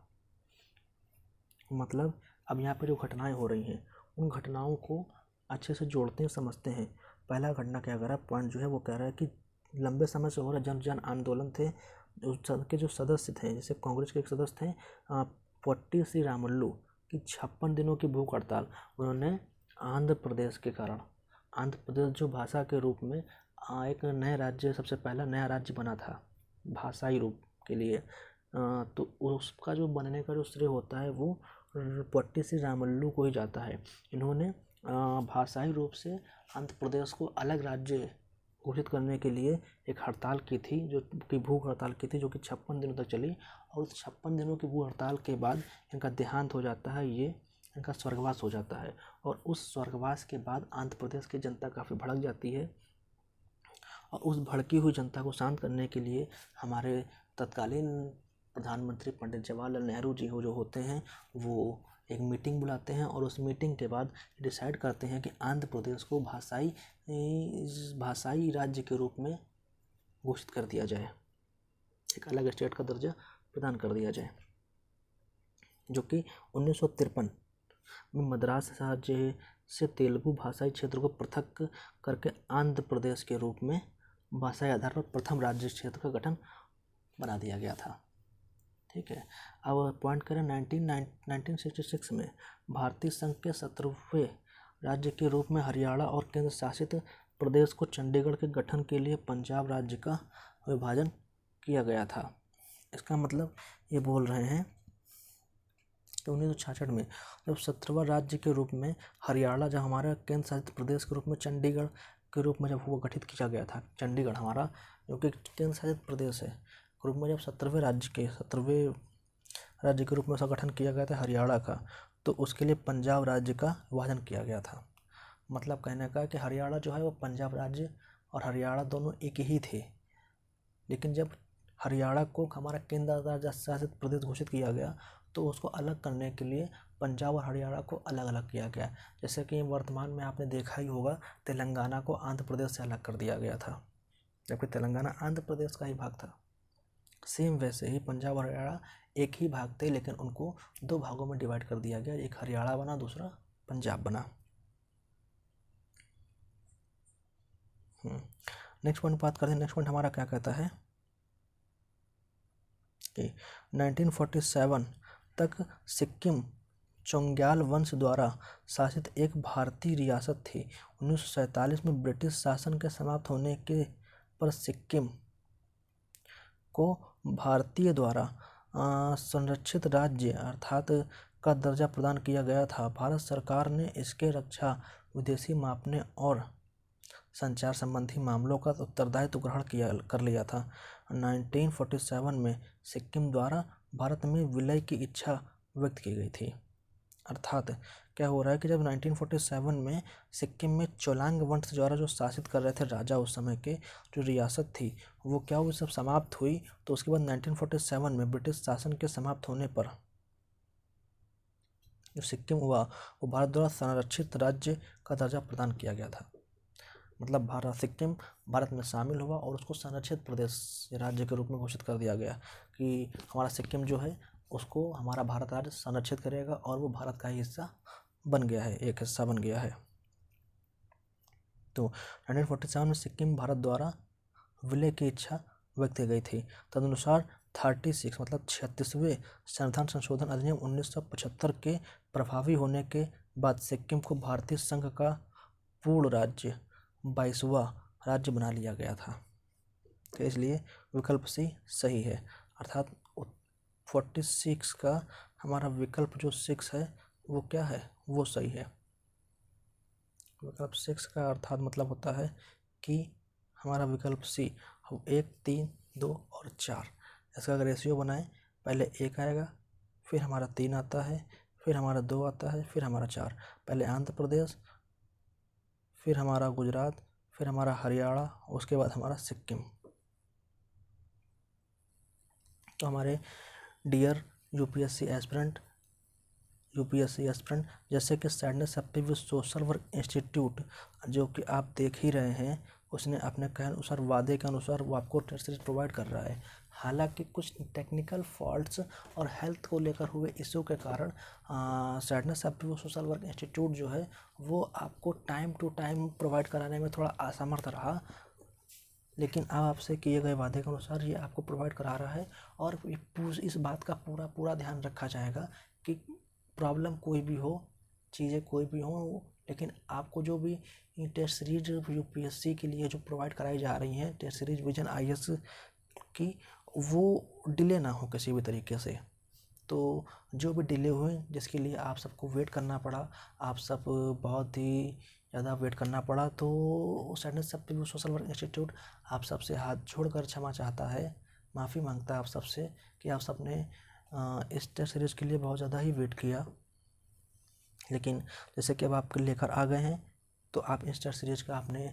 मतलब अब यहाँ पे जो घटनाएं हो रही हैं उन घटनाओं को अच्छे से जोड़ते हैं, समझते हैं। पहला घटना क्या कह रहा है, पॉइंट जो है वो कह रहा है कि लंबे समय से हो रहा जन आंदोलन थे, के जो सदस्य थे, जैसे कांग्रेस के एक सदस्य थे पोट्टी श्रीरामुलु की 56 दिनों की भूख हड़ताल, उन्होंने आंध्र प्रदेश के कारण, आंध्र प्रदेश जो भाषा के रूप में एक नए राज्य, सबसे पहला नया राज्य बना था भाषाई रूप के लिए, तो उसका जो बनने का जो श्रेय होता है वो पोट्टी श्रीरामुलु को ही जाता है। इन्होंने भाषाई रूप से आंध्र प्रदेश को अलग राज्य घोषित करने के लिए एक हड़ताल की थी, जो कि भूख हड़ताल की थी, जो कि 56 दिनों तक चली। और उस 56 दिनों की भूख हड़ताल के बाद इनका देहांत हो जाता है, ये इनका स्वर्गवास हो जाता है। और उस स्वर्गवास के बाद आंध्र प्रदेश की जनता काफ़ी भड़क जाती है, और उस भड़की हुई जनता को शांत करने के लिए हमारे तत्कालीन प्रधानमंत्री पंडित जवाहरलाल नेहरू जी जो होते हैं वो एक मीटिंग बुलाते हैं, और उस मीटिंग के बाद डिसाइड करते हैं कि आंध्र प्रदेश को भाषाई राज्य के रूप में घोषित कर दिया जाए, एक अलग स्टेट का दर्जा प्रदान कर दिया जाए, जो कि 1953 में मद्रास राज्य से तेलुगु भाषाई क्षेत्र को पृथक करके आंध्र प्रदेश के रूप में भाषाई आधार पर प्रथम राज्य क्षेत्र का गठन बना दिया गया था। ठीक है, अब पॉइंट करें 1966 में भारतीय संघ के 17वें राज्य के रूप में हरियाणा और केंद्र शासित प्रदेश को चंडीगढ़ के गठन के लिए पंजाब राज्य का विभाजन किया गया था। इसका मतलब ये बोल रहे हैं कि 1966 में जब 17वां राज्य के रूप में हरियाणा, जब हमारा केंद्र शासित प्रदेश के रूप में चंडीगढ़ के रूप में जब वो गठित किया गया था, चंडीगढ़ हमारा जो कि केंद्र शासित प्रदेश है रूप में, जब 17वें राज्य के रूप में उसका गठन किया गया था हरियाणा का, तो उसके लिए पंजाब राज्य का विभाजन किया गया था। मतलब कहने का कि हरियाणा जो है वो पंजाब राज्य और हरियाणा दोनों एक ही थे, लेकिन जब हरियाणा को हमारा केंद्र शासित प्रदेश घोषित किया गया तो उसको अलग करने के लिए पंजाब और हरियाणा को अलग अलग किया गया। जैसे कि वर्तमान में आपने देखा ही होगा तेलंगाना को आंध्र प्रदेश से अलग कर दिया गया था, जबकि तेलंगाना आंध्र प्रदेश का ही भाग था। सेम वैसे ही पंजाब और हरियाणा एक ही भाग थे, लेकिन उनको दो भागों में डिवाइड कर दिया गया, एक हरियाणा बना, दूसरा पंजाब बना। नेक्स्ट पॉइंट बात करते हैं। नेक्स्ट पॉइंट हमारा क्या कहता है कि 1947 तक सिक्किम चोंग्याल वंश द्वारा शासित एक भारतीय रियासत थी। 1947 में ब्रिटिश शासन के समाप्त होने के पर सिक्किम को भारतीय द्वारा संरक्षित राज्य अर्थात का दर्जा प्रदान किया गया था। भारत सरकार ने इसके रक्षा, विदेशी मापने और संचार संबंधी मामलों का उत्तरदायित्व ग्रहण कर लिया था। 1947 में सिक्किम द्वारा भारत में विलय की इच्छा व्यक्त की गई थी। अर्थात क्या हो रहा है कि जब 1947 में सिक्किम में चोलांग वंश द्वारा जो शासित कर रहे थे राजा, उस समय के जो रियासत थी वो क्या हुई, सब समाप्त हुई। तो उसके बाद 1947 में ब्रिटिश शासन के समाप्त होने पर जो सिक्किम हुआ वो भारत द्वारा संरक्षित राज्य का दर्जा प्रदान किया गया था। मतलब सिक्किम भारत में शामिल हुआ और उसको संरक्षित प्रदेश राज्य के रूप में घोषित कर दिया गया कि हमारा सिक्किम जो है उसको हमारा भारत राज्य संरक्षित करेगा, और वो भारत का ही हिस्सा बन गया है, एक हिस्सा बन गया है। तो 1947 में सिक्किम भारत द्वारा विलय की इच्छा व्यक्त की गई थी। तदनुसार 36 मतलब 36वें संविधान संशोधन अधिनियम 1975 के प्रभावी होने के बाद सिक्किम को भारतीय संघ का पूर्ण राज्य 22वां राज्य बना लिया गया था। तो इसलिए विकल्प सी सही है, अर्थात 46 का हमारा विकल्प जो 6 है वो क्या है, वो सही है। विकल्प 6 का अर्थात मतलब होता है कि हमारा विकल्प सी 1, 3, 2 और 4, इसका अगर रेशियो बनाएं, पहले 1 आएगा, फिर हमारा 3 आता है, फिर हमारा 2 आता है, फिर हमारा 4। पहले आंध्र प्रदेश, फिर हमारा गुजरात, फिर हमारा हरियाणा, उसके बाद हमारा सिक्किम। तो हमारे डियर यूपीएससी एस्पिरेंट जैसे कि sadness active social work institute जो कि आप देख ही रहे हैं, उसने अपने कहे अनुसार, वादे के अनुसार वो आपको टेस्ट सीरीज प्रोवाइड कर रहा है। हालांकि कुछ टेक्निकल फॉल्ट्स और हेल्थ को लेकर हुए इशू के कारण sadness abuse social work institute जो है वो आपको टाइम टू टाइम प्रोवाइड कराने में थोड़ा असमर्थ रहा, लेकिन अब आपसे किए गए वादे के अनुसार ये आपको प्रोवाइड करा रहा है। और इस बात का पूरा ध्यान रखा जाएगा कि प्रॉब्लम कोई भी हो, चीज़ें कोई भी हो, लेकिन आपको जो भी टेस्ट सीरीज यूपीएससी के लिए जो प्रोवाइड कराई जा रही हैं टेस्ट सीरीज विजन आईएएस की, वो डिले ना हो किसी भी तरीके से। तो जो भी डिले हुए जिसके लिए आप सबको वेट करना पड़ा, आप सब बहुत ही ज़्यादा वेट करना पड़ा, तो sadness abuse social work institute आप सबसे हाथ जोड़कर क्षमा चाहता है, माफ़ी मांगता है आप सबसे कि आप सबने इस टेस्ट सीरीज़ के लिए बहुत ज़्यादा ही वेट किया। लेकिन जैसे कि अब आप लेकर आ गए हैं, तो आप इस टेस्ट सीरीज़ का आपने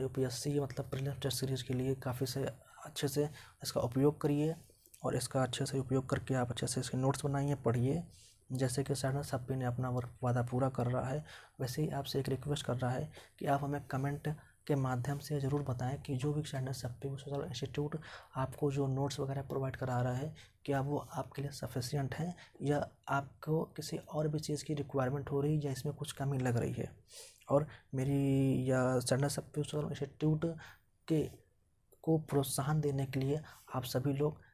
यूपीएससी मतलब प्रीलिम्स टेस्ट सीरीज़ के लिए काफ़ी से अच्छे से इसका उपयोग करिए, और इसका अच्छे से उपयोग करके आप अच्छे से इसके नोट्स बनाइए, पढ़िए। जैसे कि सैडनेस अब्बी ने अपना वादा पूरा कर रहा है, वैसे ही आपसे एक रिक्वेस्ट कर रहा है कि आप हमें कमेंट के माध्यम से ज़रूर बताएं कि जो भी सैडनेस अब्बी सोशल इंस्टीट्यूट आपको जो नोट्स वगैरह प्रोवाइड करा रहा है, क्या वो आपके लिए सफिशिएंट हैं या आपको किसी और भी चीज़ की रिक्वायरमेंट हो रही है या इसमें कुछ कमी लग रही है। और मेरी या सैडनेस अब्बी सोशल इंस्टीट्यूट के को प्रोत्साहन देने के लिए आप सभी लोग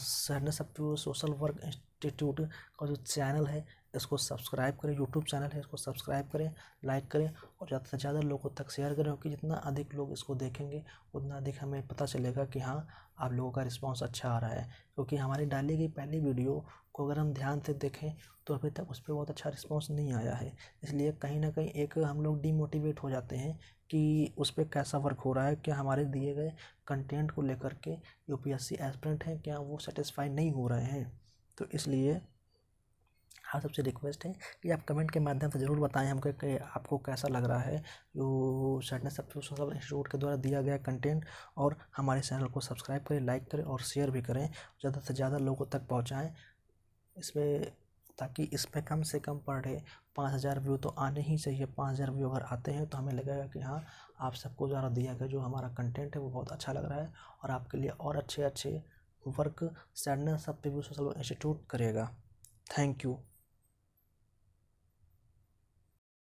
sadness abuse social work institute का जो चैनल है इसको सब्सक्राइब करें, यूट्यूब चैनल है इसको सब्सक्राइब करें, लाइक करें और ज़्यादा से ज़्यादा लोगों तक शेयर करें, क्योंकि जितना अधिक लोग इसको देखेंगे उतना अधिक हमें पता चलेगा कि हाँ आप लोगों का रिस्पांस अच्छा आ रहा है। क्योंकि हमारी डाली गई पहली वीडियो को अगर हम ध्यान से देखें तो अभी तक उस पर बहुत अच्छा रिस्पांस नहीं आया है, इसलिए कहीं ना कहीं एक हम लोग डीमोटिवेट हो जाते हैं कि उस पर कैसा वर्क हो रहा है, क्या हमारे दिए गए कंटेंट को लेकर के यूपीएससी एस्पिरेंट हैं क्या वो सेटिस्फाई नहीं हो रहे हैं। तो इसलिए आप सबसे रिक्वेस्ट है कि आप कमेंट के माध्यम से ज़रूर बताएं हमको कि आपको कैसा लग रहा है जो सैडनेस अब्यूज सोशल इंस्टीट्यूट के द्वारा दिया गया कंटेंट, और हमारे चैनल को सब्सक्राइब करें, लाइक करें और शेयर भी करें, ज़्यादा से ज़्यादा लोगों तक पहुँचाएँ इसमें, ताकि इसमें कम से कम पर डे 5000 व्यू तो आने ही चाहिए। 5000 व्यू अगर आते हैं तो हमें लगेगा कि हाँ आप सबको ज़्यादा दिया गया जो हमारा कंटेंट है वो बहुत अच्छा लग रहा है और आपके लिए और अच्छे work sadness abuse social institute करेगा। Thank you.